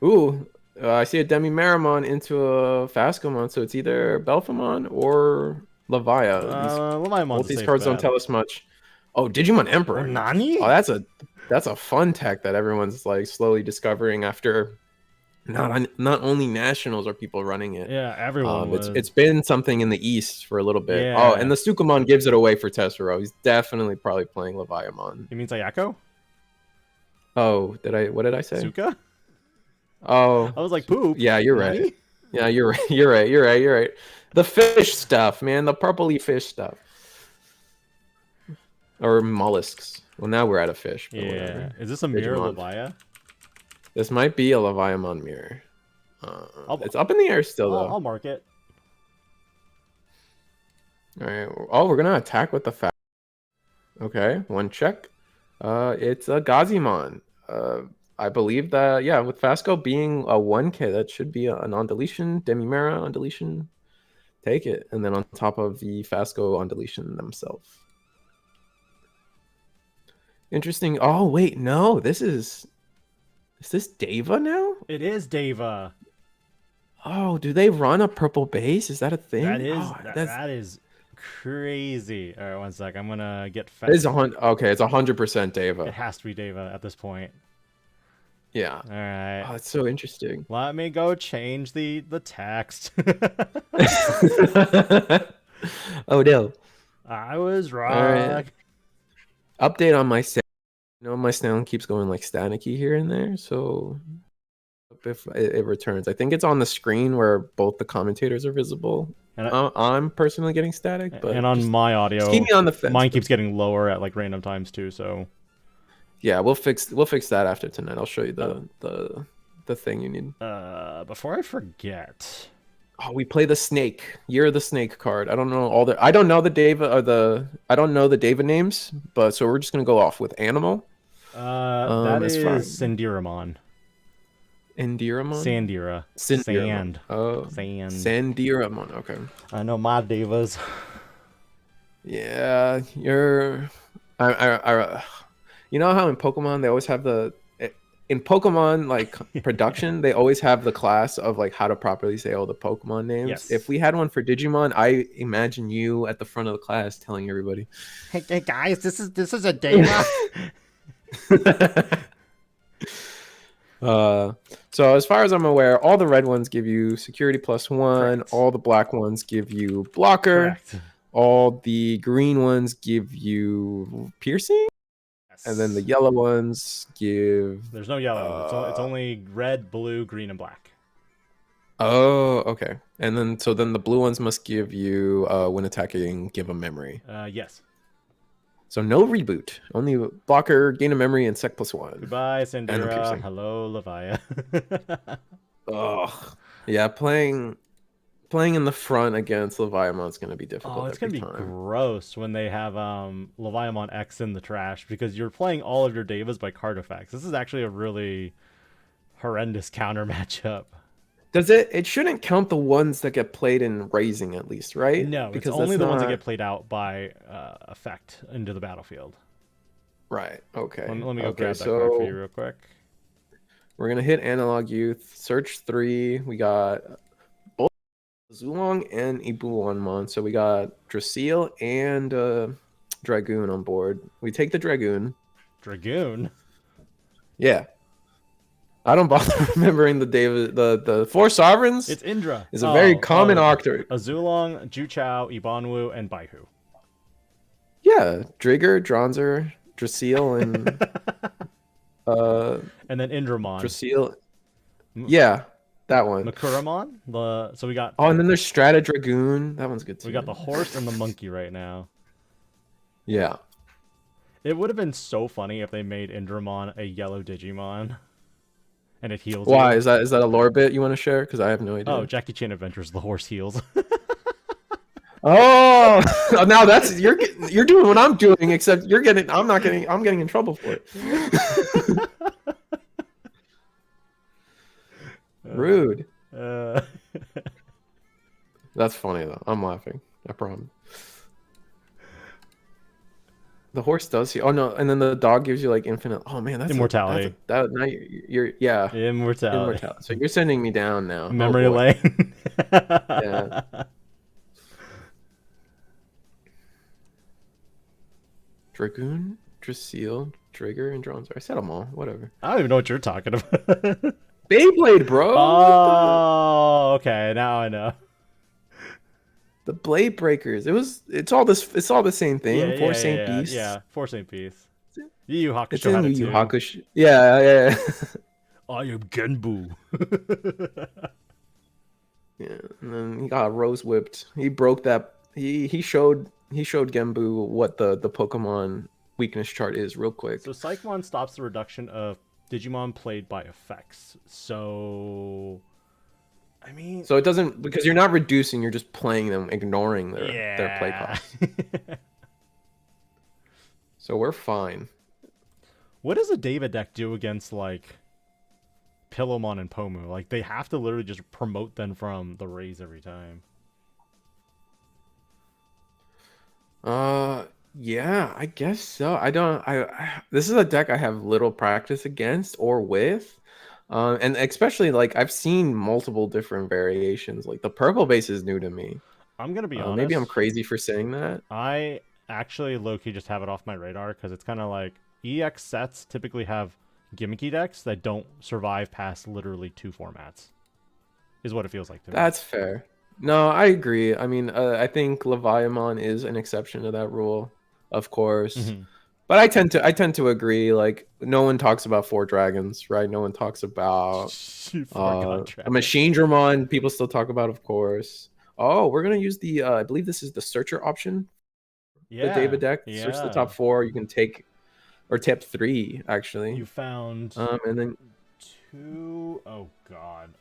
Ooh, I see a Demi-Maramon into a Fascomon, so it's either Belphemon or Levia. Both these cards don't tell us much. Oh, Digimon Emperor. Nani? Oh, that's a fun tech that everyone's like slowly discovering after. Not only nationals are people running it. Yeah, everyone. It's been something in the East for a little bit. Yeah. Oh, and the Sukamon gives it away for Tessero. He's definitely probably playing Leviamon. You mean Sayako? Oh, what did I say? Suka? Oh, I was like, poop. Yeah, you're right. Yeah, you're right. You're right. The fish stuff, man. The purpley fish stuff. Or mollusks. Well, now we're at a fish. Yeah. Whatever. Is this a mirror Levia? This might be a Leviamon mirror. It's up in the air still, though. I'll mark it. All right. Oh, we're gonna attack with the fact. Okay, one check. It's a Gazimon. I believe that, yeah, with Fasco being a 1K, that should be an on deletion. Demi-Mara on deletion. Take it. And then on top of the Fasco on deletion themselves. Interesting. Oh, wait, no. Is this Deva now? It is Deva. Oh, do they run a purple base? Is that a thing? That is crazy. All right, one sec. I'm gonna get. It's 100% Deva. It has to be Deva at this point. Yeah. All right. Oh, it's so interesting. Let me go change the text. Oh no. I was wrong. All right. Update on my sound. My sound keeps going like staticky here and there, so if it returns, I think it's on the screen where both the commentators are visible. And I'm personally getting static, but on my audio, keep me on the fence. Mine keeps getting lower at like random times too. So yeah, we'll fix that after tonight. I'll show you the thing you need. Before I forget. Oh, we play the snake. You're the snake card. I don't know I don't know the Deva names, but so we're just gonna go off with animal. That is Sandiramon. Endearamon? Sandira. Sand. Oh. Sand. Sandiramon. Okay. I know my Devas. Yeah, you're. You know how in Pokemon they always have in Pokemon like production they always have the class of like how to properly say all the Pokemon names. Yes. If we had one for Digimon, I imagine you at the front of the class telling everybody, "Hey guys, this is a Deva." So as far as I'm aware, all the red ones give you security +1. Correct. All the black ones give you blocker. Correct. All the green ones give you piercing. Yes. And then the yellow ones give... There's no yellow. It's only red, blue, green, and black. Oh, okay. And then the blue ones must give you, when attacking, give a memory. Yes. So no reboot. Only blocker, gain a memory, and sec +1. Goodbye, Sandira. Hello, Levia. Ugh. Yeah, playing playing in the front against Leviamon's gonna be difficult. Oh, it's gonna be gross when they have Leviamon X in the trash because you're playing all of your Devas by card effects. This is actually a really horrendous counter matchup. Does it? It shouldn't count the ones that get played in Raising, at least, right? No, because it's only the ones that get played out by effect into the battlefield. Right. Okay. Let me go grab that card for you real quick. We're gonna hit Analog Youth. Search 3. We got both Zulong and Ibuonmon. So we got Drasil and Dragoon on board. We take the Dragoon. Dragoon? Yeah. I don't bother remembering the 4 sovereigns. It's Indra. It's a very common octar. Azulong, Juchao, Ibanwu, and Baihu. Yeah, Drigger, Dronzer, Drasil, and then Indramon. Drasil. Yeah, that one. Makuramon. So we got. Oh, and then there's Strata Dragoon. That one's good too. We got the horse and the monkey right now. Yeah. It would have been so funny if they made Indramon a yellow Digimon. And it heals. Why? You. Is that a lore bit you want to share? Because I have no idea. Oh, Jackie Chan Adventures, the horse heals. Oh, now that's you're doing what I'm doing, except I'm getting in trouble for it. Rude. That's funny though. I'm laughing. I promise. The horse does heal. Oh no, and then the dog gives you like infinite. Oh man, that's immortality. Now you're yeah. Immortality. So you're sending me down now. Memory lane. Yeah. Dragoon, Drasil, Trigger, and Dronzer. I said them all. Whatever. I don't even know what you're talking about. Beyblade, bro. Oh, okay. Now I know. The Blade Breakers. It's all the same thing. Yeah, Four Saint Beasts. Yeah, Four Saint Beasts. Yu Yu Hakusho it's in had it Yu Yu too. Hakusho. Yeah. I am Genbu. Yeah, and then he got rose whipped. He broke that. He showed Genbu what the Pokemon weakness chart is real quick. So Psychmon stops the reduction of Digimon played by effects. So I mean, so it doesn't, because you're not reducing, you're just playing them, ignoring their play costs. So we're fine. What does a David deck do against like Pillowmon and Pomu? Like they have to literally just promote them from the raise every time. Yeah, I guess so. This is a deck I have little practice against or with. And especially like I've seen multiple different variations. Like the purple base is new to me. I'm gonna be honest. Maybe I'm crazy for saying that. I actually low-key just have it off my radar because it's kind of like EX sets typically have gimmicky decks that don't survive past literally 2 formats. Is what it feels like to me. That's fair. No, I agree. I mean, I think Leviamon is an exception to that rule, of course. Mm-hmm. But I tend to agree. Like no one talks about 4 dragons, right? No one talks about a Machine Dramon. People still talk about, of course. Oh, we're gonna use the I believe this is the searcher option. Yeah, the David deck. Yeah. Search the top 4. You can take or tap 3 actually. You found and then 2. Oh god.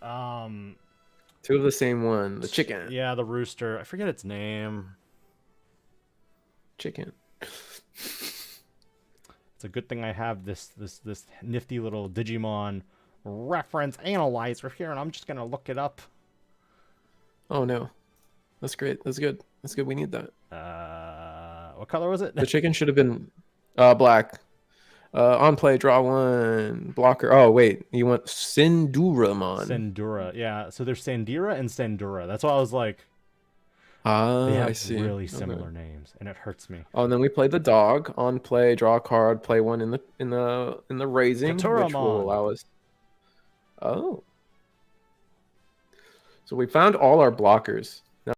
2 of the same one. The chicken. Yeah, the rooster. I forget its name. Chicken. It's a good thing I have this nifty little Digimon reference analyzer here, and I'm just gonna look it up. Oh no, that's great. That's good. That's good. We need that. What color was it? The chicken should have been black. On play, draw 1 blocker. Oh wait, you want Sinduramon? Sandura, yeah. So there's Sandira and Sandura. That's why I was like, they have I see. Really similar names, and it hurts me. Oh, and then we play the dog. On play, draw a card, play 1 in the raising, which will allow us. Oh, so we found all our blockers. Now,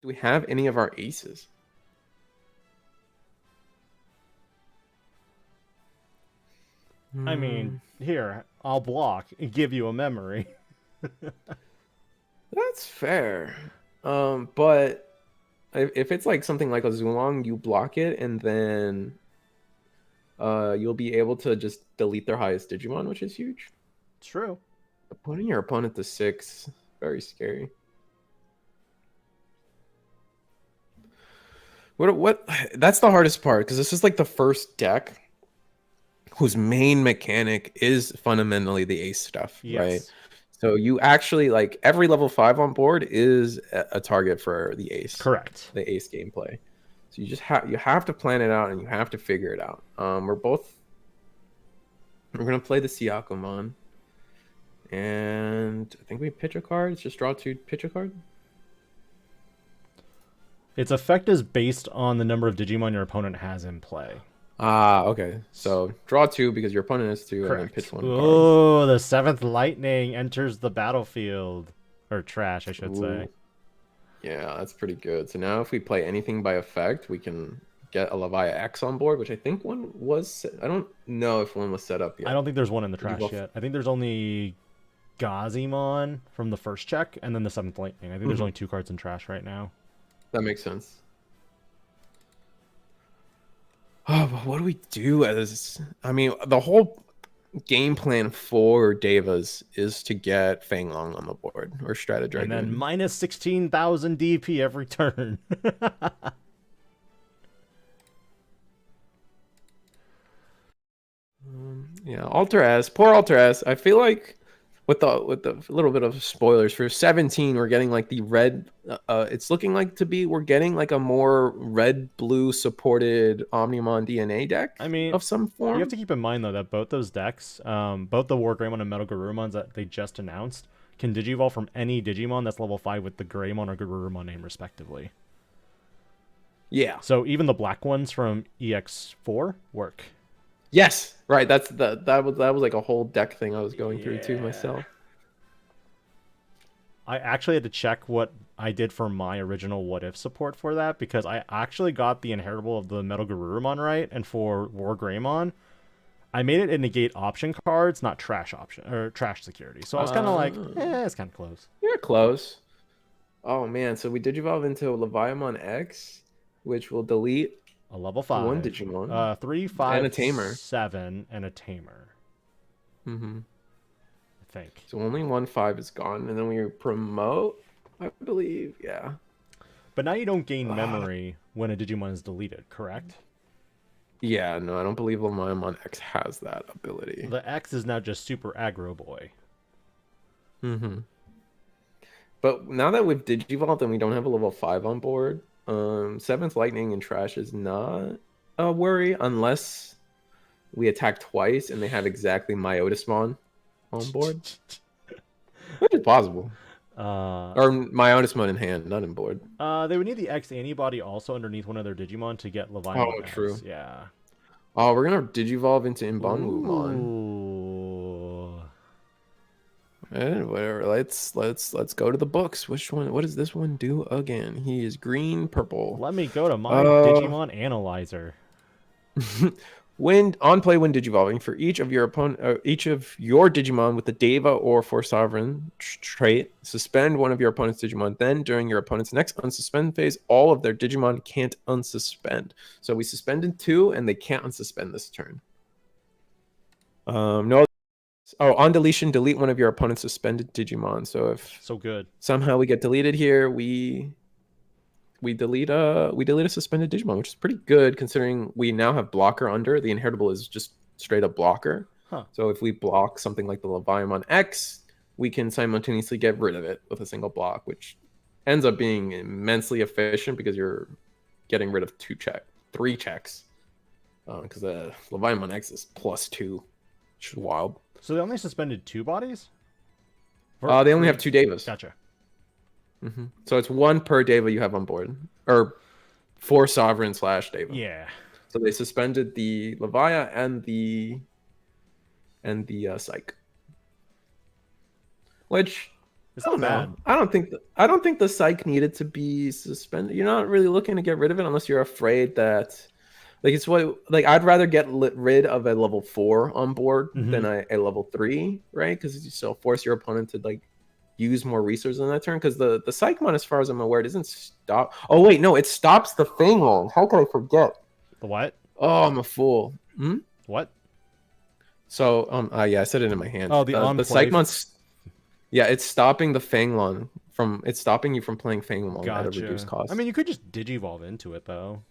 do we have any of our aces? I mean, here, I'll block and give you a memory. That's fair. But if it's like something like a Zulong, you block it and then you'll be able to just delete their highest Digimon, which is huge. True. Putting your opponent to 6, very scary. What? That's the hardest part because this is like the first deck whose main mechanic is fundamentally the ace stuff, right? So you actually like every level 5 on board is a target for the ace. Correct. The ace gameplay. So you just have to plan it out and you have to figure it out. We're gonna play the Siakomon, and I think we pitch a card. It's just draw 2, pitch a card. Its effect is based on the number of Digimon your opponent has in play. Okay. So draw 2 because your opponent has 2, and then pitch 1 card. Oh, the 7th lightning enters the battlefield. Or trash, I should say. Yeah, that's pretty good. So now if we play anything by effect, we can get a Levia X on board, which I think one was... I don't know if one was set up yet. I don't think there's one in the trash yet. I think there's only Gazimon from the first check, and then the 7th lightning. I think there's only 2 cards in trash right now. That makes sense. Oh, but what do we do as... I mean, the whole game plan for Devas is to get Fanglong on the board, or Stratadragon. And then minus 16,000 DP every turn. Yeah, Alter S. Poor Alter S. I feel like with the little bit of spoilers for 17, we're getting like the red. It's looking like we're getting like a more red-blue supported Omnimon DNA deck. I mean, of some form. You have to keep in mind though that both those decks, both the War Greymon and Metal Garurumons that they just announced, can Digivolve from any Digimon that's level 5 with the Greymon or Garurumon name respectively. Yeah. So even the black ones from EX4 work. Yes, right. That was like a whole deck thing I was going through too myself. I actually had to check what I did for my original What If support for that, because I actually got the inheritable of the Metal Garurumon right, and for War Greymon, I made it negate option cards, not trash option or trash security. So I was kind of like, it's kind of close. You're close. Oh man, so we Digivolve into Leviamon X, which will delete a level 5, 1 Digimon, 3, 5, and a tamer, 7, and a tamer. I think. So only 1 5 is gone, and then we promote, I believe, yeah. But now you don't gain memory when a Digimon is deleted, correct? Yeah, no, I don't believe Leviamon X has that ability. The X is now just super aggro boy. But now that we've Digivolved and we don't have a level 5 on board, 7th Lightning and Trash is not a worry unless we attack twice and they have exactly Myotismon on board. Which is possible. Or Myotismon in hand, not in board. They would need the X antibody also underneath one of their Digimon to get Leviamon X. True. Yeah. Oh, we're gonna Digivolve into Imbanwumon. Whatever. Let's go to the books. Which one? What does this one do again? He is green, purple. Let me go to my Digimon Analyzer. When Digivolving for each of your Digimon with the Deva or Force Sovereign trait, suspend one of your opponent's Digimon. Then during your opponent's next unsuspend phase, all of their Digimon can't unsuspend. So we suspended 2, and they can't unsuspend this turn. No. Oh, on deletion, delete one of your opponent's suspended Digimon. So if somehow we get deleted here, we delete a suspended Digimon, which is pretty good considering we now have blocker under. The inheritable is just straight up blocker. So if we block something like the Leviamon X, we can simultaneously get rid of it with a single block, which ends up being immensely efficient because you're getting rid of 3 checks. Because the Leviamon X is +2, which is wild. So they only suspended 2 bodies? They only have 2 Devas. Gotcha. So it's 1 per Deva you have on board, or 4 Sovereign / Deva. Yeah. So they suspended the Levia and the Psych, which it's not bad. I don't think the Psych needed to be suspended. You're not really looking to get rid of it unless you're afraid that. I'd rather get rid of a level 4 on board than a level 3, right? Because you still force your opponent to use more resources on that turn. Because the Psychmon, as far as I'm aware, doesn't stop. Oh wait, no, it stops the Fanglong. How could I forget? The what? Oh, I'm a fool. What? So yeah, I said it in my hand. Oh, the Psychmon. Yeah, it's stopping the Fanglong it's stopping you from playing Fanglong at a reduced cost. I mean, you could just Digivolve into it though.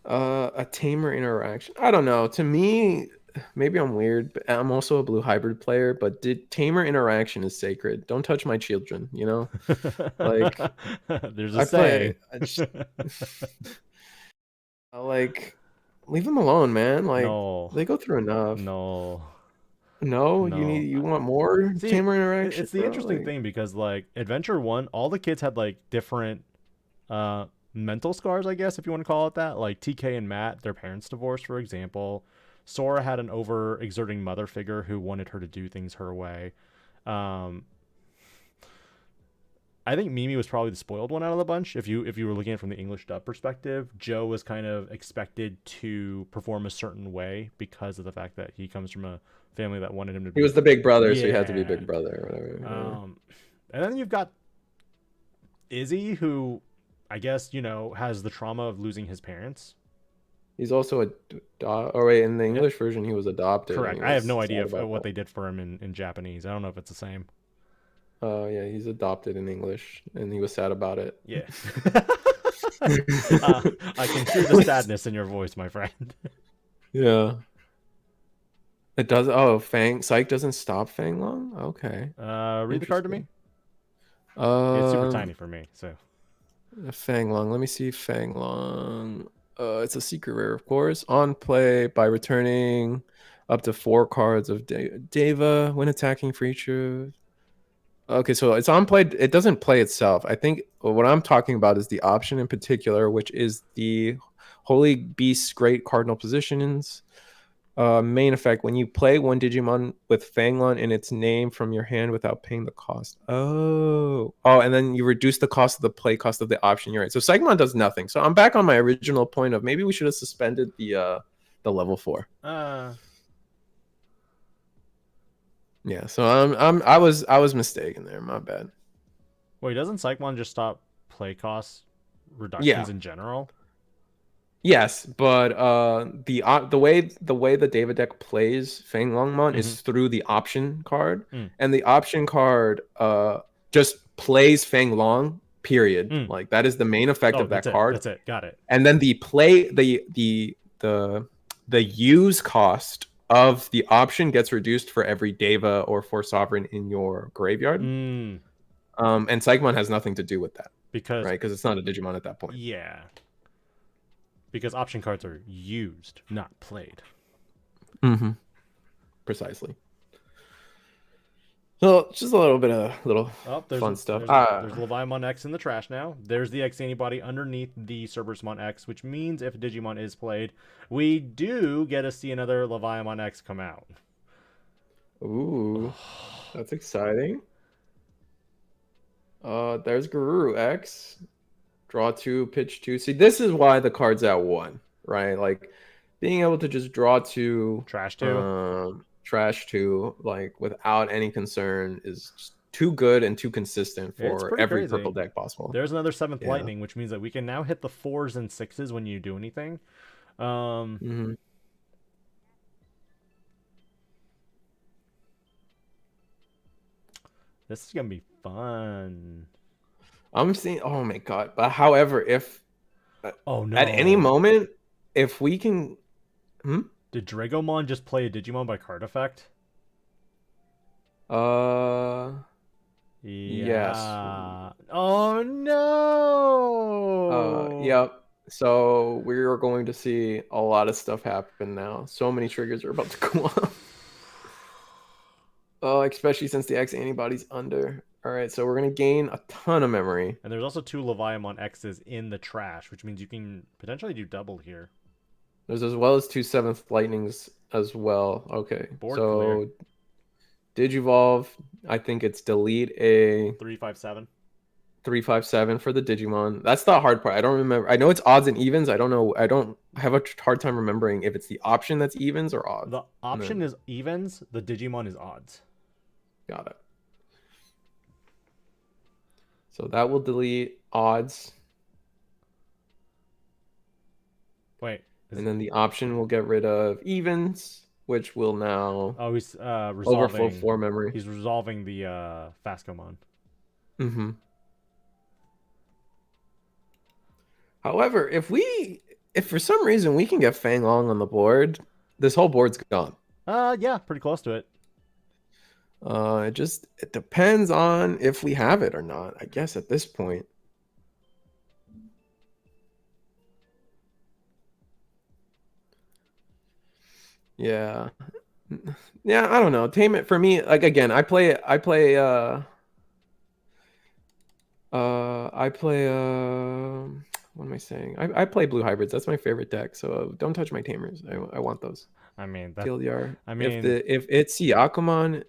A tamer interaction. I don't know. To me, maybe I'm weird, but I'm also a blue hybrid player. But tamer interaction is sacred. Don't touch my children. You know, like there's a I play. saying. Like, leave them alone, man. Like No. they go through enough. No. No, No. you want more See, tamer interaction, it's the bro? interesting Like, thing because like Adventure 1, all the kids had like different mental scars, I guess if you want to call it that. Like TK and Matt, their parents divorced, for example. Sora had an overexerting mother figure who wanted her to do things her way. Um, I think Mimi was probably the spoiled one out of the bunch. If you were looking at it from the English dub perspective, Joe was kind of expected to perform a certain way because of the fact that he comes from a family that wanted him to be. he was the big brother, so he had to be Yeah. big brother or whatever. And then you've got Izzy, who I guess has the trauma of losing his parents. He's also in the English version, he was adopted. Correct. I have no idea what they did for him in Japanese. I don't know if it's the same. Yeah, he's adopted in English, and he was sad about it. Yeah. I can hear the sadness in your voice, my friend. Yeah. It does. Oh, Psych doesn't stop Fang Long? Okay. Read the card to me. It's super tiny for me, so. Fang Long. Let me see Fang Long. It's a secret rare, of course. On play by returning up to 4 cards of Deva when attacking creature. Okay, so it's on play. It doesn't play itself. I think what I'm talking about is the option in particular, which is the Holy Beast's Great Cardinal Positions. Main effect: when you play one Digimon with Fanglon in its name from your hand without paying the cost. Oh, and then you reduce the cost of the play cost of the option. You're right. So Psychmon does nothing. So I'm back on my original point of maybe we should have suspended the level 4. Yeah, so I was mistaken there. My bad. Wait, doesn't Psychmon just stop play cost reductions in general? Yes, but the way the David deck plays Fang Longmon is through the option card, and the option card just plays Fang Long. Period. Like that is the main effect of that card. That's it. Got it. And then the use cost of the option gets reduced for every Deva or 4 Sovereign in your graveyard. And Psychmon has nothing to do with that. Because it's not a Digimon at that point. Yeah. Because option cards are used, not played. Precisely. So just a little bit of fun stuff. There's Leviamon X in the trash now. There's the X antibody underneath the Cerberusmon X, which means if Digimon is played, we do get to see another Leviamon X come out. Ooh, that's exciting. There's Garuru X. Draw 2, pitch 2. See, this is why the card's at 1, right? Like being able to just draw 2, trash 2, like without any concern is just too good and too consistent for every purple deck possible. There's another 7th lightning, which means that we can now hit the 4s and 6s when you do anything. This is gonna be fun. I'm seeing. Oh my god! But however, if at any moment, if we can, did Dragomon just play a Digimon by card effect? Yes. Oh no. Yep. So we're going to see a lot of stuff happen now. So many triggers are about to go off. Especially since the X antibody's under. All right, so we're going to gain a ton of memory. And there's also 2 Leviamon X's in the trash, which means you can potentially do double here. There's as well as 2 7th lightnings as well. Okay, board clear. Digivolve, I think it's delete a 357. 357 for the Digimon. That's the hard part. I don't remember. I know it's odds and evens. I don't know. I don't have a hard time remembering if it's the option that's evens or odds. The option is evens. The Digimon is odds. Got it. So that will delete odds. Wait. And then the option will get rid of evens, which will now he's resolving overflow 4 memory. He's resolving the Fascomon. However, if we if for some reason we can get Fang Long on the board, this whole board's gone. Yeah, pretty close to it. It depends on if we have it or not, I guess, at this point. Yeah. Yeah, I don't know. Tame It for me, like again, I play what am I saying? I play blue hybrids. That's my favorite deck. So don't touch my tamers. I want those. I mean, TLDR. I mean, if it's Yakumon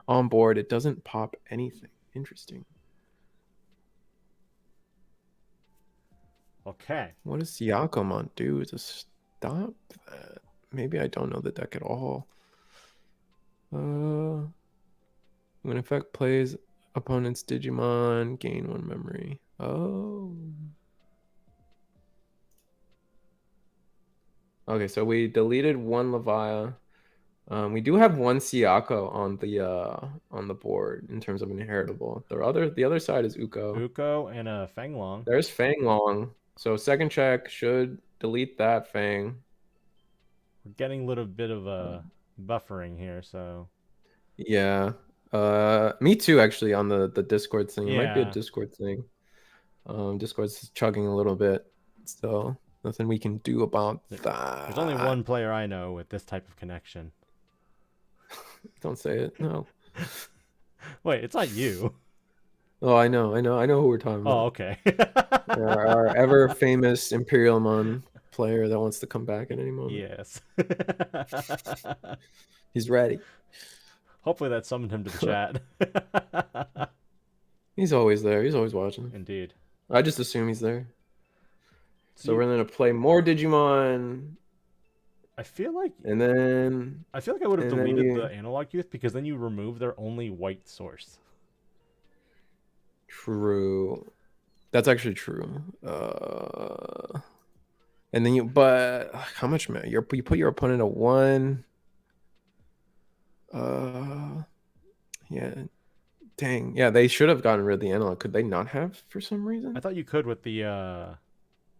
on board, it doesn't pop anything. Interesting. Okay. What does Yakumon do to stop that? Maybe I don't know the deck at all. When effect plays opponent's Digimon, gain 1 memory. Oh. Okay, so we deleted 1 Levia. We do have 1 Siako on the board in terms of an inheritable. The other side is Uko. Uko and a Fang Long. There's Fang Long. So second check should delete that Fang. We're getting a little bit of a buffering here, so. Yeah. Me too, actually, on the Discord thing. Yeah. It might be a Discord thing. Discord's chugging a little bit. So nothing we can do about that. There's only one player I know with this type of connection. Don't say it. No. Wait, it's not you. Oh, I know who we're talking about. Oh, okay. our ever famous Imperialmon player that wants to come back at any moment. Yes. He's ready. Hopefully that summoned him to the chat. He's always there. He's always watching. Indeed. I just assume he's there. So we're gonna play more Digimon. I feel like I would have deleted the Analog Youth because then you remove their only white source. True. That's actually true. And then but how much you put your opponent at 1. Yeah. Dang. Yeah, they should have gotten rid of the analog. Could they not have for some reason? I thought you could with the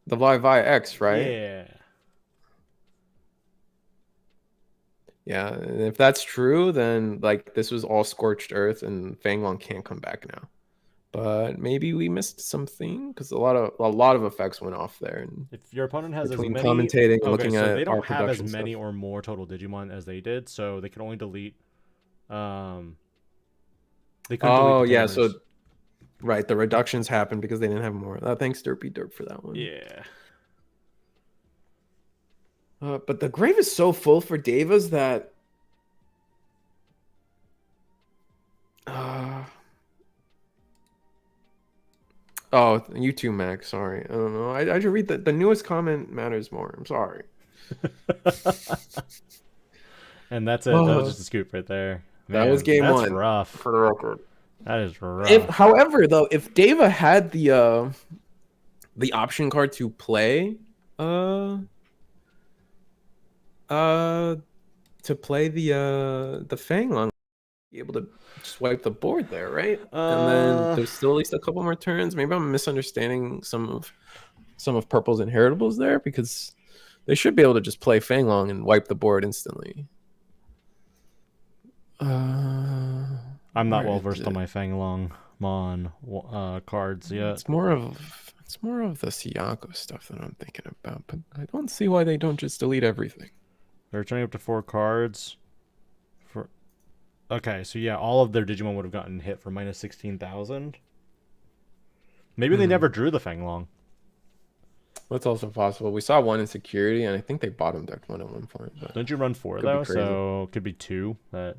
Vi X, right? Yeah. Yeah, and if that's true, then like this was all scorched earth, and Fang Long can't come back now. But maybe we missed something because a lot of effects went off there. And if your opponent has as many commentating and looking at they don't have as many stuff. or more total Digimon as they did, so they can only delete. They couldn't delete the yeah, so right, the reductions happened because they didn't have more. Thanks, Derpy Derp, for that one. Yeah. But the grave is so full for Devas that oh, you too, Max. Sorry. I don't know. I should read the newest comment matters more. I'm sorry. And that's it. That was just a scoop right there. Man, that was game 1. That's rough. For the record. That is rough. However, though, if Deva had the option card to play the Fang Long, be able to swipe the board there, right? And then there's still at least a couple more turns. Maybe I'm misunderstanding some of Purple's inheritables there, because they should be able to just play Fang Long and wipe the board instantly. I'm not well versed on my Fang Long Mon cards yet. It's more of the Siako stuff that I'm thinking about, but I don't see why they don't just delete everything. They're returning up to 4 cards. Okay, so yeah, all of their Digimon would have gotten hit for minus 16,000. Maybe they never drew the Fang Long. That's also possible. We saw 1 in security, and I think they bottom decked 1 at one point. But don't you run 4 though? So it could be 2. That.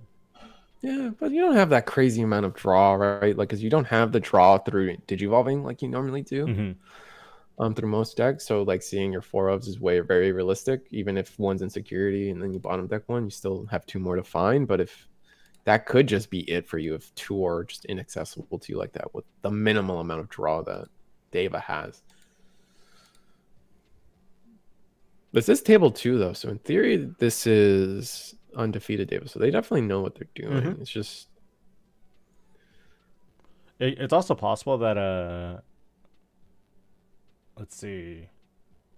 Yeah, but you don't have that crazy amount of draw, right? Like, because you don't have the draw through Digivolving like you normally do. Through most decks. So like seeing your 4 ofs is very realistic. Even if 1's in security and then you bottom deck 1, you still have 2 more to find. But if that could just be it for you, if 2 are just inaccessible to you like that with the minimal amount of draw that Deva has. This is table 2 though, so in theory this is undefeated Deva, so they definitely know what they're doing. It's just it's also possible that let's see,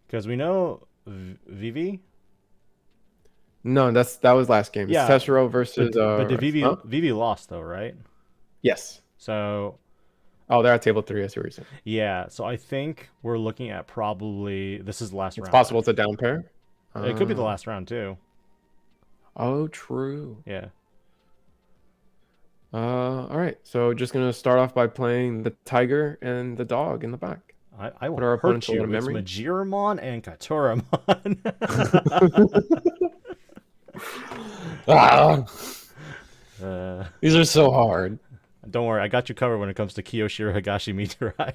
Because we know Vivi. No, that was last game. Yeah, It's Tessero versus but the Vivi lost though, right? Yes. So. Oh, they're at table 3. I see what you're saying. Yeah, so I think we're looking at probably this is the last round. It's possible it's a down pair. It could be the last round too. Oh, true. Yeah. All right. So just gonna start off by playing the tiger and the dog in the back. I will hurt you. It's Majiramon and Katoramon. These are so hard. Don't worry, I got you covered when it comes to Kiyoshiro Higashi Miturai.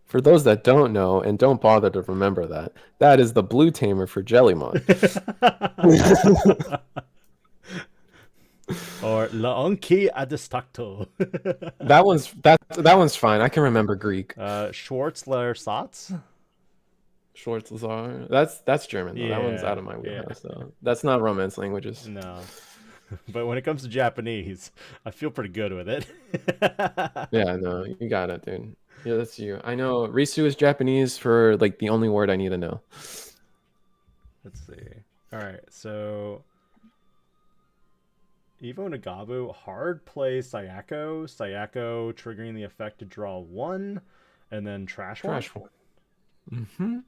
For those that don't know and don't bother to remember that is the blue tamer for Jellymon. Or Laonki Adistacto. that one's fine. I can remember Greek. Schwarzler Satz? Schwarzler. That's German though. Yeah, that one's out of my wheelhouse though. That's not Romance languages. No. But when it comes to Japanese, I feel pretty good with it. Yeah, no, you got it, dude. Yeah, that's you. I know Risu is Japanese for like the only word I need to know. Let's see. All right, so Evo Nagabu, hard play Sayako. Sayako triggering the effect to draw 1, and then trash one. Mm-hmm.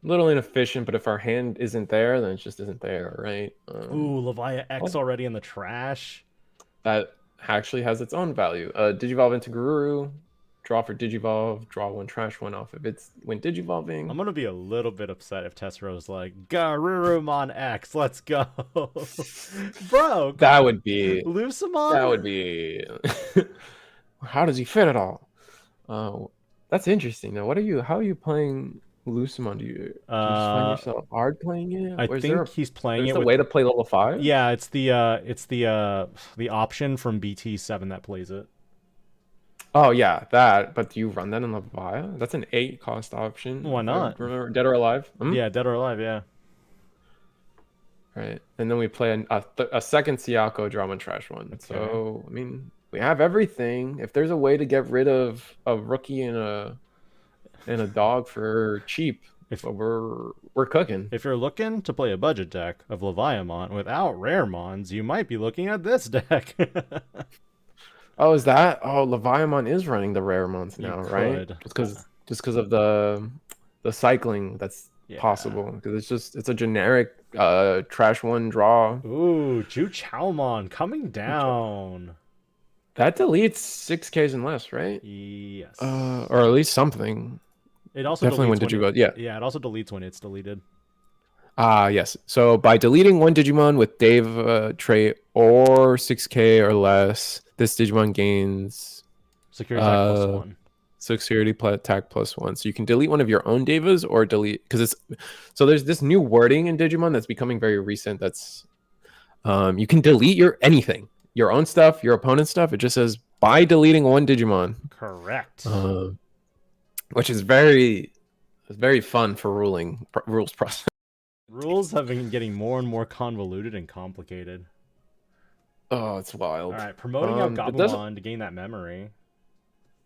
A little inefficient, but if our hand isn't there, then it just isn't there, right? Ooh, Levia X already in the trash. That actually has its own value. Digivolve into Garuru, draw for Digivolve, draw 1, trash 1 off if it's when Digivolving. I'm gonna be a little bit upset if Tessero's like, Garurumon X, let's go. Bro, that would be Beelzemon? That would be how does he fit it all? That's interesting. Now, how are you playing Beelzemon? Do you just find yourself hard playing it? I think he's playing it. There's a way to play level 5. Yeah, it's the option from BT7 that plays it. Oh yeah, that. But do you run that in Levia? That's an 8 cost option. Why not? Remember Dead or Alive? Yeah, Dead or Alive. Yeah. Right, and then we play a second Sayako, draw 1, trash 1. Okay. So I mean, we have everything. If there's a way to get rid of a rookie and a dog for cheap, we're cooking. If you're looking to play a budget deck of Leviamon without rare mons, you might be looking at this deck. Oh, is that? Oh, Leviamon is running the rare mons now, right? Just because of the cycling that's possible. Because it's a generic trash 1 draw. Ooh, Juchaomon coming down. That deletes 6Ks and less, right? Yes. Or at least something. It also definitely when Digimon. Yeah. Yeah, it also deletes when it's deleted. Yes. So by deleting 1 Digimon with Dave trait or 6K or less, this Digimon gains security attack +1. Security attack +1. So you can delete one of your own Devas or delete there's this new wording in Digimon that's becoming very recent. That's you can delete anything, your own stuff, your opponent's stuff. It just says by deleting 1 Digimon. Correct. Which is very fun for rules process. Rules have been getting more and more convoluted and complicated. Oh, it's wild. All right, promoting out Gabumon to gain that memory.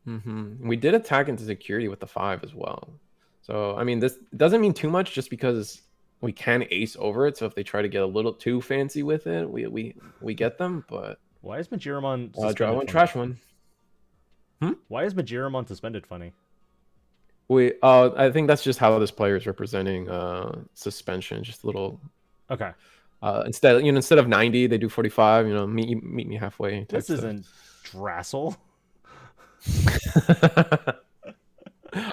We did attack into security with the 5 as well. So, I mean, this doesn't mean too much just because we can ace over it. So if they try to get a little too fancy with it, we get them. But why is Majiramon draw 1, trash 1? Why is Majiramon suspended funny? I think that's just how this player is representing suspension. Just a little. Okay. Instead of 90, they do 45. Meet me halfway. This isn't Drassel.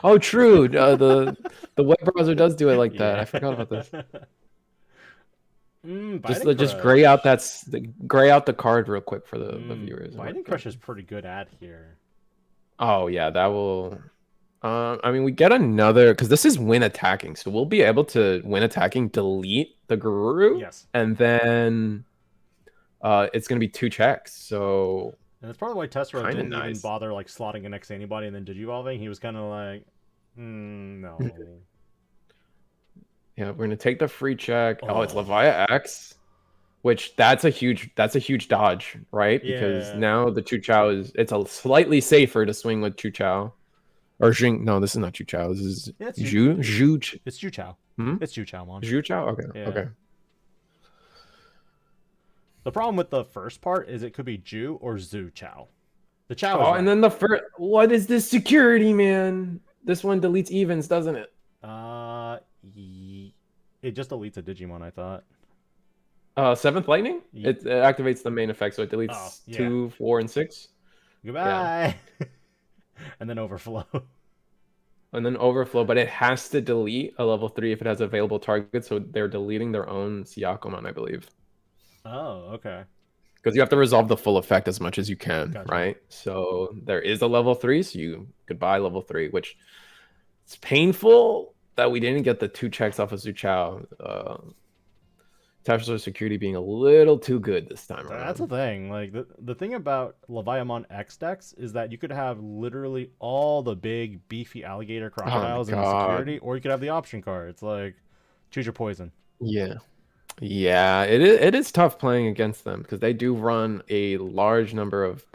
Oh, true. The web browser does do it like that. I forgot about this. Just gray out the card real quick for the viewers. Binding Crush is pretty good at here. Oh yeah, that will. I mean, we get another because this is win attacking, so we'll be able to win attacking, delete the Garuru, yes, and then it's gonna be 2 checks. So and that's probably why Tessero didn't even bother like slotting an next antibody and then digivolving. He was kind of like, no. Yeah, we're gonna take the free check. Oh, it's Levia X, which that's a huge dodge, right? Because now the Chu Chao it's a slightly safer to swing with Chu Chao. Or Jing. No, this is not Chu Chao. This is Zhu. It's Ju Chao. Hmm? It's Ju Chaomon. Zhu Chao? Okay. Yeah. Okay. The problem with the first part is it could be Ju or Zhu Chao. The Chao. Oh, and then the first. What is this security, man? This one deletes evens, doesn't it? It just deletes a Digimon, I thought. Seventh Lightning? It activates the main effect, so it deletes 2, 4, and 6. Goodbye. Yeah. And then Overflow. And then Overflow, but it has to delete a level 3 if it has available targets, so they're deleting their own Siakomon, I believe. Oh, okay. Because you have to resolve the full effect as much as you can, Gotcha. right? So there is a level 3, so you could buy level 3, which it's painful that we didn't get the 2 checks off of Zhu Chao. Tactical security being a little too good this time around. That's the thing. Like the thing about Leviamon X decks is that you could have literally all the big beefy alligator crocodiles in the security, or you could have the option card. It's like choose your poison. Yeah. Yeah, it is tough playing against them because they do run a large number of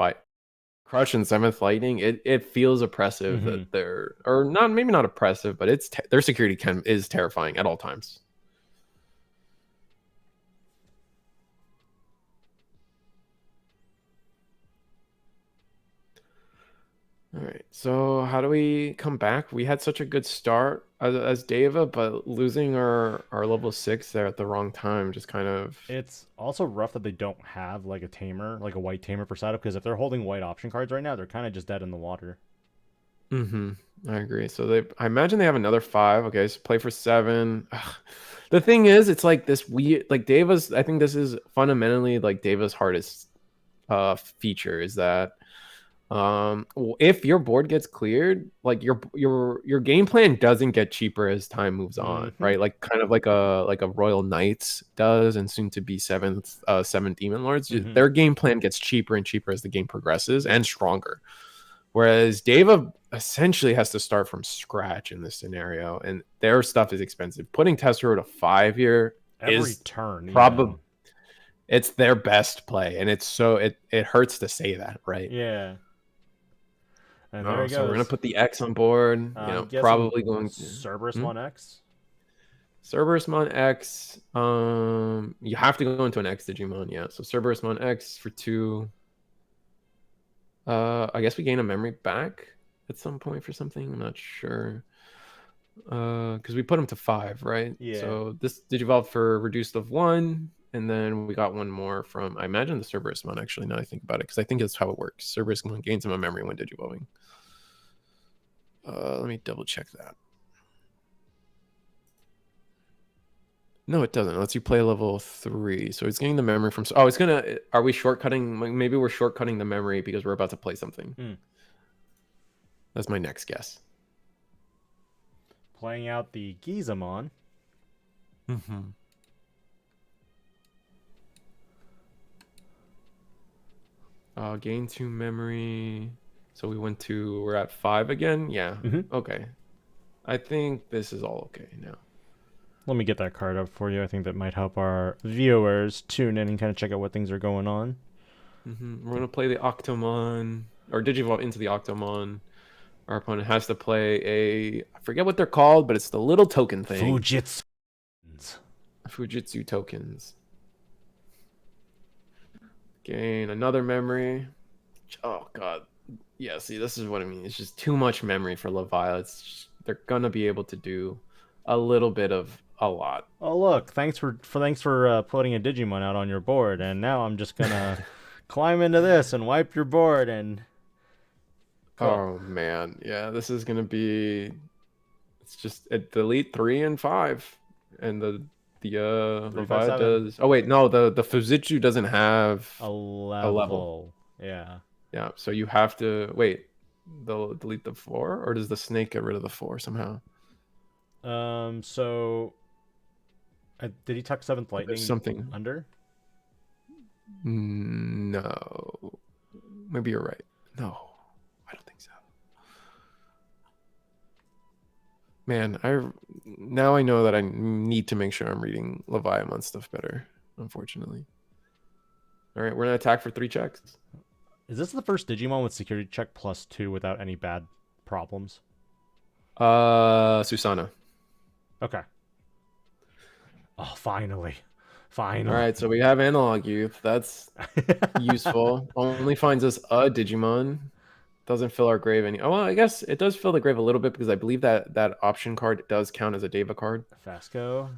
Crush and Seventh Lightning. It feels oppressive that they're, or not, maybe not oppressive, but it's their security is terrifying at all times. All right, so how do we come back? We had such a good start as Deva, but losing our level 6 there at the wrong time just kind of... It's also rough that they don't have like a tamer, like a white tamer for setup, because if they're holding white option cards right now, they're kind of just dead in the water. I agree. So I imagine they have another 5. Okay, so play for 7. Ugh. The thing is, it's like this weird, like Deva's, I think this is fundamentally like Deva's hardest feature is that if your board gets cleared, like your game plan doesn't get cheaper as time moves on, right? Like kind of like a Royal Knights does, and soon to be 7 Demon Lords. Their game plan gets cheaper and cheaper as the game progresses and stronger. Whereas Deva essentially has to start from scratch in this scenario, and their stuff is expensive. Putting Tessero to 5 here every turn probably it's their best play, and it's so it hurts to say that, right? Yeah. And there so we're gonna put the X on board. Probably going to Cerberusmon X. Cerberusmon X. You have to go into an X Digimon, yeah. So Cerberusmon X for 2. I guess we gain a memory back at some point for something. I'm not sure. Because we put him to 5, right? Yeah. So this Digivolve for reduced of 1, and then we got one more from, I imagine, the Cerberusmon, actually, now I think about it, because I think that's how it works. Cerberusmon gains him a memory when Digivolving. Let me double check that. No, it doesn't. It lets you play level 3. So it's getting the memory from... Oh, it's going to... Are we shortcutting? Maybe we're shortcutting the memory because we're about to play something. That's my next guess. Playing out the Gizamon. Gain 2 memory. So we're at 5 again? Yeah. Okay. I think this is all okay now. Let me get that card up for you. I think that might help our viewers tune in and kind of check out what things are going on. We're going to play the Octomon, or Digivolve into the Octomon. Our opponent has to play I forget what they're called, but it's the little token thing. Fujitsu tokens. Gain another memory. Oh, God. Yeah, see, this is what I mean. It's just too much memory for Levi. They're going to be able to do a little bit of a lot. Oh, look, thanks for putting a Digimon out on your board, and now I'm just gonna climb into this and wipe your board and Oh man, yeah, this is gonna be, it's just delete 3 and 5, and the Levi does. Oh wait, no, the Fujitsu doesn't have a level. Yeah, so you have to wait, they'll delete the 4, or does the snake get rid of the 4 somehow? So did he tuck 7th Lightning something under? No, maybe you're right. No, I don't think so. Man, now I know that I need to make sure I'm reading Leviamon stuff better, unfortunately. All right, we're gonna attack for 3 checks. Is this the first Digimon with security check +2 without any bad problems? Susana. Okay. Oh, finally. Finally. All right, so we have Analog Youth. That's useful. Only finds us a Digimon. Doesn't fill our grave any. Oh, well, I guess it does fill the grave a little bit because I believe that option card does count as a Deva card. Fasco.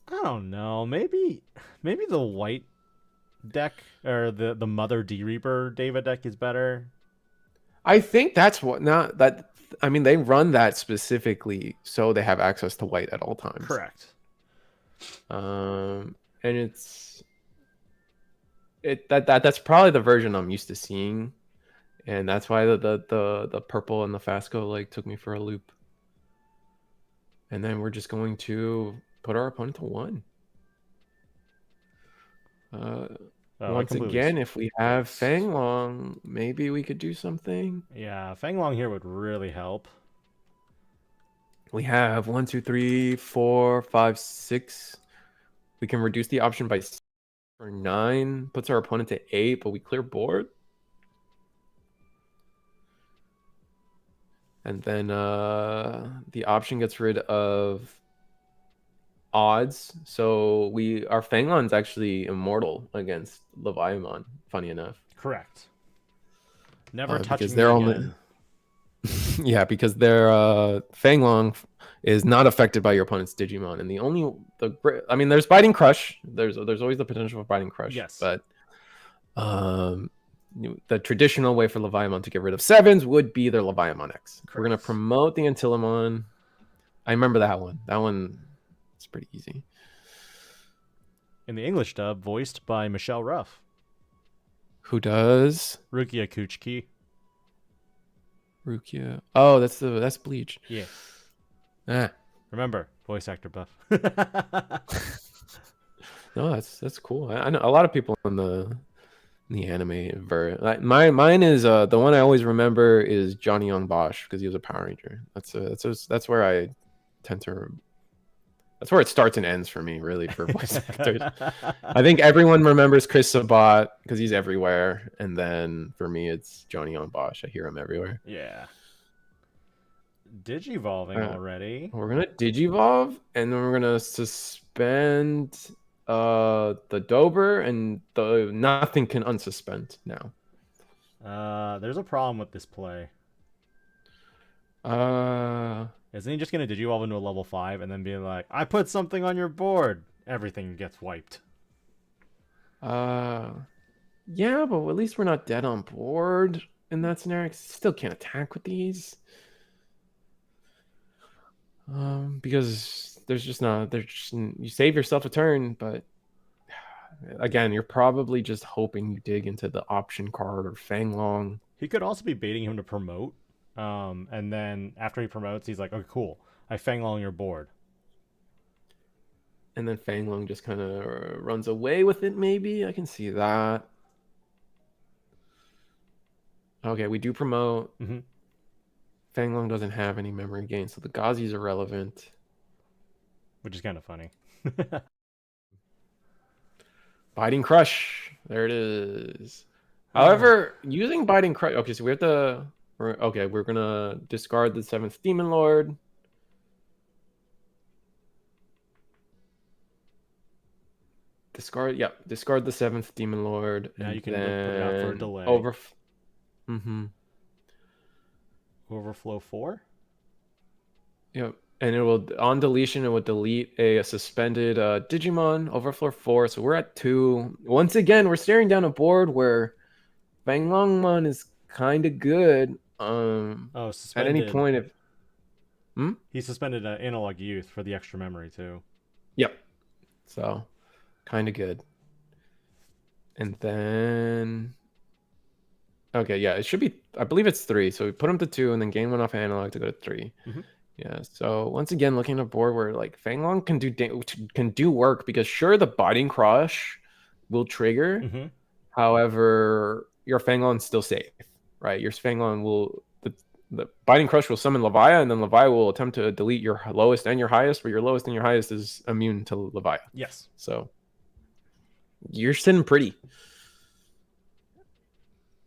I don't know. Maybe the white deck or the Mother D Reaper Deva deck is better. I think that's what not that. I mean, they run that specifically so they have access to white at all times. Correct. And that's probably the version I'm used to seeing, and that's why the purple and the Fasco like took me for a loop. And then we're just going to put our opponent to 1. Once again, if we have Fanglong, maybe we could do something. Yeah, Fanglong here would really help. We have 1, 2, 3, 4, 5, 6. We can reduce the option by 6 or 9. Puts our opponent to 8, but we clear board. And then the option gets rid of odds. So our Fanglon's actually immortal against Leviathan, funny enough. Correct. Never touching because they're only yeah, because their Fanglong is not affected by your opponent's Digimon. And I mean, there's Biting Crush. There's always the potential for Biting Crush. Yes. But the traditional way for Leviathan to get rid of 7s would be their Leviathan X. Correct. We're going to promote the Antilamon. I remember that one. That one is pretty easy. In the English dub, voiced by Michelle Ruff. Who does? Rukia Kuchiki. Rukia. Oh, that's Bleach. Yeah. Ah. Remember, voice actor buff. No, that's cool. I know a lot of people in the anime like mine is the one I always remember is Johnny Young Bosch because he was a Power Ranger. That's where I tend to. That's where it starts and ends for me, really, for voice actors. I think everyone remembers Chris Sabat because he's everywhere, and then for me, it's Johnny Young Bosch. I hear him everywhere. Yeah. Digivolving already. We're gonna Digivolve, and then we're gonna suspend the Dober, and the nothing can unsuspend now. There's a problem with this play. Isn't he just gonna Digivolve into a level 5 and then be like, I put something on your board? Everything gets wiped. Yeah, but at least we're not dead on board in that scenario. Still can't attack with these. Because you save yourself a turn, but again, you're probably just hoping you dig into the option card or Fanglong. He could also be baiting him to promote. And then after he promotes, he's like, okay, cool. I Fanglong your board. And then Fanglong just kind of runs away with it, maybe. I can see that. Okay, we do promote. Mm-hmm. Fanglong doesn't have any memory gain, so the Gazi's irrelevant. Which is kind of funny. Biting Crush. There it is. However, using Biting Crush... Okay, so we have to... we're going to discard the 7th Demon Lord. Discard the 7th Demon Lord. Now you can put it out for a delay. Overflow 4? Yep. And it will, on deletion, it will delete a suspended Digimon, Overflow 4. So we're at 2. Once again, we're staring down a board where Fanglongmon is kind of good. Suspended. At any point, if... He suspended Analog Youth for the extra memory, too. Yep. So, kind of good. And then... Okay, yeah, it should be... I believe it's 3. So we put him to 2 and then gain 1 off Analog to go to 3. Mm-hmm. Yeah, so once again, looking at a board where like Fanglong can do work because sure, the Biting Crush will trigger. Mm-hmm. However, your Fanglong's still safe, right? Your Fanglong will... The Biting Crush will summon Leviathan, and then Leviathan will attempt to delete your lowest and your highest, but your lowest and your highest is immune to Leviathan. Yes. So you're sitting pretty.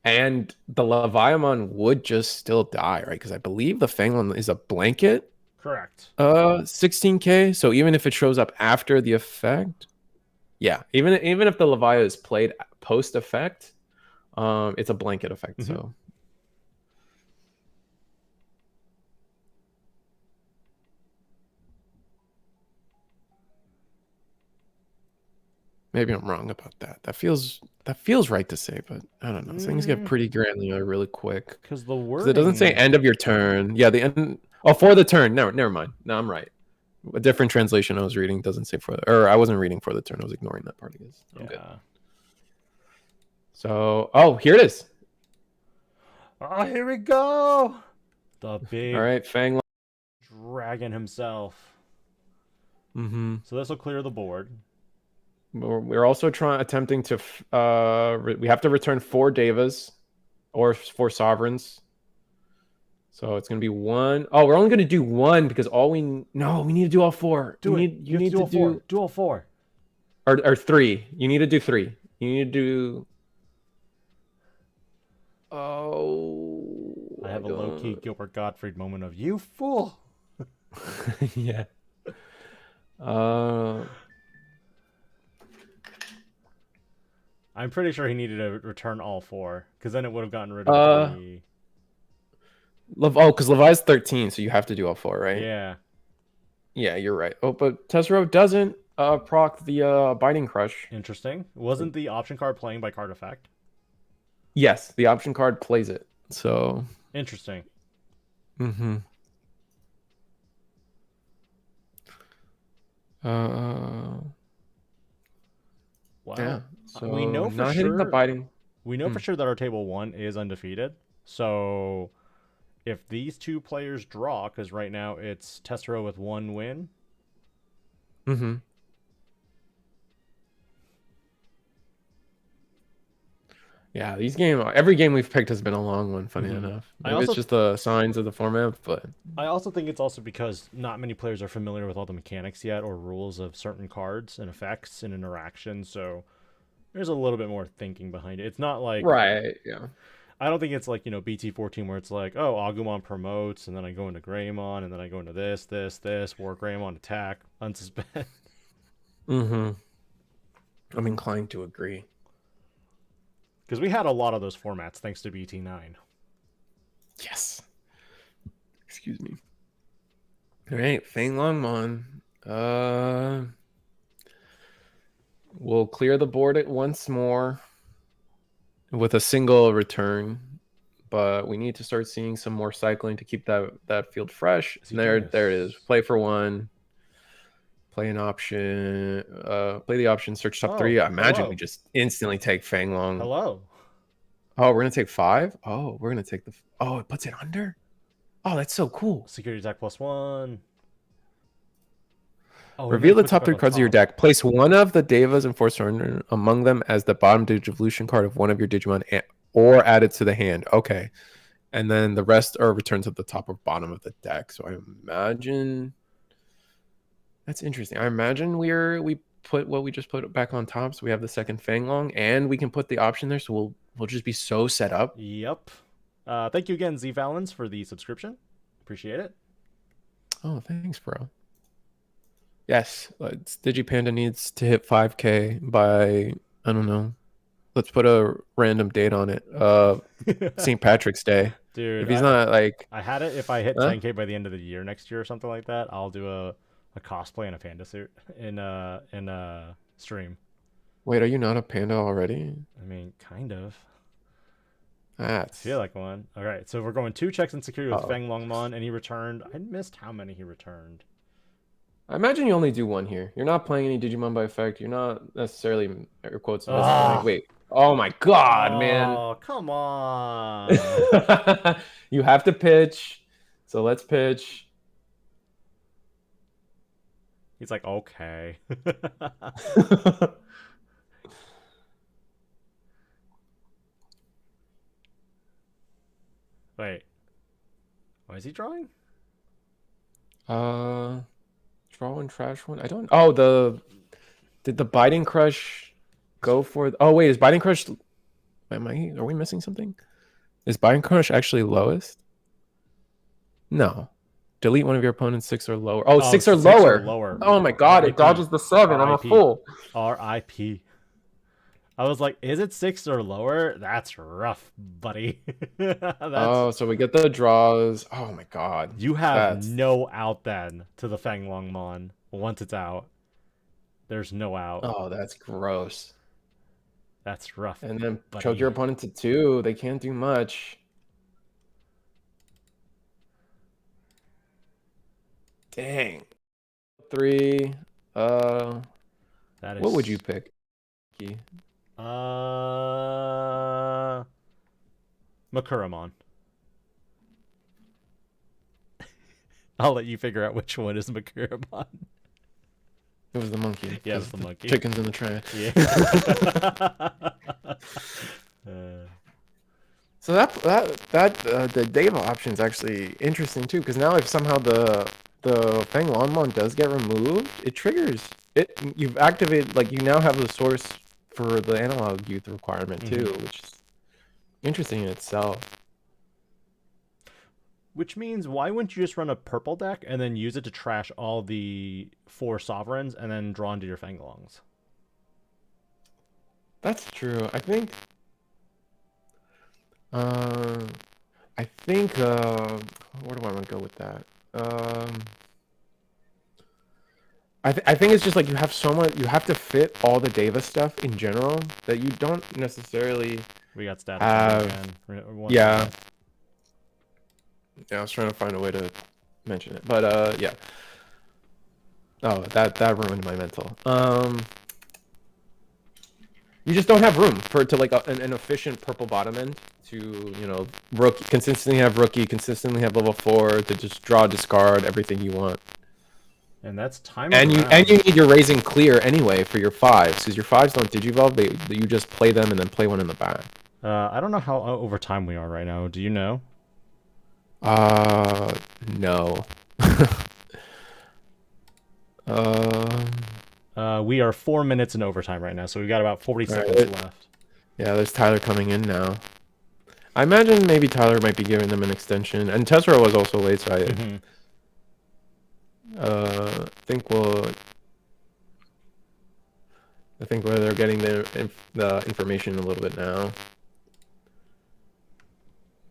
And the Leviathan would just still die, right? Because I believe the Fangman is a blanket. Correct. 16k. So even if it shows up after the effect, yeah, even if the Leviathan is played post effect, it's a blanket effect. Mm-hmm. So maybe I'm wrong about that. That feels right to say, but I don't know. Things get pretty granular really quick. Because the wording... it doesn't say end of your turn. Yeah, the end. Oh, for the turn. No, never mind. No, I'm right. A different translation I was reading doesn't say for the, or I wasn't reading for the turn. I was ignoring that part. I'm good. So, oh, here it is. Oh, here we go. The big... All right, Fang dragon himself. Mm-hmm. So this will clear the board. We're also attempting to we have to return 4 Devas or 4 sovereigns. So it's gonna be 1. Oh, we're only gonna do 1 because we need to do all 4. You need to do all 4. Or 3. You need to do 3. You need to do. Oh, I have a low-key Gilbert Gottfried moment of you fool. Yeah. I'm pretty sure he needed to return all 4, because then it would have gotten rid of the... because Levi's 13, so you have to do all 4, right? Yeah. Yeah, you're right. Oh, but Tessero doesn't proc the Biting Crush. Interesting. Wasn't the option card playing by card effect? Yes, the option card plays it. So... Interesting. Mm-hmm. Wow. Yeah. So we know for not sure hitting the biting. We know for sure that our table 1 is undefeated. So if these 2 players draw, because right now it's Tessero with 1 win. Mm-hmm. Yeah, every game we've picked has been a long one, funny enough. Maybe it's just the signs of the format, but... I also think it's also because not many players are familiar with all the mechanics yet or rules of certain cards and effects and interactions, so there's a little bit more thinking behind it. It's not like... Right, yeah. I don't think it's like, BT14 where it's like, oh, Agumon promotes, and then I go into Greymon, and then I go into this, War Greymon, attack, unsuspend. Mm-hmm. I'm inclined to agree. Because we had a lot of those formats thanks to BT9. Yes. Excuse me. All right, Fenriloogamon. We'll clear the board once more with a single return, but we need to start seeing some more cycling to keep that field fresh. There it is. Play for 1. Play an option. Play the option. Search top 3. I imagine we just instantly take Fenriloogamon. Hello. Oh, we're gonna take 5. Oh, we're gonna take the. Oh, it puts it under. Oh, that's so cool. Security attack +1. Oh, reveal the top 3 cards of your deck. Place one of the Devas and Force Surrender among them as the bottom Digivolution card of one of your Digimon, or add it to the hand. Okay, and then the rest are returned to the top or bottom of the deck. So I imagine. That's interesting. I imagine we put what we just put back on top, so we have the second Fenriloogamon, and we can put the option there, so we'll just be so set up. Yep. Thank you again, Z Valens, for the subscription. Appreciate it. Oh, thanks, bro. Yes, DIGI-PANDA needs to hit 5K by, I don't know. Let's put a random date on it. St. Patrick's Day. Dude, if he's not like... I had it. If I hit 10K by the end of the year next year or something like that, I'll do a cosplay in a panda suit in stream. Wait, are you not a panda already? I mean, kind of. I feel like one. All right, so we're going 2 checks in security with Fenriloogamon, and he returned. I missed how many he returned. I imagine you only do 1 here. You're not playing any Digimon by effect. You're not necessarily, air quotes, wait. Oh my god, man. Oh, come on. You have to pitch. So let's pitch. He's like, okay. Wait. Why is he drawing? Draw one, trash one. I don't. Oh, did the Biting Crush go for? Oh wait, is Biting Crush? Are we missing something? Is Buying Crush actually lowest? No. Delete one of your opponent's 6 or lower. Oh, 6 or lower. Oh my god, it dodges the 7. I'm a fool. RIP. I was like, is it 6 or lower? That's rough, buddy. Oh, so we get the draws. Oh my god. You have no out then to the Fenriloogamon once it's out. There's no out. Oh, that's gross. That's rough. And then choke your opponent to 2. They can't do much. Dang. 3. What would you pick? Makuramon. I'll let you figure out which one is Makuramon. It was the monkey. Yeah, it was the monkey. Chicken's in the tray. Yeah. So the Deva option is actually interesting too, because now if somehow the Fenriloogamon does get removed, it triggers it. You've activated, like, you now have the source for the analog youth requirement too, which is interesting in itself. Which means, why wouldn't you just run a purple deck and then use it to trash all the 4 sovereigns and then draw into your Fenrilongs? That's true. I think where do I want to go with that? I think it's just like you have so much, you have to fit all the Deva stuff in general that you don't necessarily got static again. Yeah. Yeah, I was trying to find a way to mention it, but yeah. Oh, that ruined my mental. You just don't have room for it to, like, an efficient purple bottom end to, you know, consistently have rookie, consistently have level 4 to just draw, discard everything you want. And that's time. And you need your raising clear anyway for your 5s, because your 5s don't digivolve. You just play them and then play one in the back. I don't know how over time we are right now. Do you know? No. We are 4 minutes in overtime right now, so we've got about 40 seconds left. Yeah, there's Tyler coming in now. I imagine maybe Tyler might be giving them an extension, and Tesra was also late, so I think where they're getting the information a little bit now.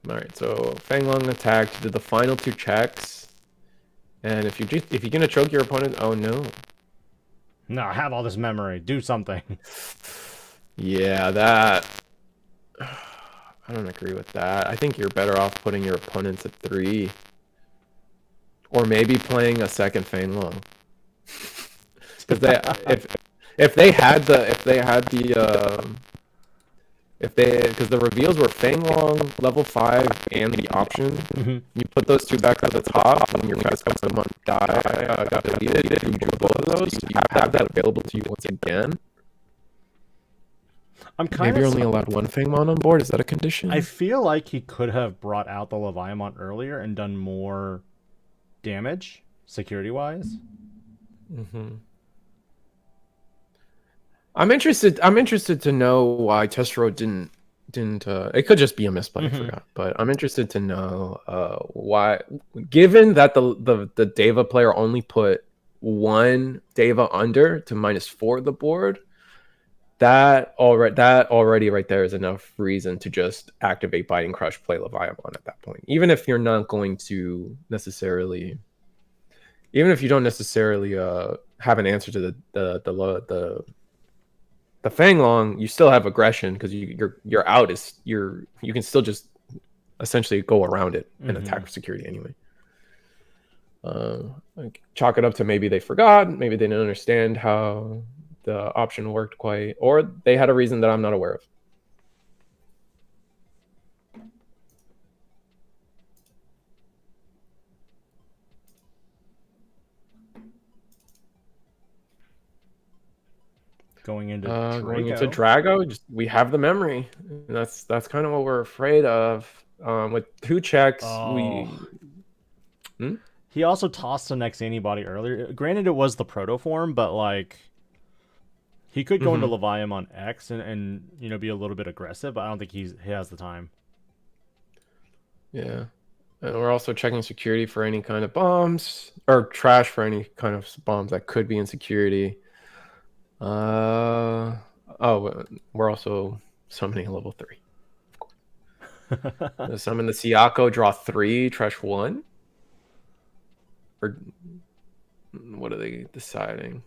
All right, so Fenrilong attacked, did the final 2 checks, and if you're gonna choke your opponent, oh no. No, I have all this memory. Do something. Yeah, that. I don't agree with that. I think you're better off putting your opponents at 3, or maybe playing a second Fenrilong. Because because the reveals were Fenrilong, level 5, and the option. You put those 2 back at the top, and your best Pokemon got deleted. You drew both of those. So you have that available to you once again. Maybe you're only allowed 1 Fenrilong on board. Is that a condition? I feel like he could have brought out the Leviamon earlier and done more damage, security-wise. I'm interested to know why Testro didn't it could just be a misplay, I forgot, but I'm interested to know why, given that the Deva player only put 1 Deva under to -4 the board, that already right there is enough reason to just activate Biting Crush, play Leviathan at that point, even if you're not going to necessarily, even if you don't necessarily have an answer to the Fenrilong, you still have aggression because your out is you can still just essentially go around it and attack for security anyway. Chalk it up to maybe they forgot, maybe they didn't understand how the option worked quite, or they had a reason that I'm not aware of. Going into Drago, we have the memory. And that's kind of what we're afraid of. With 2 checks, He also tossed the next antibody earlier. Granted, it was the proto form, but like, He could go into Leviathan X and you know, be a little bit aggressive, but I don't think he has the time. Yeah. And we're also checking security for any kind of bombs or trash for any kind of bombs that could be in security. Oh, we're also summoning a level 3. Of course. Summon the Siako, draw 3, trash 1. Or what are they deciding?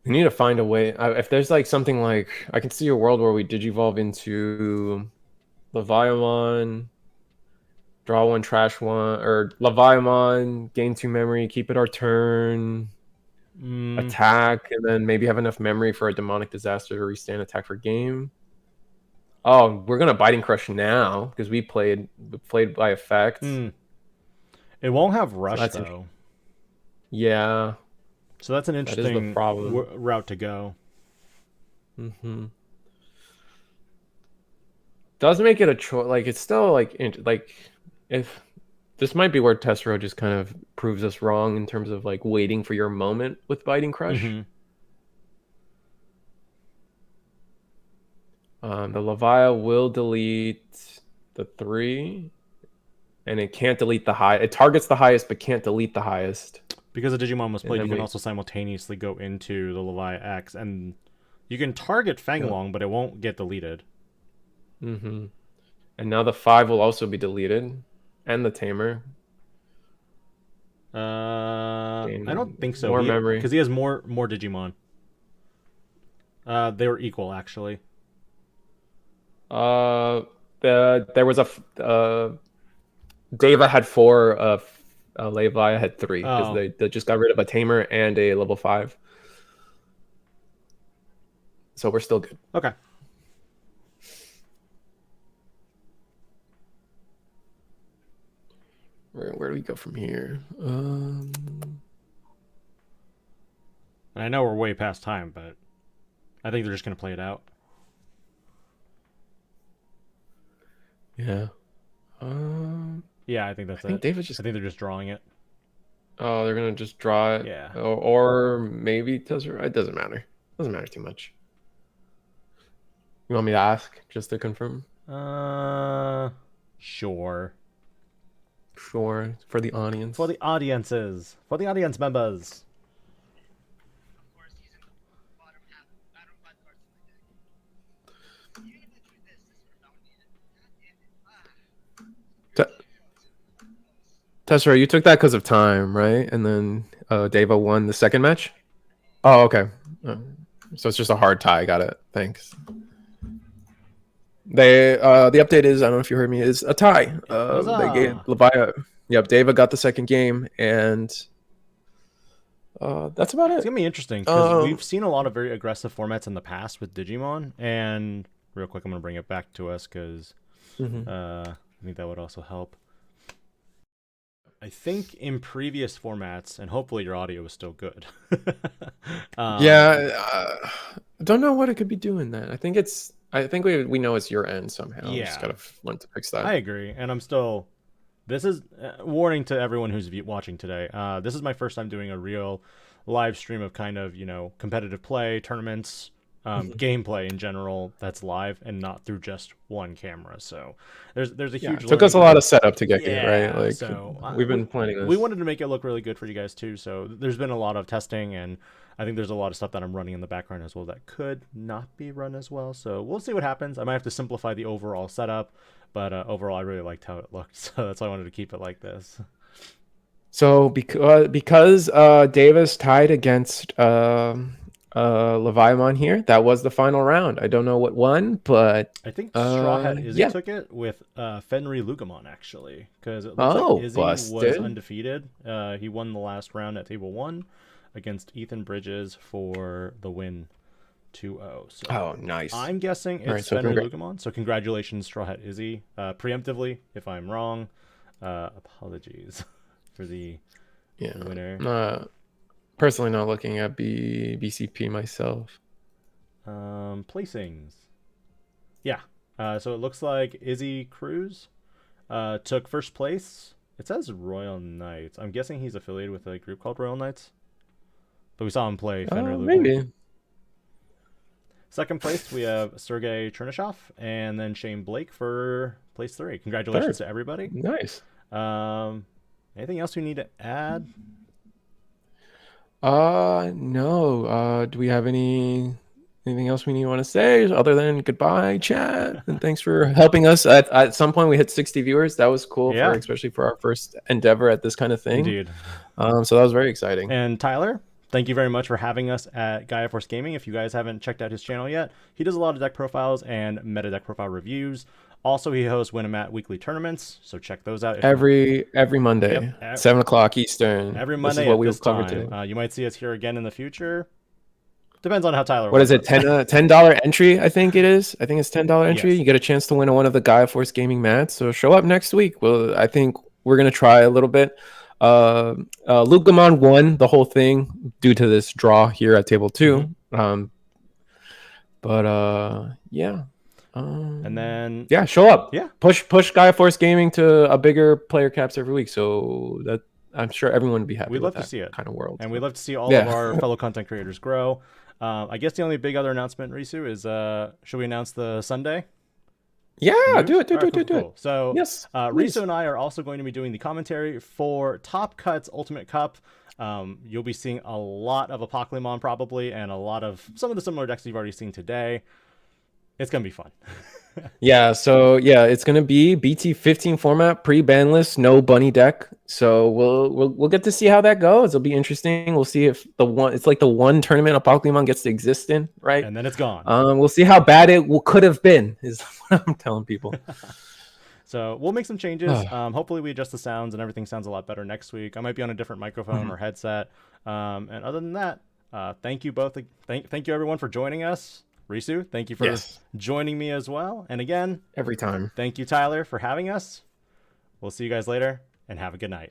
We need to find a way. If there's like something like, I can see a world where we digivolve into Leviathan, draw 1, trash 1, or Leviathan, gain 2 memory, keep it our turn, attack, and then maybe have enough memory for a demonic disaster to restand attack for game. Oh, we're gonna Biting Crush now because we played by effect. It won't have rush though. Yeah. So that's an interesting route to go. Does make it a choice. Like it's still like if this might be where Tessero just kind of proves us wrong in terms of like waiting for your moment with Biting Crush. The Leviathan will delete the 3, and it can't delete the high. It targets the highest, but can't delete the highest. Because the Digimon was played, you can also simultaneously go into the Leviathan X, and you can target Fenriloogamon, but it won't get deleted. And now the 5 will also be deleted, and the Tamer. I don't think so. More memory because he has more Digimon. They were equal actually. There was a Deva had 4. Levi had 3 because they just got rid of a Tamer and a level 5. So we're still good. Okay. Where do we go from here? I know we're way past time, but I think they're just going to play it out. Yeah. Yeah, I think that's it. I think they're just drawing it. Oh, they're gonna just draw it. Yeah. Or maybe it doesn't matter. Doesn't matter too much. You want me to ask just to confirm? Sure. Sure. For the audience. For the audiences. For the audience members. Tessera, you took that because of time, right? And then Deva won the second match? Oh, okay. So it's just a hard tie. Got it. Thanks. The update is, I don't know if you heard me, is a tie. They gave Leviathan. Yep, Deva got the second game, and that's about it. It's going to be interesting because we've seen a lot of very aggressive formats in the past with Digimon. And real quick, I'm going to bring it back to us because I think that would also help. I think in previous formats, and hopefully your audio is still good. I don't know what it could be doing then. I think we know it's your end somehow. Yeah. Just gotta want to fix that. I agree, and I'm still. This is warning to everyone who's watching today. This is my first time doing a real live stream of kind of competitive play, tournaments, gameplay in general that's live and not through just one camera. So there's a huge. It took us a lot of setup to get here, right? Like so we've been planning this. We wanted to make it look really good for you guys too. So there's been a lot of testing, and I think there's a lot of stuff that I'm running in the background as well that could not be run as well. So we'll see what happens. I might have to simplify the overall setup, but overall I really liked how it looked. So that's why I wanted to keep it like this. So because Davis tied against Leviathan here, that was the final round. I don't know what won, but I think Straw Hat Izzy took it with Fenriloogamon actually, because it looks like Izzy was undefeated. He won the last round at table 1 against Ethan Bridges for the win 2-0. So nice. I'm guessing it's Fenriloogamon. So congratulations, Straw Hat Izzy. Preemptively, if I'm wrong, apologies for the winner. Personally not looking at BCP myself. Placings. Yeah. So it looks like Izzy Cruz took first place. It says Royal Knights. I'm guessing he's affiliated with a group called Royal Knights. But we saw him play Fenriloogamon. Maybe. Second place, we have Sergey Chernyshov, and then Shane Blake for place 3. Congratulations to everybody. Nice. Anything else we need to add? No. Do we have anything else we want to say other than goodbye, chat? And thanks for helping us. At some point, we hit 60 viewers. That was cool, especially for our first endeavor at this kind of thing. Indeed. So that was very exciting. And Tyler, thank you very much for having us at Gaia Force Gaming. If you guys haven't checked out his channel yet, he does a lot of deck profiles and meta deck profile reviews. Also, he hosts Win-A-Mat weekly tournaments, so check those out. Every Monday, 7 o'clock Eastern. Every Monday, this is what we'll cover too. You might see us here again in the future. Depends on how Tyler. What is it? $10 entry? I think it is. I think it's $10 entry. Yes. You get a chance to win one of the Gaia Force Gaming mats. So show up next week. Well, I think we're gonna try a little bit. Lugamon won the whole thing due to this draw here at table 2. Yeah. And then show up. Push Gaia Force Gaming to a bigger player caps every week. So that I'm sure everyone would be happy. We'd love to see it kind of world, and we'd love to see all of our fellow content creators grow. I guess the only big other announcement, Risu, is should we announce the Sunday? Yeah, do it. So yes, Risu and I are also going to be doing the commentary for Top Cuts Ultimate Cup. You'll be seeing a lot of Apocalymon probably, and a lot of some of the similar decks you've already seen today. It's gonna be fun. It's gonna be BT15 format, pre-ban list, no bunny deck. So we'll get to see how that goes. It'll be interesting. We'll see if it's like the one tournament Apocalymon gets to exist in, right? And then it's gone. We'll see how bad it could have been. Is what I'm telling people. So we'll make some changes. Hopefully we adjust the sounds and everything sounds a lot better next week. I might be on a different microphone or headset. And other than that, thank you both. Thank you everyone for joining us. Risu, thank you for joining me as well. And again, every time. Thank you, Tyler, for having us. We'll see you guys later, and have a good night.